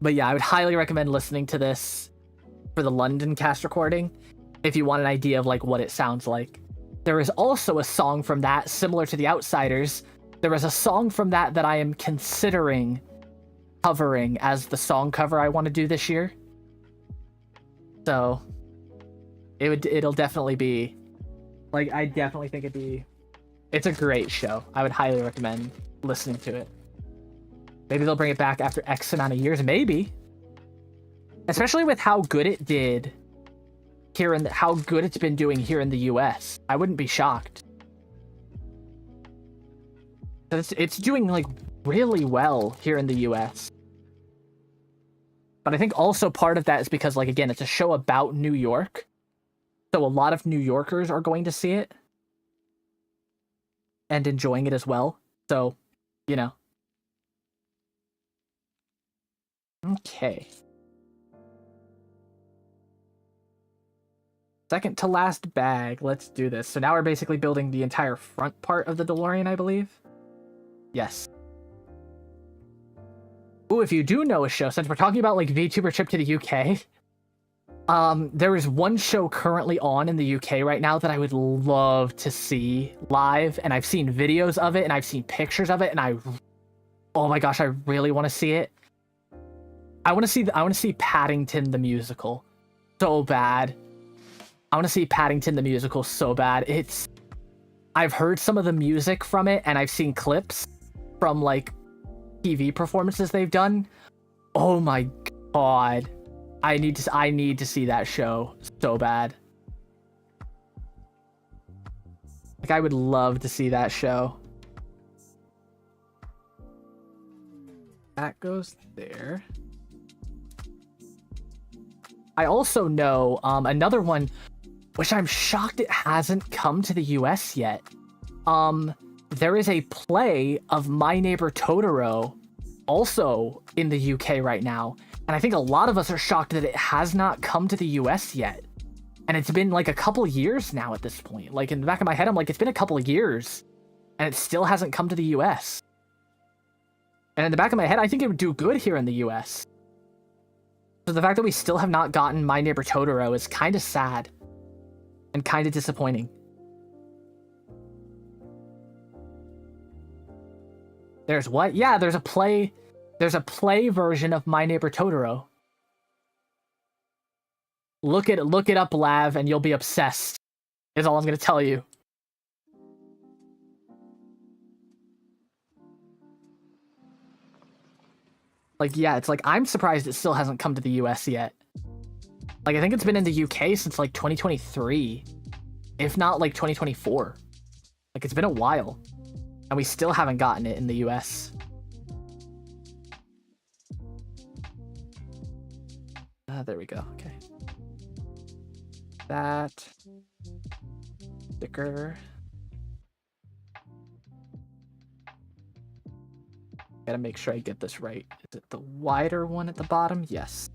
But yeah, I would highly recommend listening to this for the London cast recording if you want an idea of like what it sounds like. There is also a song from that similar to The Outsiders. There is a song from that I am considering covering as the song cover I want to do this year. So it'll definitely be, like, I definitely think it's a great show. I would highly recommend listening to it. Maybe they'll bring it back after X amount of years, maybe. Especially with how good it did here and how good it's been doing here in the US. I wouldn't be shocked. It's doing like really well here in the US. But I think also part of that is because, like, again, it's a show about New York. So a lot of New Yorkers are going to see it and enjoying it as well. So, you know. Okay. Second to last bag. Let's do this. So now we're basically building the entire front part of the DeLorean, I believe. Yes. Ooh, if you do know a show, since we're talking about like VTuber trip to the UK, there is one show currently on in the UK right now that I would love to see live, and I've seen videos of it and I've seen pictures of it, and oh my gosh, I really want to see it. I want to see Paddington the musical so bad. I want to see Paddington the musical so bad. I've heard some of the music from it, and I've seen clips from like TV performances they've done. Oh my god. I need to see that show so bad. Like, I would love to see that show. That goes there. I also know another one, which I'm shocked it hasn't come to the US yet. There is a play of My Neighbor Totoro also in the UK right now. And I think a lot of us are shocked that it has not come to the US yet. And it's been like a couple years now at this point. Like, in the back of my head, I'm like, it's been a couple of years and it still hasn't come to the US. And in the back of my head, I think it would do good here in the US. So the fact that we still have not gotten My Neighbor Totoro is kind of sad and kind of disappointing. There's what? Yeah, there's a play version of My Neighbor Totoro. Look it up, Lav, and you'll be obsessed. Is all I'm gonna tell you. Like, yeah, it's like, I'm surprised it still hasn't come to the US yet. Like, I think it's been in the UK since like 2023, if not like 2024. Like, it's been a while, and we still haven't gotten it in the US. There we go. Okay. That sticker. Gotta make sure I get this right. Is it the wider one at the bottom? Yes.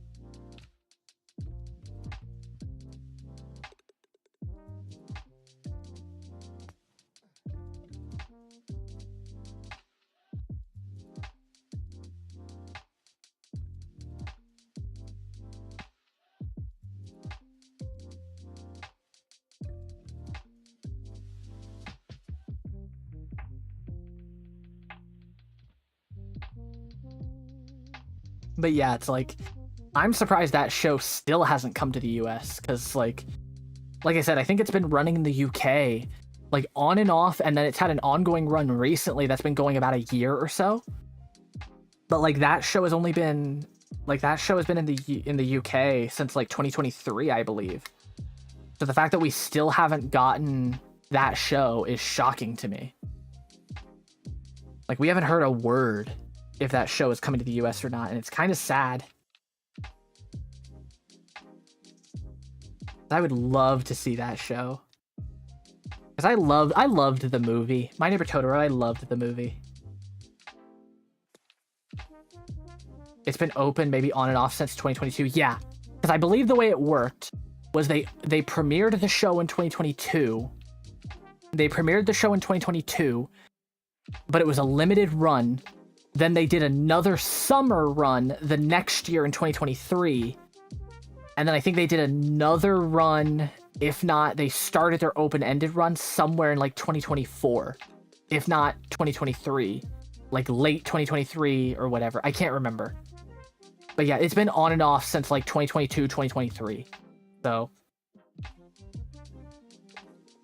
But yeah, it's like, I'm surprised that show still hasn't come to the US, because, like, like I said, I think it's been running in the UK, like on and off, and then it's had an ongoing run recently that's been going about a year or so. But like that show has only been in the UK since like 2023, I believe. So the fact that we still haven't gotten that show is shocking to me. Like we haven't heard a word if that show is coming to the US or not, and it's kind of sad. I would love to see that show. Because I loved the movie. My Neighbor Totoro, I loved the movie. It's been open maybe on and off since 2022. Yeah, because I believe the way it worked was they premiered the show in 2022. They premiered the show in 2022, but it was a limited run. Then they did another summer run the next year in 2023. And then I think they did another run. If not, they started their open-ended run somewhere in like 2024. If not 2023. Like late 2023 or whatever. I can't remember. But yeah, it's been on and off since like 2022, 2023. So.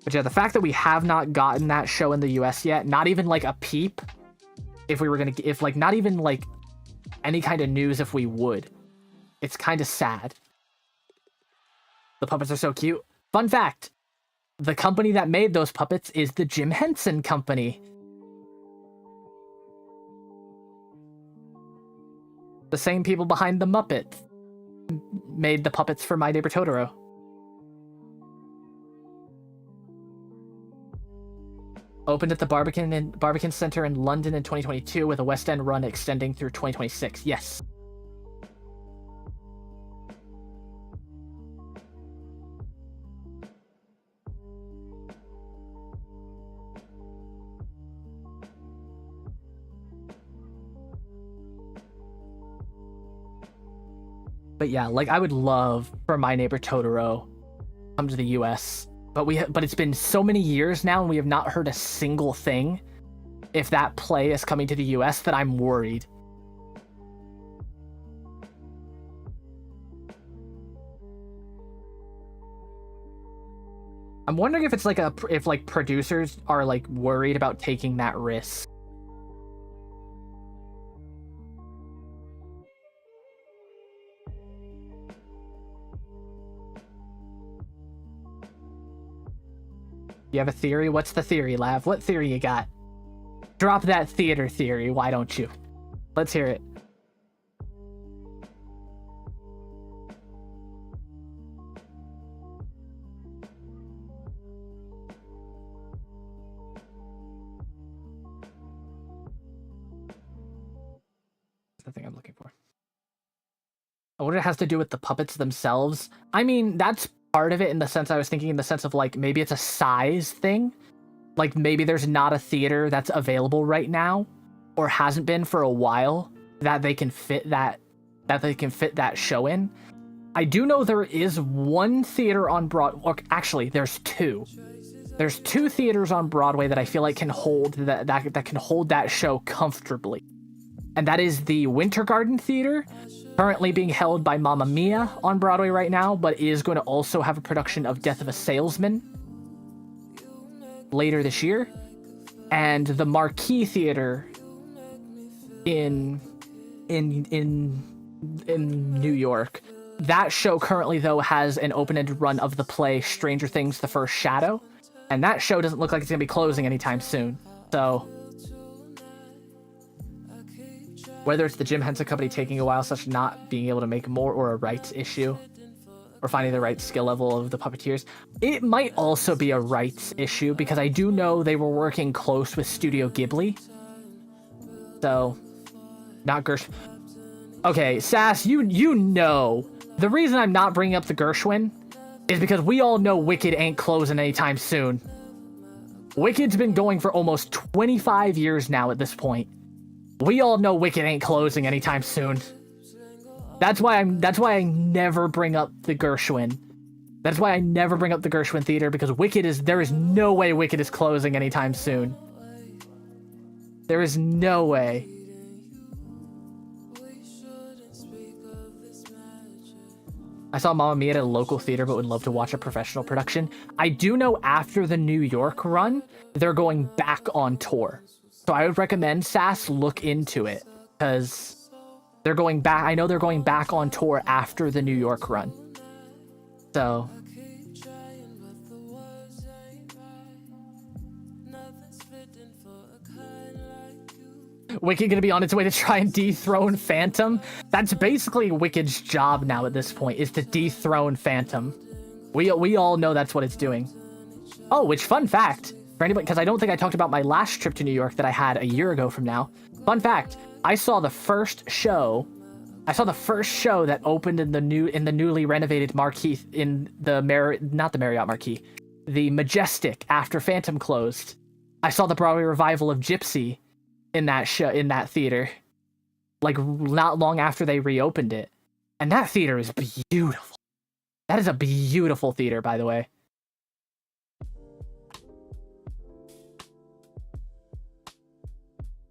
But yeah, the fact that we have not gotten that show in the US yet, not even like a peep, if like not even like any kind of news if we would, it's kind of sad. The puppets are so cute. Fun fact, the company that made those puppets is the Jim Henson Company. The same people behind the Muppets made the puppets for My Neighbor Totoro. Opened at the Barbican Center in London in 2022 with a West End run extending through 2026. Yes. But yeah, like I would love for My Neighbor Totoro come to the US. But it's been so many years now and we have not heard a single thing if that play is coming to the US that I'm worried. I'm wondering if it's like if like producers are like worried about taking that risk. You have a theory? What's the theory, Lav? What theory you got? Drop that theater theory, why don't you? Let's hear it. That's the thing I'm looking for. I wonder if it has to do with the puppets themselves. I mean, that's part of it in the sense I was thinking in the sense of like maybe it's a size thing. Like maybe there's not a theater that's available right now or hasn't been for a while that they can fit that show in. I do know there is one theater on Broadway, or actually there's two. There's two theaters on Broadway that I feel like can hold that can hold that show comfortably. And that is the Winter Garden Theater, currently being held by Mamma Mia on Broadway right now, but is going to also have a production of Death of a Salesman later this year. And the Marquee Theater in New York. That show currently, though, has an open-ended run of the play Stranger Things: The First Shadow. And that show doesn't look like it's going to be closing anytime soon. So whether it's the Jim Henson Company taking a while, such not being able to make more, or a rights issue, or finding the right skill level of the puppeteers, it might also be a rights issue, because I do know they were working close with Studio Ghibli. So, not Gershwin. Okay, Sass, you know, the reason I'm not bringing up the Gershwin is because we all know Wicked ain't closing anytime soon. Wicked's been going for almost 25 years now at this point. We all know Wicked ain't closing anytime soon. That's why I never bring up the Gershwin. That's why I never bring up the Gershwin Theater, because there is no way Wicked is closing anytime soon. There is no way. I saw Mamma Mia at a local theater, but would love to watch a professional production. I do know after the New York run, they're going back on tour. So I would recommend Sass look into it, because they're going back. I know they're going back on tour after the New York run. So Wicked gonna be on its way to try and dethrone Phantom. That's basically Wicked's job now at this point, is to dethrone Phantom. We all know that's what it's doing. Oh, which fun fact for anybody, because I don't think I talked about my last trip to New York that I had a year ago from now. Fun fact: I saw the first show. I saw the first show that opened in the newly renovated Marquee in the not the Marriott Marquee, the Majestic after Phantom closed. I saw the Broadway revival of Gypsy in that show, in that theater, like not long after they reopened it. And that theater is beautiful. That is a beautiful theater, by the way.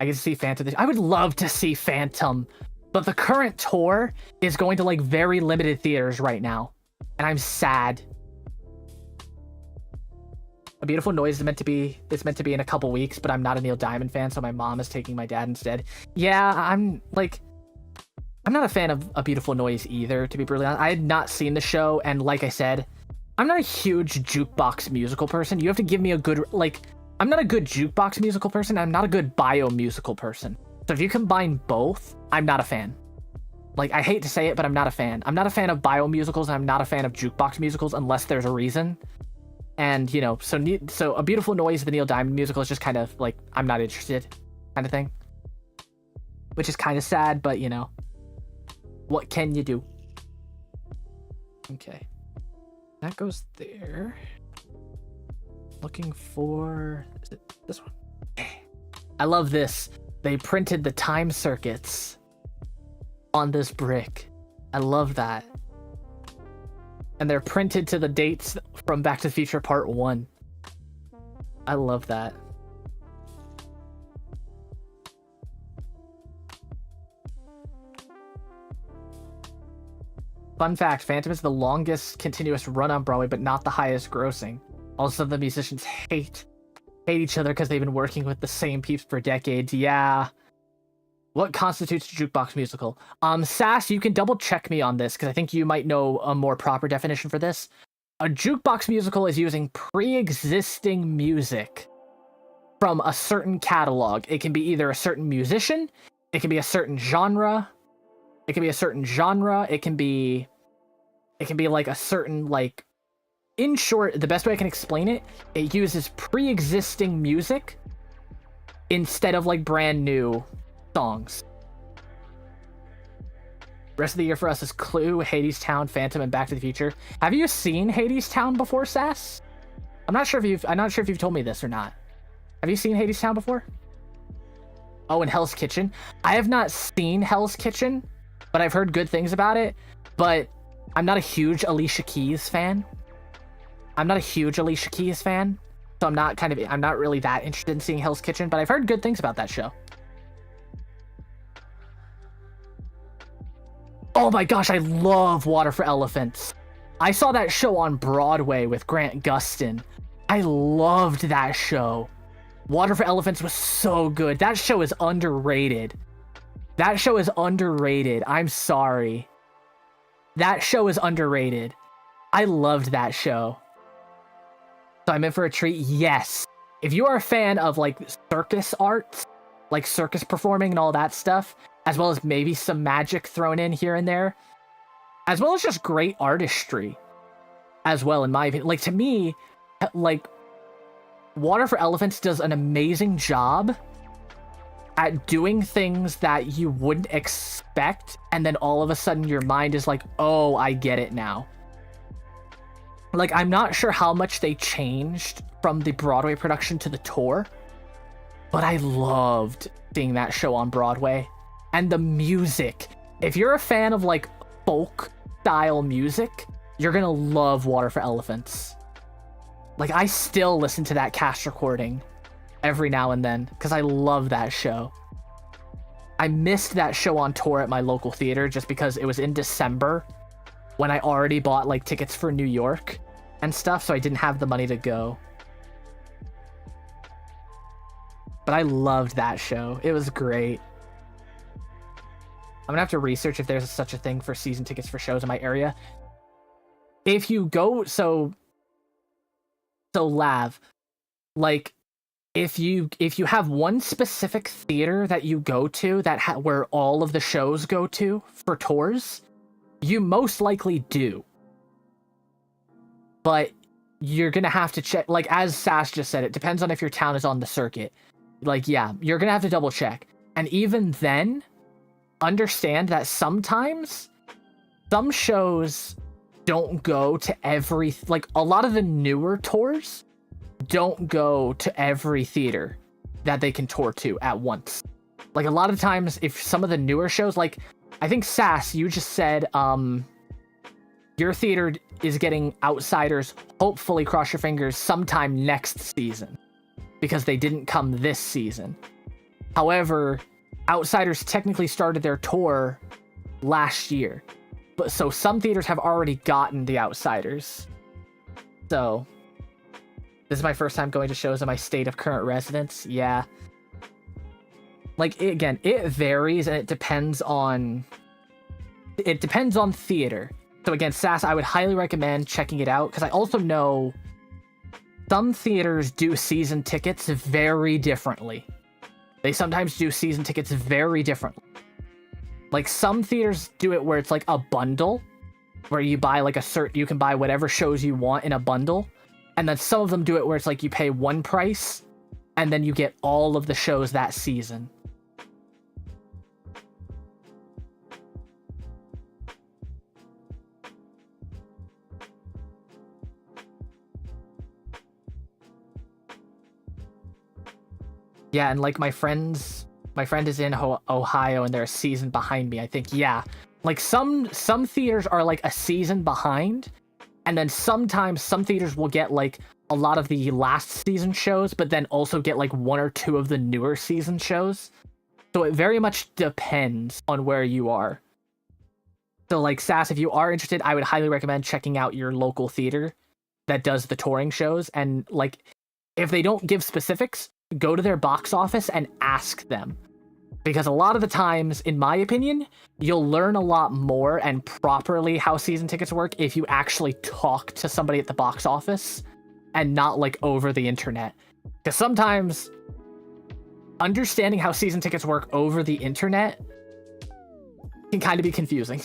I get to see Phantom. I would love to see Phantom, but the current tour is going to like very limited theaters right now, and I'm sad. A Beautiful Noise is meant to be in a couple weeks, but I'm not a Neil Diamond fan, so my mom is taking my dad instead. Yeah, I'm not a fan of A Beautiful Noise either, to be brutally honest. I had not seen the show, and like I said, I'm not a huge jukebox musical person. You have to give me a good, I'm not a good jukebox musical person. I'm not a good bio musical person. So if you combine both, I'm not a fan. I hate to say it, but I'm not a fan. I'm not a fan of bio musicals, and I'm not a fan of jukebox musicals unless there's a reason. And, so A Beautiful Noise, the Neil Diamond musical, is just kind of I'm not interested kind of thing. Which is kind of sad, but, what can you do? Okay. That goes there. Looking for... Is it this one? I love this. They printed the time circuits on this brick. I love that. And they're printed to the dates from Back to the Future Part 1. I love that. Fun fact, Phantom is the longest continuous run on Broadway, but not the highest grossing. Also, the musicians hate each other because they've been working with the same peeps for decades. Yeah. What constitutes a jukebox musical? Sass, you can double check me on this because I think you might know a more proper definition for this. A jukebox musical is using pre-existing music from a certain catalog. It can be either a certain musician, it can be a certain genre, it can be a a certain in short, the best way I can explain it, it uses pre-existing music instead of brand new songs. Rest of the year for us is Clue, Hades Town, Phantom, and Back to the Future. Have you seen Hades Town before, Sass? I'm not sure if you've told me this or not. Have you seen Hades Town before? Oh, and Hell's Kitchen. I have not seen Hell's Kitchen, but I've heard good things about it. But I'm not a huge Alicia Keys fan. So I'm not really that interested in seeing Hell's Kitchen, but I've heard good things about that show. Oh my gosh, I love Water for Elephants. I saw that show on Broadway with Grant Gustin. I loved that show. Water for Elephants was so good. That show is underrated. I'm sorry. That show is underrated. I loved that show. So I'm in for a treat? Yes. If you are a fan of circus arts, circus performing and all that stuff, as well as maybe some magic thrown in here and there, as well as just great artistry as well, in my opinion. To me, Water for Elephants does an amazing job at doing things that you wouldn't expect, and then all of a sudden your mind is oh, I get it now. I'm not sure how much they changed from the Broadway production to the tour, but I loved seeing that show on Broadway. And the music. If you're a fan of folk style music, you're gonna love Water for Elephants. I still listen to that cast recording every now and then because I love that show. I missed that show on tour at my local theater just because it was in December when I already bought like tickets for New York and stuff, so I didn't have the money to go. But I loved that show. It was great. I'm gonna have to research if there's such a thing for season tickets for shows in my area. If you go, so Lav, like, if you have one specific theater that you go to where all of the shows go to for tours, you most likely do. But you're gonna have to check, like as Sass just said, it depends on if your town is on the circuit. Like, yeah, you're gonna have to double check. And even then, understand that sometimes some shows don't go to every, like a lot of the newer tours don't go to every theater that they can tour to at once. Like a lot of times, if some of the newer shows, like I think Sass, you just said your theater is getting Outsiders, hopefully cross your fingers, sometime next season, because they didn't come this season. However, Outsiders technically started their tour last year. But so some theaters have already gotten the Outsiders. So this is my first time going to shows in my state of current residence. Yeah. Like, again, it varies and it depends on theater. So again, Sass, I would highly recommend checking it out, because I also know some theaters do season tickets very differently. They sometimes do season tickets very differently. Like, some theaters do it where it's like a bundle, where you buy like you can buy whatever shows you want in a bundle. And then some of them do it where it's like you pay one price, and then you get all of the shows that season. Yeah, and like my friend is in Ohio, and they're a season behind me, I think. Yeah, like some theaters are like a season behind, and then sometimes some theaters will get like a lot of the last season shows, but then also get like one or two of the newer season shows. So it very much depends on where you are. So like Sass, if you are interested, I would highly recommend checking out your local theater that does the touring shows. And like, if they don't give specifics, go to their box office and ask them. Because a lot of the times, in my opinion, you'll learn a lot more and properly how season tickets work if you actually talk to somebody at the box office and not like over the internet. Because sometimes understanding how season tickets work over the internet can kind of be confusing.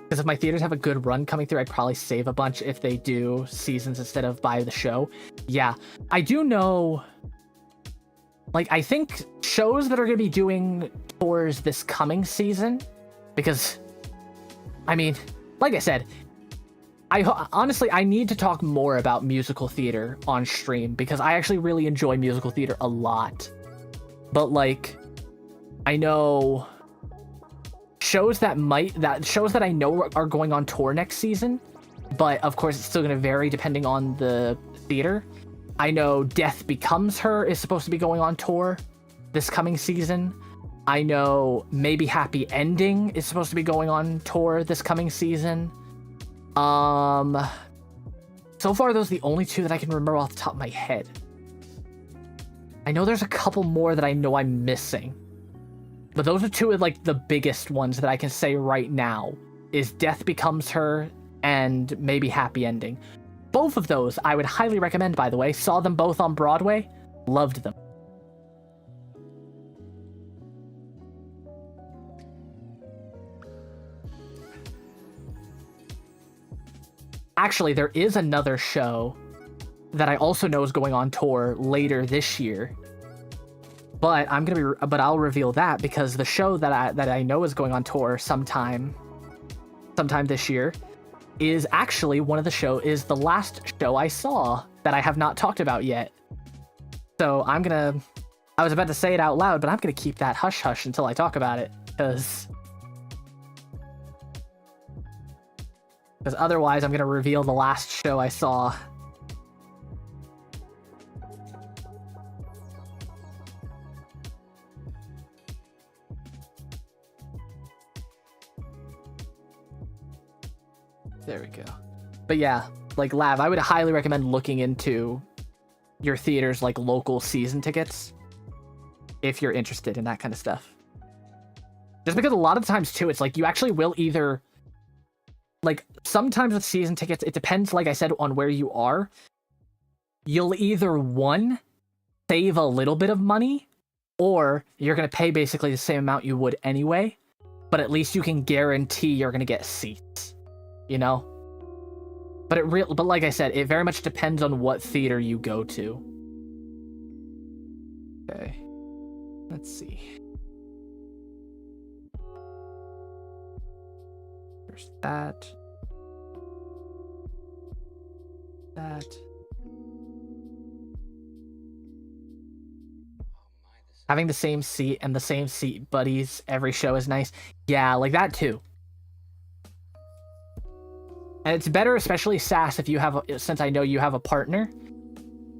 Because if my theaters have a good run coming through, I'd probably save a bunch if they do seasons instead of buy the show. Yeah, I do know, like, I think shows that are going to be doing tours this coming season, because, I mean, like I said, honestly, I need to talk more about musical theater on stream, because I actually really enjoy musical theater a lot. But, like, I know shows that I know are going on tour next season, but of course it's still going to vary depending on the theater. I know Death Becomes Her is supposed to be going on tour this coming season. I know Maybe Happy Ending is supposed to be going on tour this coming season. So far those are the only two that I can remember off the top of my head. I know there's a couple more that I know I'm missing. But those are two of like the biggest ones that I can say right now, is Death Becomes Her and Maybe Happy Ending. Both of those I would highly recommend, by the way. Saw them both on Broadway. Loved them. Actually, there is another show that I also know is going on tour later this year. But I'll reveal that, because the show that I know is going on tour sometime this year is actually is the last show I saw that I have not talked about yet. So I was about to say it out loud, but I'm gonna keep that hush hush until I talk about it, because otherwise I'm gonna reveal the last show I saw. There we go. But yeah, like Lav, I would highly recommend looking into your theater's like local season tickets if you're interested in that kind of stuff. Just because a lot of times too, it's like you actually will either, like sometimes with season tickets, it depends, like I said, on where you are. You'll either, one, save a little bit of money, or you're going to pay basically the same amount you would anyway, but at least you can guarantee you're going to get seats, you know? But but like I said, it very much depends on what theater you go to. Okay. Let's see. There's that. That. Having the same seat and the same seat buddies every show is nice. Yeah, like that too. And it's better, especially Sass, if you have, since I know you have a partner.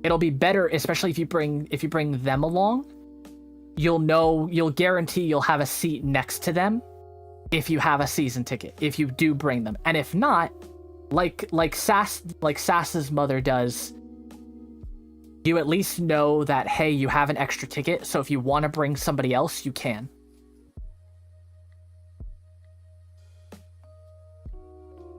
It'll be better, especially if you bring them along. You'll guarantee you'll have a seat next to them if you have a season ticket, if you do bring them. And if not, like Sass's mother does, you at least know that, hey, you have an extra ticket, so if you want to bring somebody else, you can.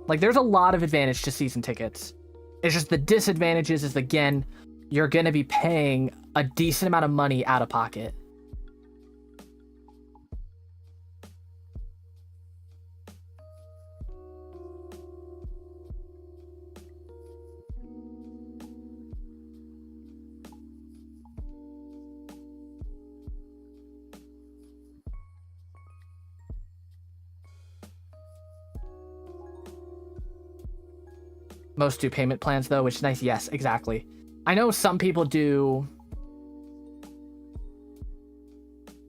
Like, there's a lot of advantage to season tickets. It's just the disadvantages is, again, you're going to be paying a decent amount of money out of pocket. Most do payment plans, though, which is nice. Yes, exactly. I know some people do...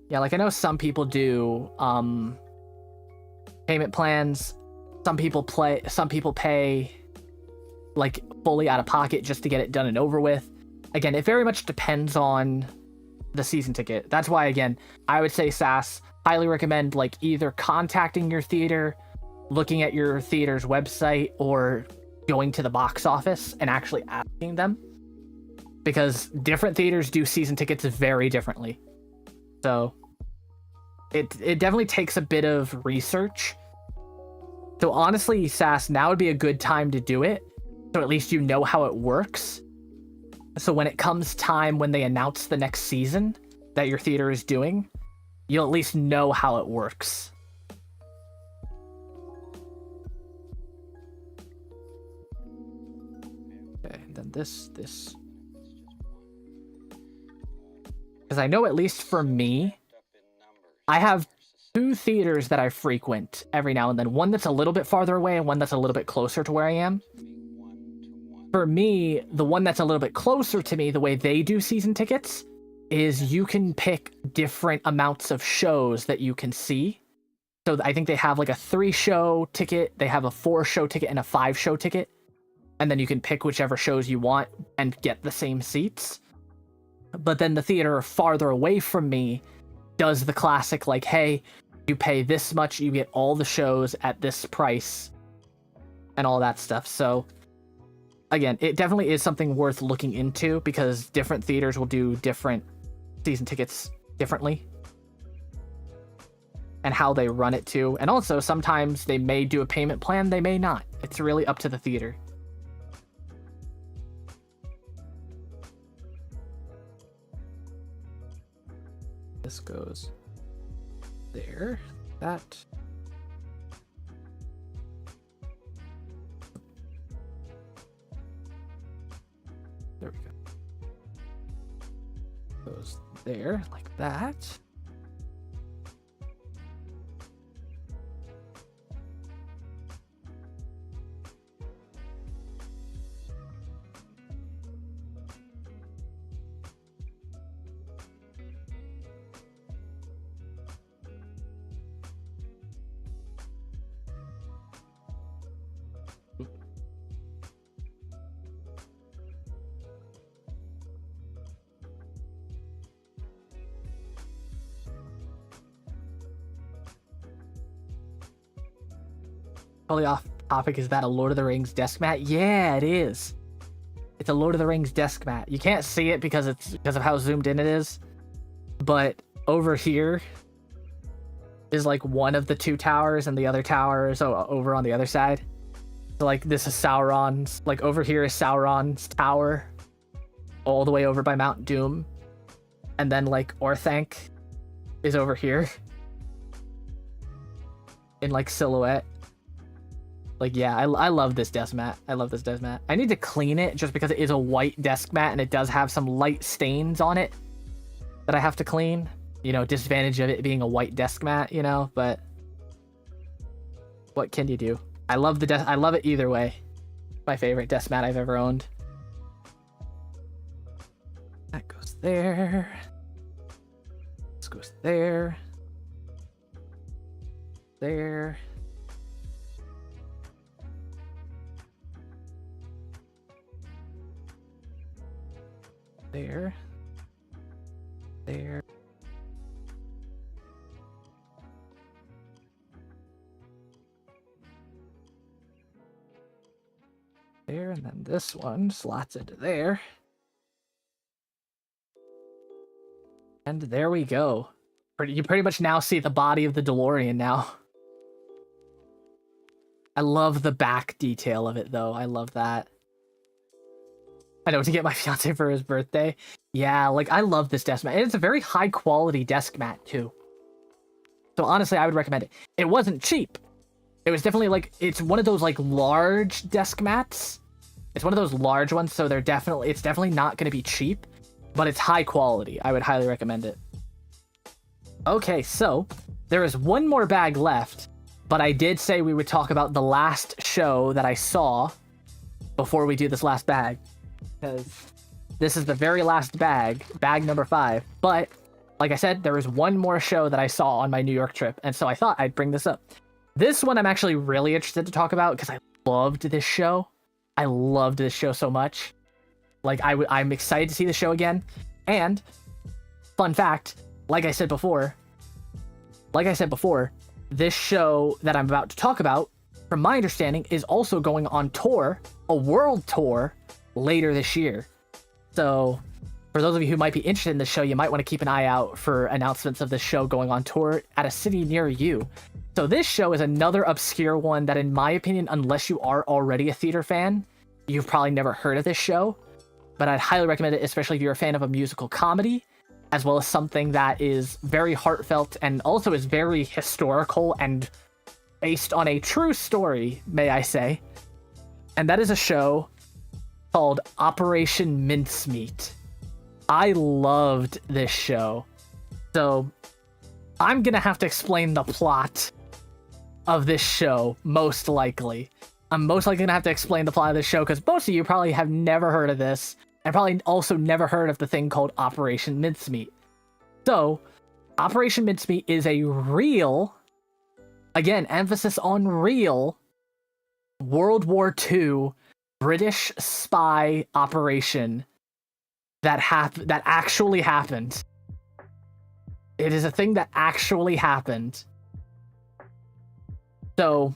Yeah, like, I know some people do payment plans. Some people pay, like, fully out of pocket just to get it done and over with. Again, it very much depends on the season ticket. That's why, again, I would say, Sass, highly recommend, like, either contacting your theater, looking at your theater's website, or going to the box office and actually asking them, because different theaters do season tickets very differently. So it definitely takes a bit of research. So honestly, Sass, now would be a good time to do it, so at least you know how it works. So when it comes time when they announce the next season that your theater is doing, you'll at least know how it works. Okay, and then this. Because I know, at least for me, I have two theaters that I frequent every now and then. One that's a little bit farther away and one that's a little bit closer to where I am. For me, the one that's a little bit closer to me, the way they do season tickets, is you can pick different amounts of shows that you can see. So I think they have like a 3-show ticket, they have a 4-show ticket, and a 5-show ticket. And then you can pick whichever shows you want and get the same seats. But then the theater farther away from me does the classic, like, hey, you pay this much, you get all the shows at this price, and all that stuff. So, again, it definitely is something worth looking into, because different theaters will do different season tickets differently. And how they run it too. And also, sometimes they may do a payment plan, they may not. It's really up to the theater. This goes there. That. There we go. Goes there, like that. Totally off topic is that a Lord of the Rings desk mat? Yeah, it is. It's a Lord of the Rings desk mat. You can't see it because of how zoomed in it is. But over here is like one of the two towers, and the other tower is over on the other side. So like this is Sauron's, like over here is Sauron's tower, all the way over by Mount Doom. And then like Orthanc is over here in like silhouette. Like, yeah, I love this desk mat. I love this desk mat. I need to clean it just because it is a white desk mat and it does have some light stains on it that I have to clean. You know, disadvantage of it being a white desk mat, you know, but what can you do? I love the desk. I love it either way. My favorite desk mat I've ever owned. That goes there. This goes there. There. There. There. There, and then this one slots into there. And there we go. You pretty much now see the body of the DeLorean now. I love the back detail of it, though. I love that. I know, to get my fiance for his birthday. Yeah, like, I love this desk mat. And it's a very high-quality desk mat, too. So, honestly, I would recommend it. It wasn't cheap. It was definitely, like, it's one of those, like, large desk mats. It's one of those large ones, so it's definitely not going to be cheap. But it's high quality. I would highly recommend it. Okay, so there is one more bag left, but I did say we would talk about the last show that I saw before we do this last bag, because this is the very last bag number 5. But like I said, there is one more show that I saw on my New York trip, and so I thought I'd bring this up. This one I'm actually really interested to talk about because I loved this show. I loved this show so much. Like, I'm excited to see the show again. And, fun fact, like I said before, this show that I'm about to talk about, from my understanding, is also going on tour, a world tour, later this year. So, for those of you who might be interested in this show, you might want to keep an eye out for announcements of this show going on tour at a city near you. So this show is another obscure one that, in my opinion, unless you are already a theater fan, you've probably never heard of this show. But I'd highly recommend it, especially if you're a fan of a musical comedy, as well as something that is very heartfelt and also is very historical and based on a true story, may I say. And that is a show called Operation Mincemeat. I loved this show. So I'm going to have to explain the plot of this show, most likely. I'm most likely going to have to explain the plot of this show because most of you probably have never heard of this. And probably also never heard of the thing called Operation Mincemeat. So, Operation Mincemeat is a real, again, emphasis on real, World War II British spy operation that actually happened. It is a thing that actually happened. So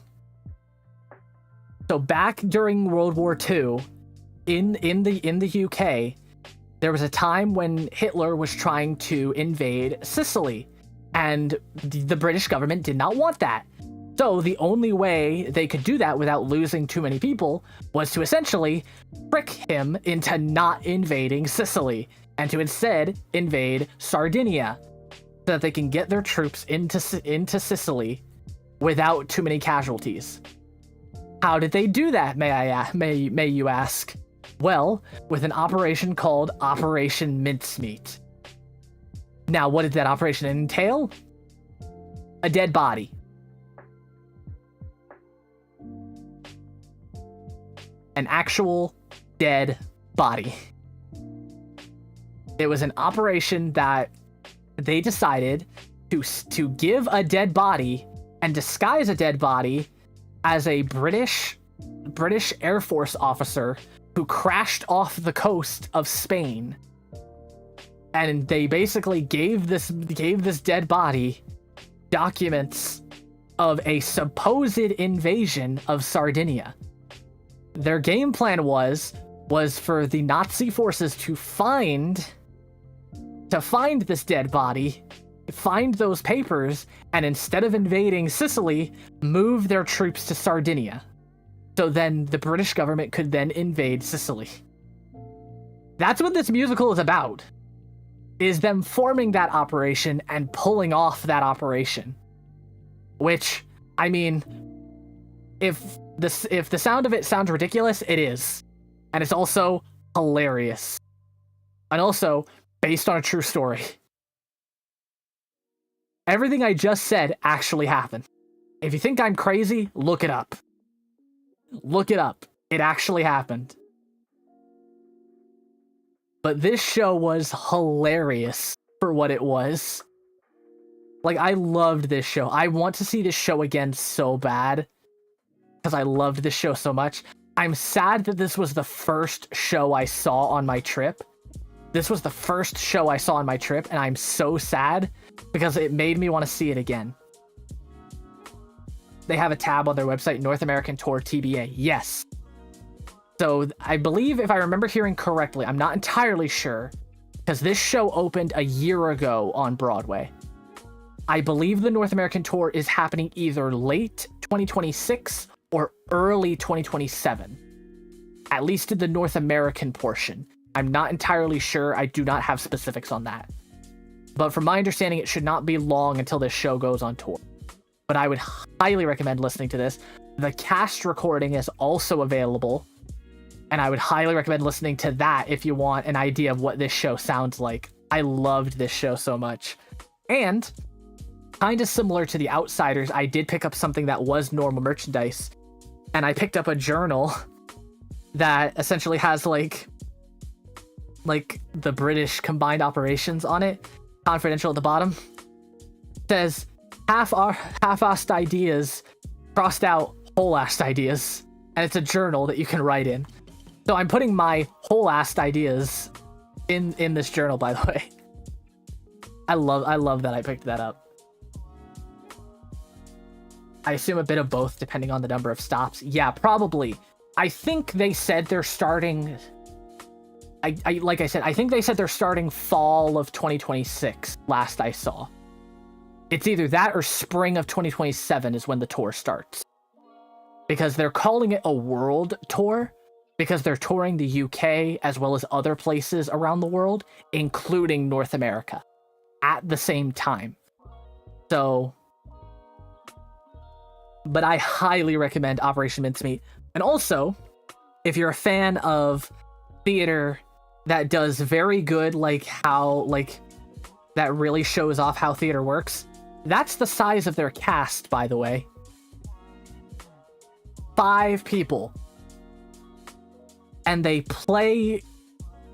back during World War II, in the UK, there was a time when Hitler was trying to invade Sicily, and the British government did not want that. So the only way they could do that without losing too many people was to essentially trick him into not invading Sicily, and to instead invade Sardinia, so that they can get their troops into Sicily without too many casualties. How did they do that, may you ask? Well, with an operation called Operation Mincemeat. Now, what did that operation entail? A dead body. An actual dead body. It was an operation that they decided to give a dead body and disguise a dead body as a British Air Force officer who crashed off the coast of Spain. And they basically gave this dead body documents of a supposed invasion of Sardinia. Their game plan was for the Nazi forces to find this dead body, find those papers, and instead of invading Sicily, move their troops to Sardinia. So then the British government could then invade Sicily. That's what this musical is about, is them forming that operation and pulling off that operation. Which, I mean, if the sound of it sounds ridiculous, it is. And it's also hilarious. And also based on a true story. Everything I just said actually happened. If you think I'm crazy, look it up. Look it up. It actually happened. But this show was hilarious for what it was. Like, I loved this show. I want to see this show again so bad. Because I loved this show so much. I'm sad that this was the first show I saw on my trip. This was the first show I saw on my trip, and I'm so sad because it made me want to see it again. They have a tab on their website, North American Tour TBA. Yes. So I believe, if I remember hearing correctly, I'm not entirely sure, because this show opened a year ago on Broadway. I believe the North American Tour is happening either late 2026 or early 2027. At least in the North American portion. I'm not entirely sure. I do not have specifics on that. But from my understanding, it should not be long until this show goes on tour. But I would highly recommend listening to this. The cast recording is also available. And I would highly recommend listening to that if you want an idea of what this show sounds like. I loved this show so much. And, kind of similar to The Outsiders, I did pick up something that was normal merchandise. And I picked up a journal that essentially has like the British combined operations on it. Confidential at the bottom. It says, half-assed ideas, crossed out whole-assed ideas. And it's a journal that you can write in. So I'm putting my whole-assed ideas in this journal, by the way. I love that I picked that up. I assume a bit of both, depending on the number of stops. Yeah, probably. I think they said they're starting... like I said, I think they said they're starting fall of 2026, last I saw. It's either that or spring of 2027 is when the tour starts. Because they're calling it a world tour, because they're touring the UK as well as other places around the world, including North America, at the same time. So... But I highly recommend Operation Mincemeat. And also, if you're a fan of theater that does very good, that really shows off how theater works, that's the size of their cast, by the way. 5 people. And they play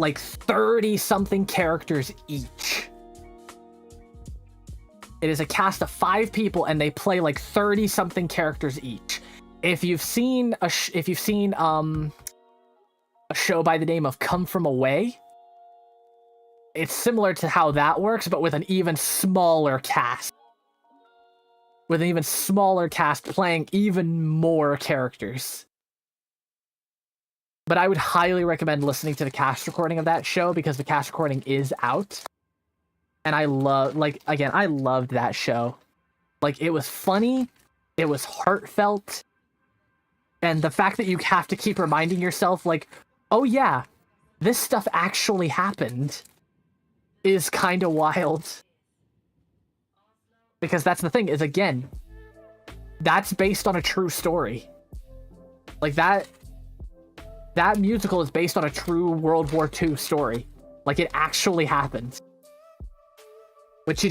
30-something characters each. It is a cast of 5 people, and they play 30-something characters each. If you've seen a show by the name of Come From Away, it's similar to how that works, but with an even smaller cast. With an even smaller cast playing even more characters. But I would highly recommend listening to the cast recording of that show, because the cast recording is out. And I loved that show. It was funny, it was heartfelt, and the fact that you have to keep reminding yourself, oh yeah, this stuff actually happened, is kind of wild. Because that's the thing, is again, that's based on a true story. That musical is based on a true World War II story. It actually happened. Which,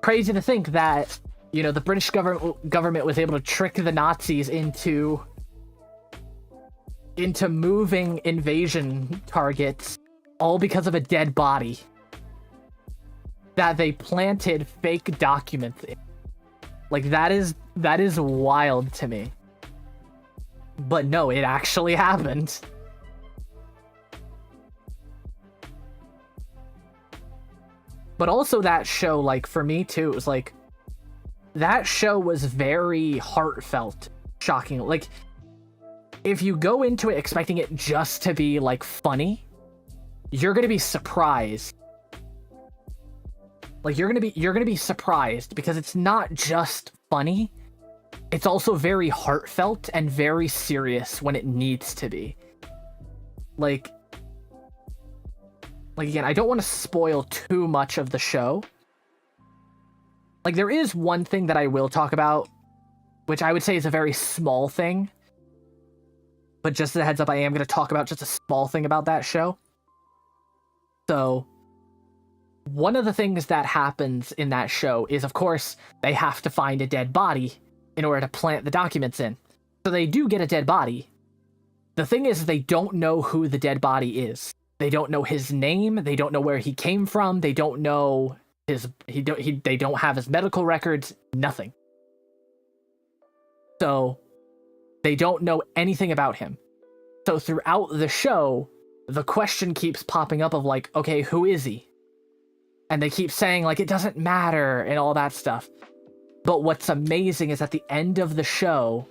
crazy to think that, the British government was able to trick the Nazis into moving invasion targets all because of a dead body that they planted fake documents in. That is wild to me. But no, it actually happened. But also that show, for me too, it was that show was very heartfelt, shocking. Like, if you go into it expecting it just to be like funny, you're gonna be surprised. Like, you're gonna be surprised because it's not just funny. It's also very heartfelt and very serious when it needs to be. Like again, I don't want to spoil too much of the show. Like, there is one thing that I will talk about, which I would say is a very small thing. But just as a heads up, I am going to talk about just a small thing about that show. So, one of the things that happens in that show is, of course, they have to find a dead body in order to plant the documents in. So they do get a dead body. The thing is, they don't know who the dead body is. They don't know his name. They don't know where he came from. They don't know they don't have his medical records. Nothing. So they don't know anything about him. So throughout the show, the question keeps popping up of like, okay, who is he? And they keep saying like, it doesn't matter and all that stuff. But what's amazing is at the end of the show,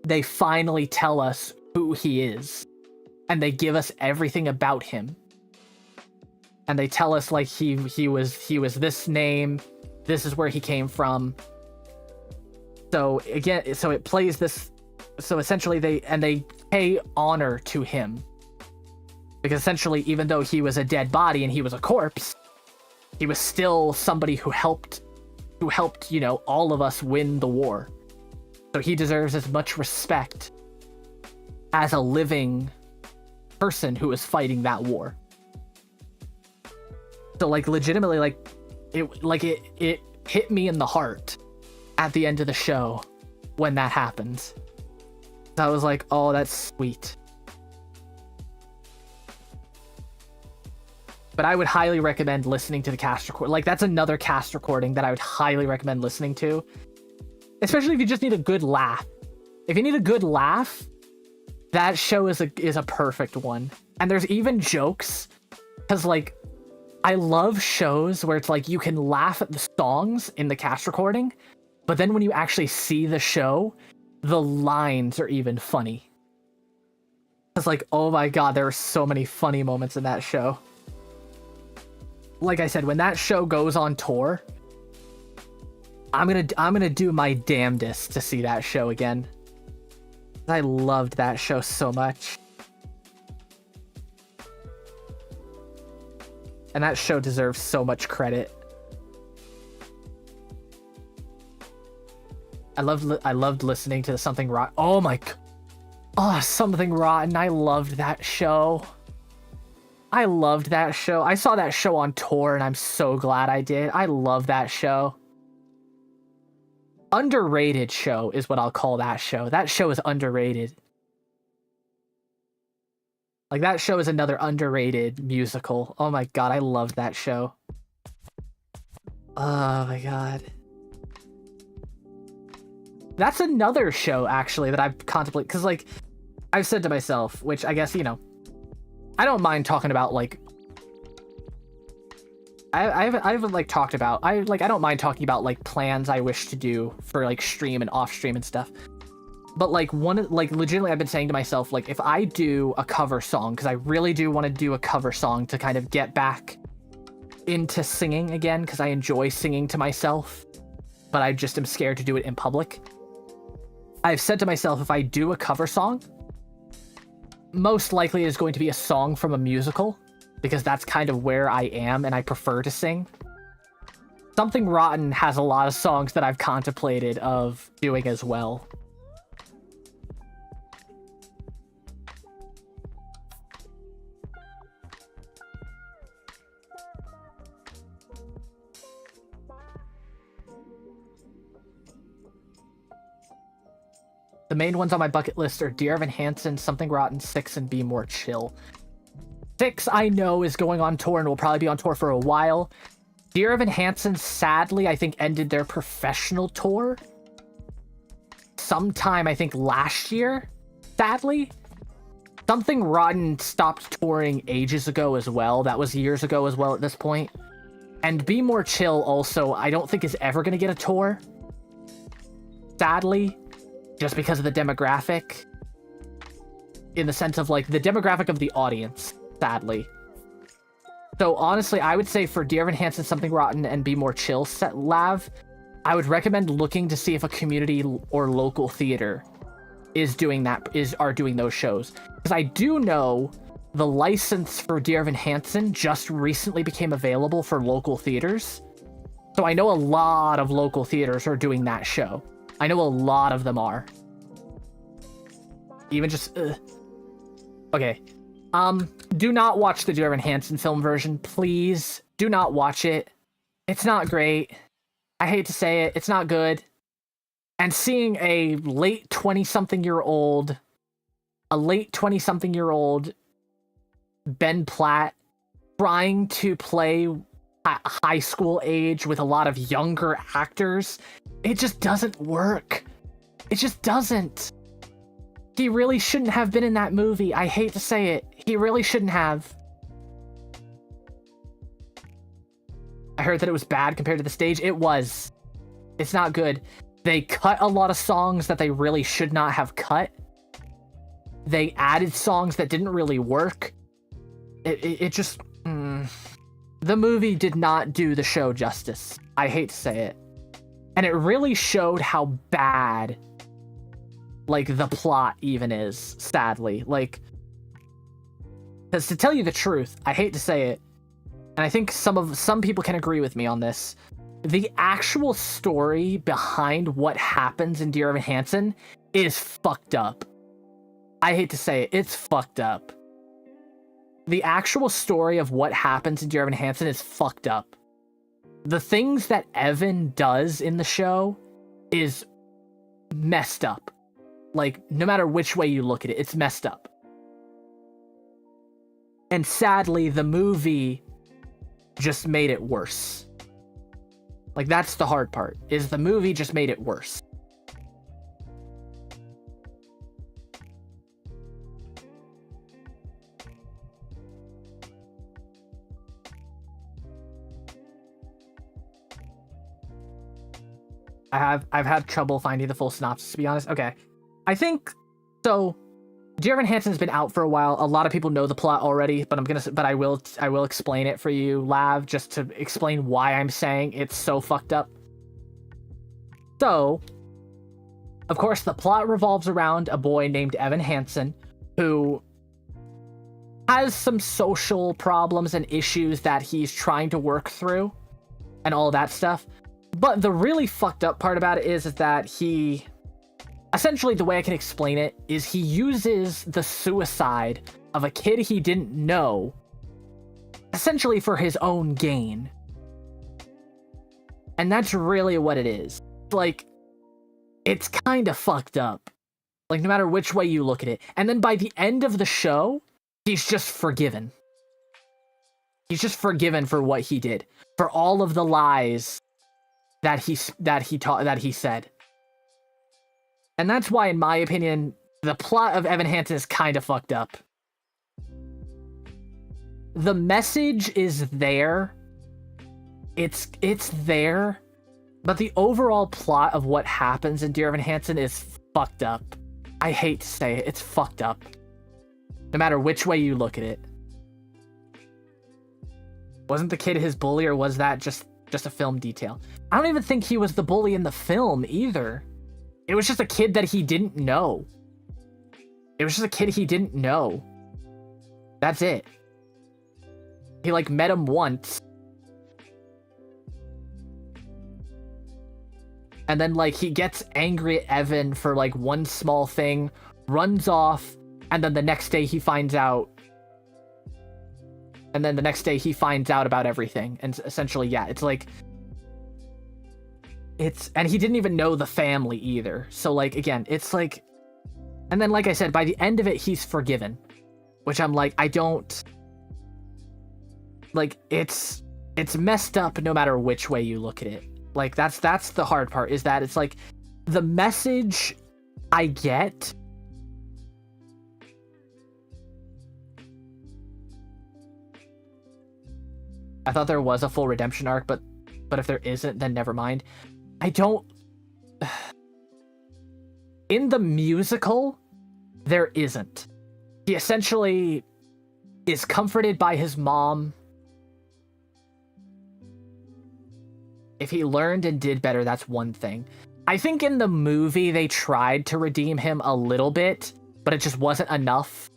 they finally tell us who he is. And they give us everything about him. And they tell us like he was this name, this is where he came from. So again, so it plays this, so essentially they pay honor to him. Because essentially, even though he was a dead body and he was a corpse, he was still somebody who helped, you know, all of us win the war. So he deserves as much respect as a living person who is fighting that war. So like legitimately, like it hit me in the heart at the end of the show when that happens. So I was like, oh, that's sweet. But I would highly recommend listening to the cast record. Like, that's another cast recording that I would highly recommend listening to. Especially if you just need a good laugh. If you need a good laugh, that show is a perfect one. And there's even jokes. Because, like, I love shows where it's like you can laugh at the songs in the cast recording, but then when you actually see the show, the lines are even funny. It's like, oh my god, there are so many funny moments in that show. Like I said, when that show goes on tour, I'm gonna do my damnedest to see that show again. I loved that show so much. And that show deserves so much credit. I loved listening to Something Rotten. Oh my, Something Rotten. I loved that show. I loved that show. I saw that show on tour and I'm so glad I did. I love that show. Underrated show is what I'll call that show. That show is underrated. Like, that show is another underrated musical. Oh my god, I loved that show. Oh my god. That's another show, actually, that I've contemplated. Because, like, I've said to myself, which I guess, you know, I don't mind talking about, like... I've like, talked about... I don't mind talking about, like, plans I wish to do for, like, stream and off-stream and stuff. But, like, legitimately, I've been saying to myself, like, if I do a cover song, because I really do want to do a cover song to kind of get back into singing again, because I enjoy singing to myself, but I just am scared to do it in public. I've said to myself, if I do a cover song, most likely it is going to be a song from a musical, because that's kind of where I am and I prefer to sing. Something Rotten has a lot of songs that I've contemplated of doing as well. The main ones on my bucket list are Dear Evan Hansen, Something Rotten, 6, and Be More Chill. 6, I know, is going on tour and will probably be on tour for a while. Dear Evan Hansen, sadly, I think ended their professional tour sometime, I think, last year, sadly. Something Rotten stopped touring ages ago as well. That was years ago as well at this point. And Be More Chill also, I don't think is ever going to get a tour. Sadly, just because of the demographic. In the sense of, like, the demographic of the audience, sadly. So, honestly, I would say for Dear Evan Hansen, Something Rotten, and Be More Chill, Lav, I would recommend looking to see if a community or local theater are doing those shows. Because I do know the license for Dear Evan Hansen just recently became available for local theaters. So I know a lot of local theaters are doing that show. I know a lot of them are. Even just... Okay. Do not watch the Dear Evan Hansen film version. Please, do not watch it. It's not great. I hate to say it. It's not good. And seeing a late 20-something-year-old Ben Platt trying to play at high school age with a lot of younger actors, it just doesn't work. It just doesn't. He really shouldn't have been in that movie. I hate to say it. He really shouldn't have. I heard that it was bad compared to the stage. It was. It's not good. They cut a lot of songs that they really should not have cut. They added songs that didn't really work. It just... The movie did not do the show justice. I hate to say it. And it really showed how bad, like, the plot even is, sadly. Like, because to tell you the truth, I hate to say it, and I think some people can agree with me on this, the actual story behind what happens in Dear Evan Hansen is fucked up. I hate to say it, it's fucked up. The actual story of what happens in Dear Evan Hansen is fucked up. The things that Evan does in the show is messed up. Like, no matter which way you look at it, it's messed up. And sadly, the movie just made it worse. Like, that's the hard part, is the movie just made it worse. I've had trouble finding the full synopsis, to be honest. Okay. I think so. Dear Evan Hansen's been out for a while. A lot of people know the plot already, but I will explain it for you, Lav, just to explain why I'm saying it's so fucked up. So, of course, the plot revolves around a boy named Evan Hansen who has some social problems and issues that he's trying to work through and all that stuff. But the really fucked up part about it is that he... Essentially, the way I can explain it is he uses the suicide of a kid he didn't know, essentially for his own gain. And that's really what it is. Like, it's kind of fucked up. Like, no matter which way you look at it. And then by the end of the show, he's just forgiven. He's just forgiven for what he did. For all of the lies that he said. And that's why, in my opinion, the plot of Evan Hansen is kind of fucked up. The message is there. It's there. But the overall plot of what happens in Dear Evan Hansen is fucked up. I hate to say it. It's fucked up. No matter which way you look at it. Wasn't the kid his bully, or was that just a film detail? I don't even think he was the bully in the film either. It was just a kid that he didn't know. It was just a kid he didn't know. That's it. He, like, met him once. And then, like, he gets angry at Evan for, like, one small thing, runs off, and then the next day he finds out. And then the next day he finds out about everything. And essentially, yeah, it's like... and he didn't even know the family either. So, like, again, it's like... And then, like I said, by the end of it, he's forgiven. Which I'm like, I don't... Like, it's messed up no matter which way you look at it. Like, that's the hard part, is that it's like... The message I get... I thought there was a full redemption arc, but if there isn't, then never mind. I don't... In the musical, there isn't. He essentially is comforted by his mom. If he learned and did better, that's one thing. I think in the movie, they tried to redeem him a little bit, but it just wasn't enough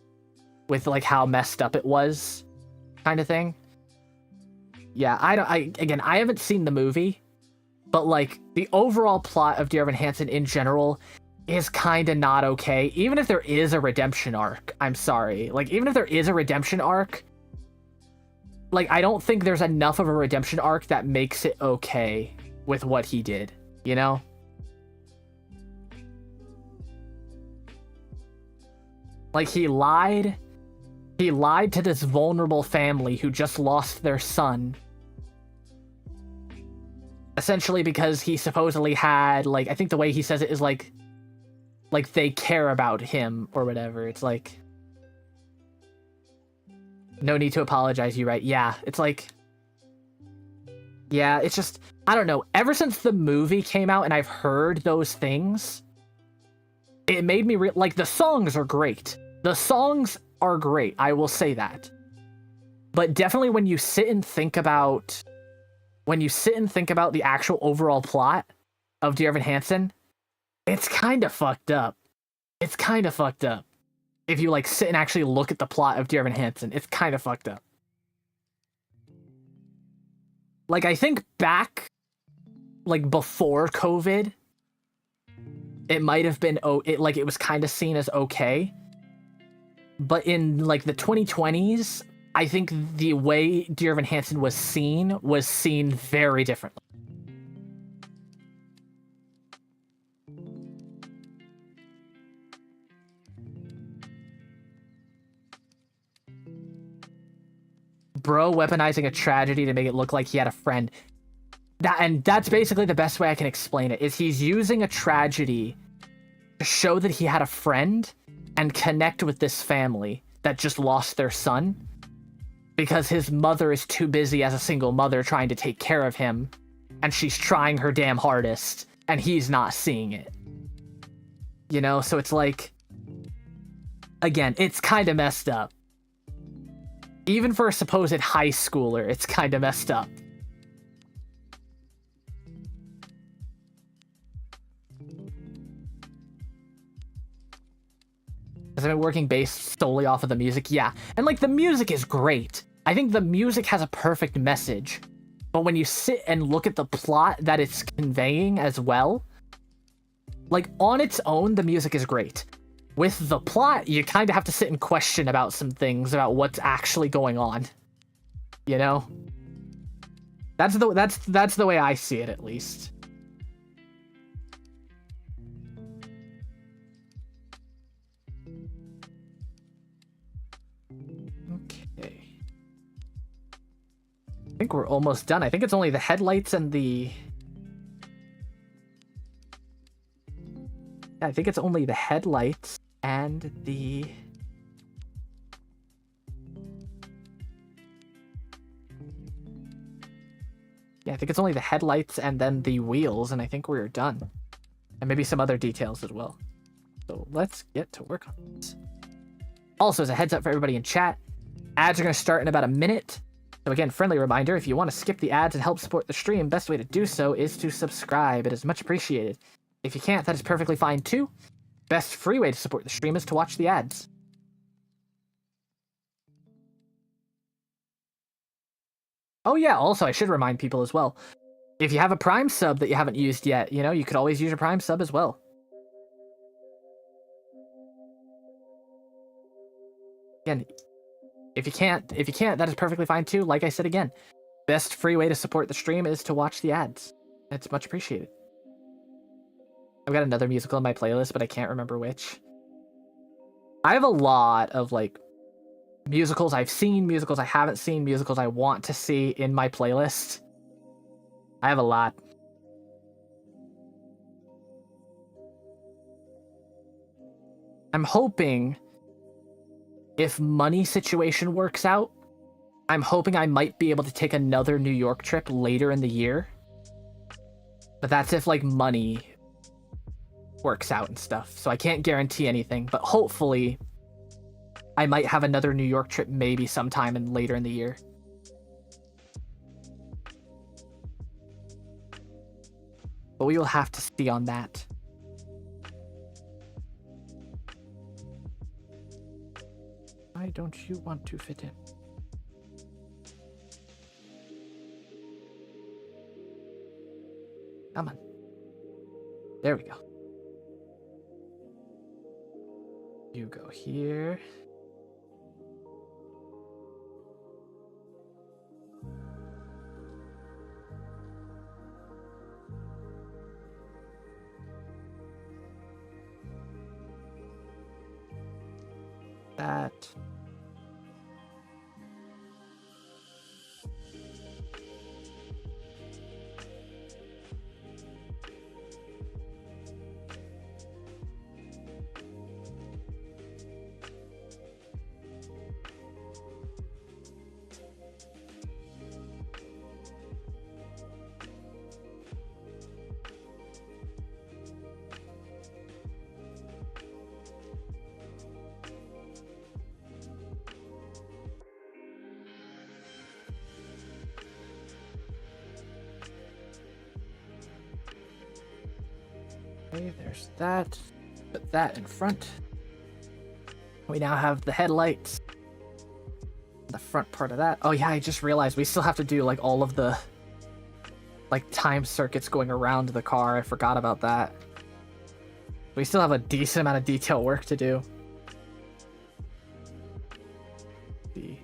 with, like, how messed up it was, kind of thing. Yeah, again, I haven't seen the movie, but, like, the overall plot of Dear Evan Hansen in general is kind of not okay. Even if there is a redemption arc, I'm sorry. Like, even if there is a redemption arc, like, I don't think there's enough of a redemption arc that makes it okay with what he did, you know? Like, he lied to this vulnerable family who just lost their son. Essentially because he supposedly had, like, I think the way he says it is like they care about him or whatever. It's like, no need to apologize, you right? Yeah, it's like, yeah, it's just, I don't know. Ever since the movie came out and I've heard those things, it made me like, the songs are great. The songs are great, I will say that. But definitely when you sit and think about the actual overall plot of Dear Evan Hansen, it's kind of fucked up. It's kind of fucked up. If you, like, sit and actually look at the plot of Dear Evan Hansen, it's kind of fucked up. Like, I think back, like, before COVID, it might have been, it was kind of seen as okay. But in, like, the 2020s, I think the way Dear Evan Hansen was seen very differently. Bro weaponizing a tragedy to make it look like he had a friend. That's basically the best way I can explain it, is he's using a tragedy to show that he had a friend and connect with this family that just lost their son because his mother is too busy as a single mother trying to take care of him, and she's trying her damn hardest and he's not seeing it. You know, so it's like, again, it's kind of messed up. Even for a supposed high schooler, it's kind of messed up. Has it been working based solely off of the music? Yeah. And, like, the music is great. I think the music has a perfect message. But when you sit and look at the plot that it's conveying as well, like, on its own, the music is great. With the plot, you kind of have to sit and question about some things, about what's actually going on. You know? That's the way I see it, at least. Okay. I think we're almost done. I think it's only the headlights and the... Yeah, I think it's only the headlights and the... Yeah, I think it's only the headlights and then the wheels, and I think we're done. And maybe some other details as well. So let's get to work on this. Also, as a heads up for everybody in chat, ads are going to start in about a minute. So again, friendly reminder, if you want to skip the ads and help support the stream, best way to do so is to subscribe. It is much appreciated. If you can't, that is perfectly fine too. Best free way to support the stream is to watch the ads. Oh yeah, also I should remind people as well. If you have a Prime sub that you haven't used yet, you know, you could always use your Prime sub as well. Again, if you can't, that is perfectly fine too. Like I said again, best free way to support the stream is to watch the ads. It's much appreciated. I've got another musical in my playlist, but I can't remember which. I have a lot of, like, musicals I've seen, musicals I haven't seen, musicals I want to see in my playlist. I have a lot. I'm hoping, if money situation works out, I'm hoping I might be able to take another New York trip later in the year. But that's if, like, money works out and stuff. So I can't guarantee anything, but hopefully I might have another New York trip maybe sometime later in the year. But we will have to see on that. Why don't you want to fit in? Come on. There we go. You go here. That. Okay, there's that. Put that in front. We now have the headlights. The front part of that. Oh yeah, I just realized we still have to do like all of the like time circuits going around the car. I forgot about that. We still have a decent amount of detail work to do. See.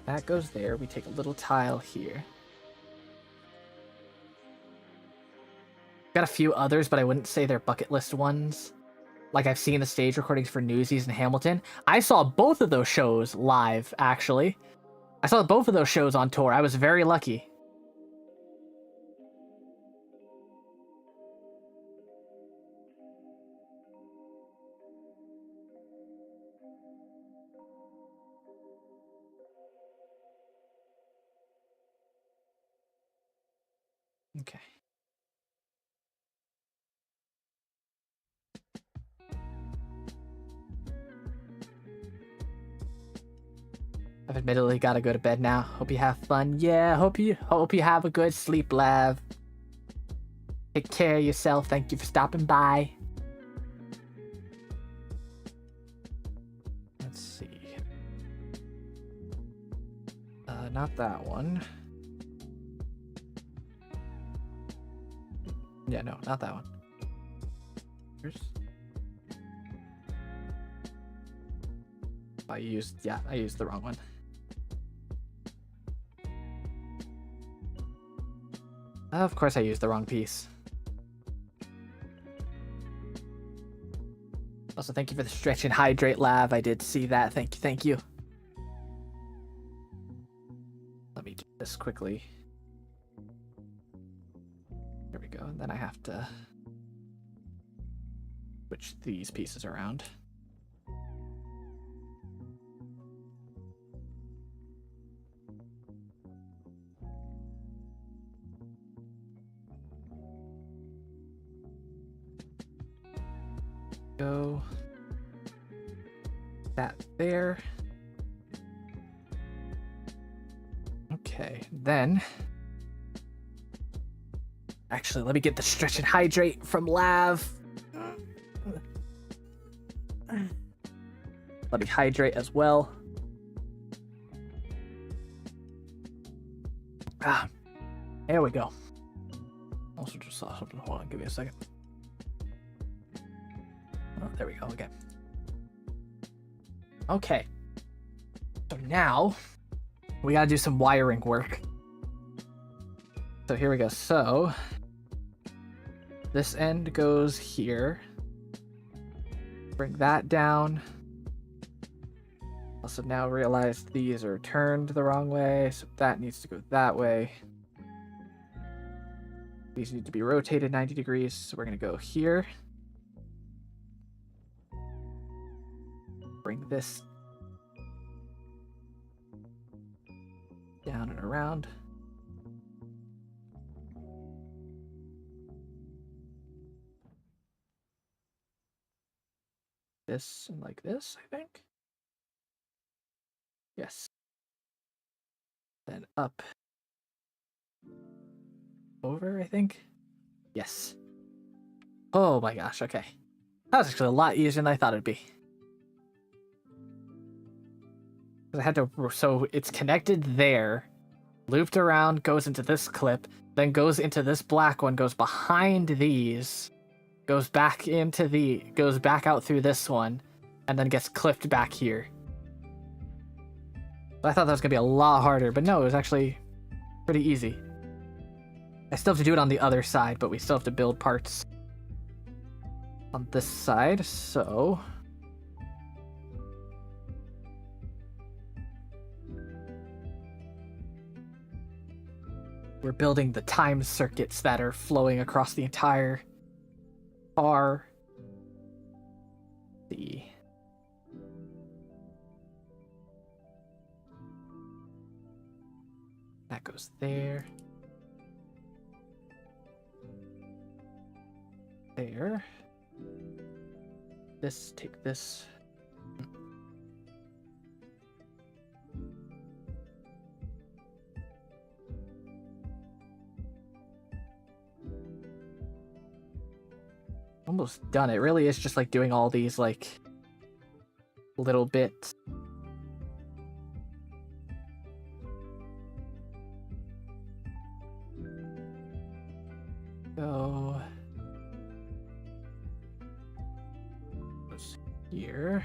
That goes there. We take a little tile here. Got a few others, but I wouldn't say they're bucket list ones. Like I've seen the stage recordings for Newsies and Hamilton. I saw both of those shows live, actually. I saw both of those shows on tour. I was very lucky. Okay. I've admittedly got to go to bed now. Hope you have fun. Yeah, hope you have a good sleep, Lav. Take care of yourself. Thank you for stopping by. Let's see. Not that one. Yeah, no, not that one. Here's... I used the wrong one. Of course I used the wrong piece. Also, thank you for the stretch and hydrate, Lav. I did see that. Thank you. Let me do this quickly. There we go. And then I have to switch these pieces around. Go that there. Okay, then actually let me get the stretch and hydrate from Lav. Let me hydrate as well. There we go. Also just saw something. Hold on, give me a second. Oh, there we go. Okay. Okay. So now we gotta do some wiring work. So here we go. So this end goes here. Bring that down. Also now realize these are turned the wrong way, so that needs to go that way. These need to be rotated 90 degrees, so we're gonna go here. Bring this Down and around. This and like this, I think. Yes. Then up. Over, I think. Yes. Oh my gosh, okay. That was actually a lot easier than I thought it'd be. I had to, so it's connected there, looped around, goes into this clip, then goes into this black one, goes behind these, goes back out through this one, and then gets clipped back here. I thought that was gonna be a lot harder, but no, it was actually pretty easy. I still have to do it on the other side, but we still have to build parts on this side, so we're building the time circuits that are flowing across the entire bar. That goes there. There. Take this. Almost done. It really is just like doing all these like little bits. So goes here.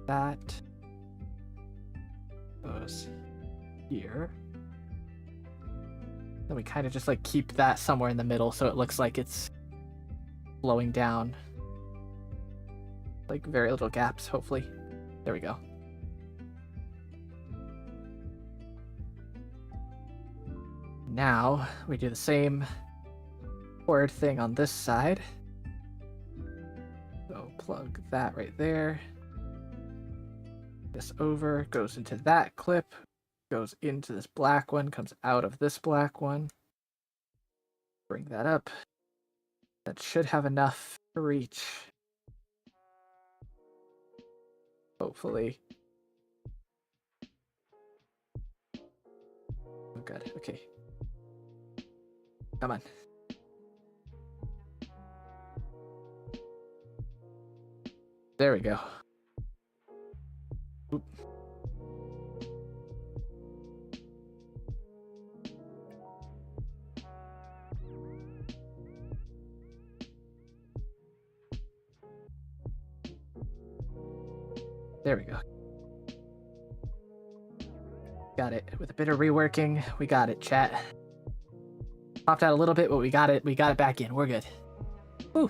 That goes here. Then we kind of just like keep that somewhere in the middle so it looks like it's flowing down. Like very little gaps, hopefully. There we go. Now we do the same forward thing on this side. So plug that right there. This over, goes into that clip, goes into this black one, comes out of this black one. Bring that up. That should have enough to reach. Hopefully. Oh god, okay. Come on. There we go. Oop. There we go. Got it. With a bit of reworking, we got it, chat. Popped out a little bit, but we got it. We got it back in. We're good. Whew.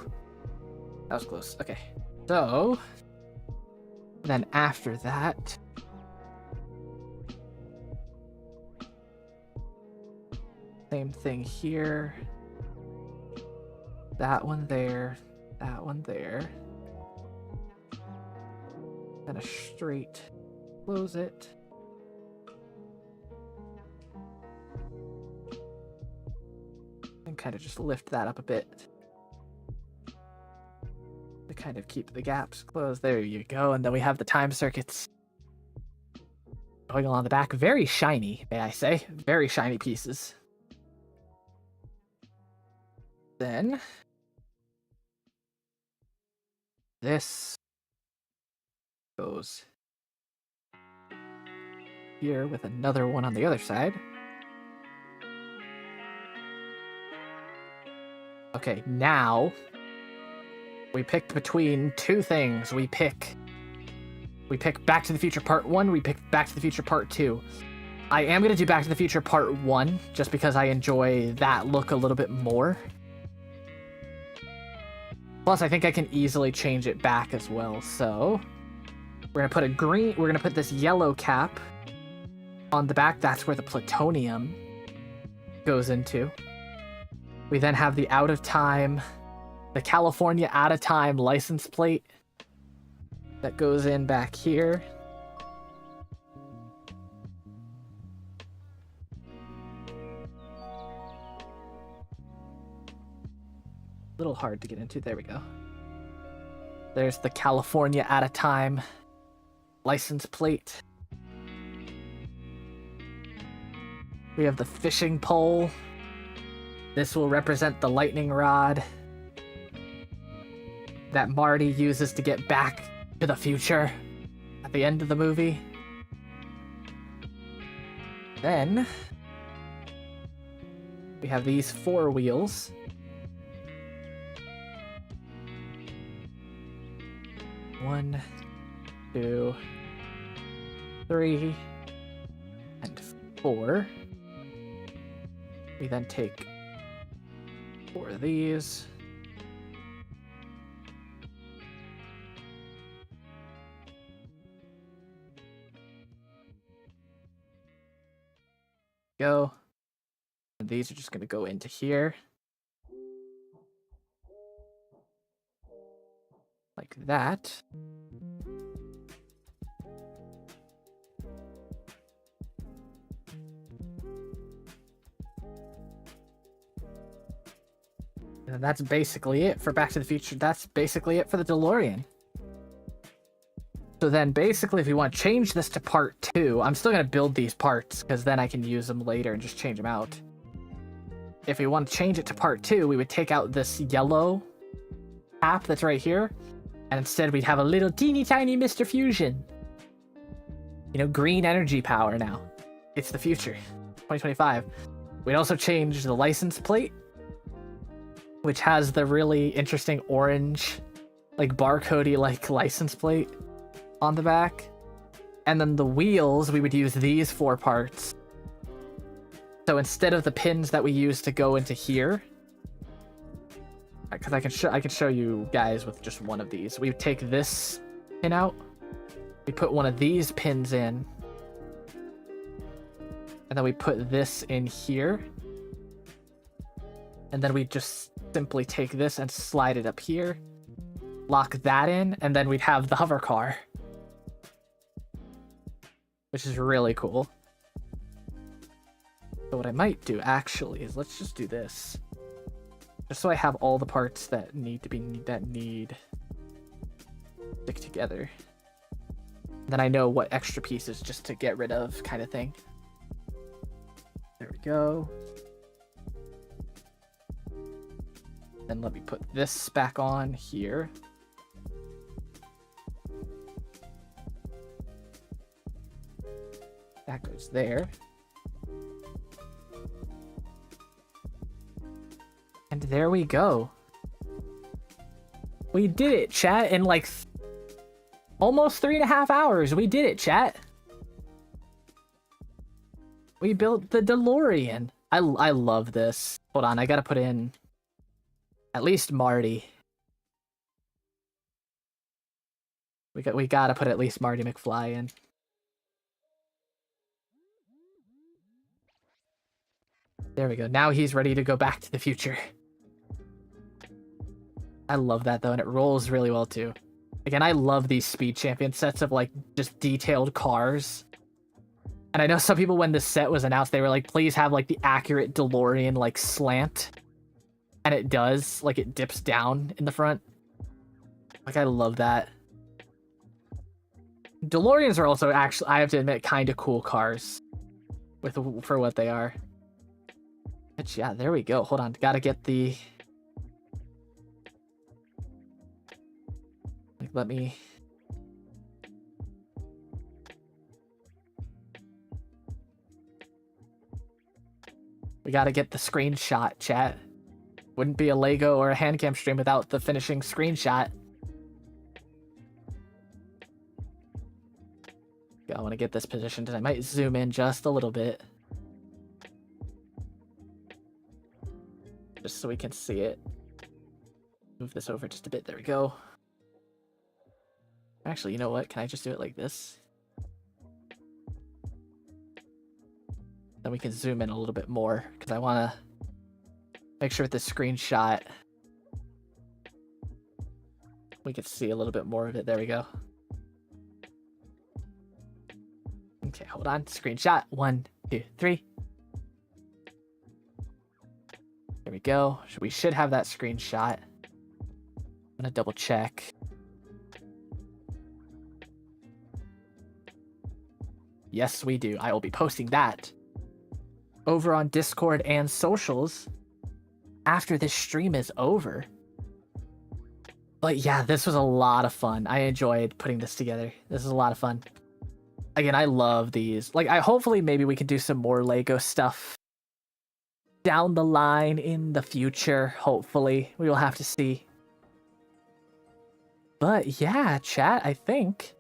That was close. Okay. So, then after that, same thing here. That one there. That one there. Then a straight close it. And kind of just lift that up a bit. To kind of keep the gaps closed. There you go. And then we have the time circuits going along the back. Very shiny, may I say. Very shiny pieces. Then this goes here with another one on the other side. Okay, now we picked between two things. We pick Back to the Future Part 1, we pick Back to the Future Part 2. I am going to do Back to the Future Part 1, just because I enjoy that look a little bit more. Plus, I think I can easily change it back as well, so we're going to put this yellow cap on the back. That's where the plutonium goes into. We then have the the California out of time license plate that goes in back here. little hard to get into. There we go. There's the California at a time license plate. We have the fishing pole. This will represent the lightning rod that Marty uses to get back to the future at the end of the movie. Then we have these 4 wheels. One, 2, 3, and 4. We then take 4 of these. Go. And these are just going to go into here. Like that. And that's basically it for Back to the Future. That's basically it for the DeLorean. So then basically if we want to change this to part 2, I'm still going to build these parts because then I can use them later and just change them out. If we want to change it to part 2, we would take out this yellow cap that's right here. And instead we'd have a little teeny tiny Mr. Fusion. You know, green energy power now. It's the future. 2025. We'd also change the license plate, which has the really interesting orange, like barcodey like license plate on the back. And then the wheels, we would use these 4 parts. So instead of the pins that we use to go into here, because I can show you guys with just one of these. We take this pin out. We put one of these pins in. And then we put this in here. And then we just simply take this and slide it up here. Lock that in, and then we'd have the hover car. Which is really cool. So what I might do actually is let's just do this. Just so I have all the parts that need stick together. Then I know what extra pieces just to get rid of, kind of thing. There we go. Then let me put this back on here. That goes there. And there we go. We did it, chat, in like almost 3.5 hours. We did it, chat. We built the DeLorean. I love this. Hold on, I gotta put in at least Marty. We gotta put at least Marty McFly in. There we go. Now he's ready to go back to the future. I love that though, and it rolls really well too. Again, I love these Speed Champion sets of like just detailed cars. And I know some people when this set was announced, they were like, please have like the accurate DeLorean like slant. And it does, like it dips down in the front. Like I love that. DeLoreans are also actually, I have to admit, kind of cool cars for what they are. But yeah, there we go. Hold on, gotta get the... Like, let me... We gotta get the screenshot, chat. Wouldn't be a Lego or a handcam stream without the finishing screenshot. Okay, I want to get this positioned, and I might zoom in just a little bit. Just so we can see it. Move this over just a bit. There we go. Actually, you know what? Can I just do it like this? Then we can zoom in a little bit more, because I want to make sure with this screenshot we can see a little bit more of it. There we go. Okay, hold on. Screenshot. 1, 2, 3. There we go. We should have that screenshot. I'm gonna double check. Yes, we do. I will be posting that over on Discord and socials after this stream is over. But yeah, this was a lot of fun. I enjoyed putting this together. This is a lot of fun. Again, I love these. Like, hopefully maybe we can do some more Lego stuff down the line in the future. Hopefully. We will have to see. But yeah, chat, I think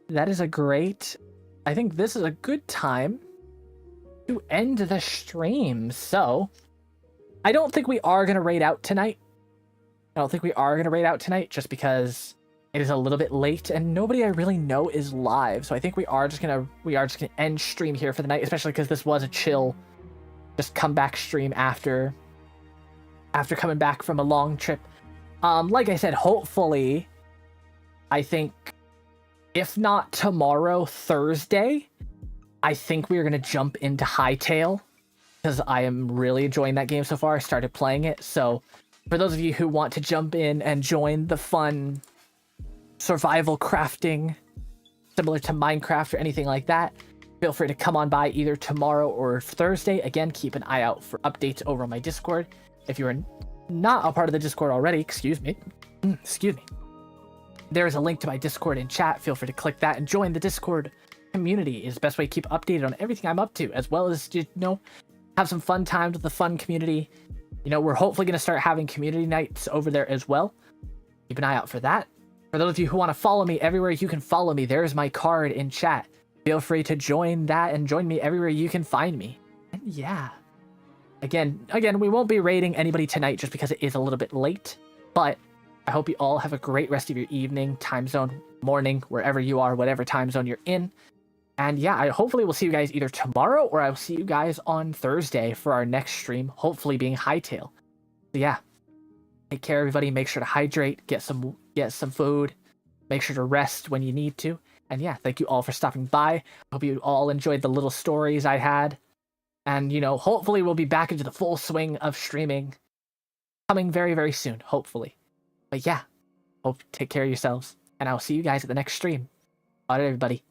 that is a great... I think this is a good time to end the stream. So, I don't think we are going to raid out tonight. Just because it is a little bit late and nobody I really know is live. So I think we are just gonna end stream here for the night, especially because this was a chill, just come back stream after coming back from a long trip. Like I said, hopefully, I think if not tomorrow, Thursday, I think we are gonna jump into Hytale because I am really enjoying that game so far. I started playing it, so. For those of you who want to jump in and join the fun survival crafting, similar to Minecraft or anything like that, feel free to come on by either tomorrow or Thursday. Again, keep an eye out for updates over on my Discord. If you are not a part of the Discord already, excuse me, there is a link to my Discord in chat. Feel free to click that and join the Discord community. It is the best way to keep updated on everything I'm up to, as well as, have some fun times with the fun community. We're hopefully going to start having community nights over there as well. Keep an eye out for that. For those of you who want to follow me everywhere you can follow me, there's my card in chat. Feel free to join that and join me everywhere you can find me. And yeah. Again, we won't be raiding anybody tonight just because it is a little bit late. But I hope you all have a great rest of your evening, time zone, morning, wherever you are, whatever time zone you're in. And yeah, I hopefully will see you guys either tomorrow or I'll see you guys on Thursday for our next stream, hopefully being Hytale. So yeah, take care everybody, make sure to hydrate, get some food, make sure to rest when you need to. And yeah, thank you all for stopping by. I hope you all enjoyed the little stories I had. And hopefully we'll be back into the full swing of streaming coming very, very soon, hopefully. But yeah, take care of yourselves and I'll see you guys at the next stream. All right, everybody.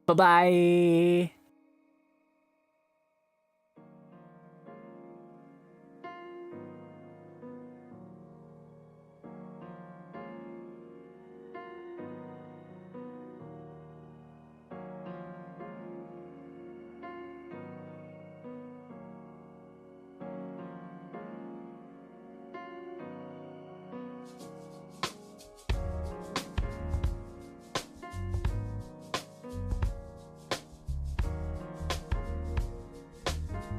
Bye-bye.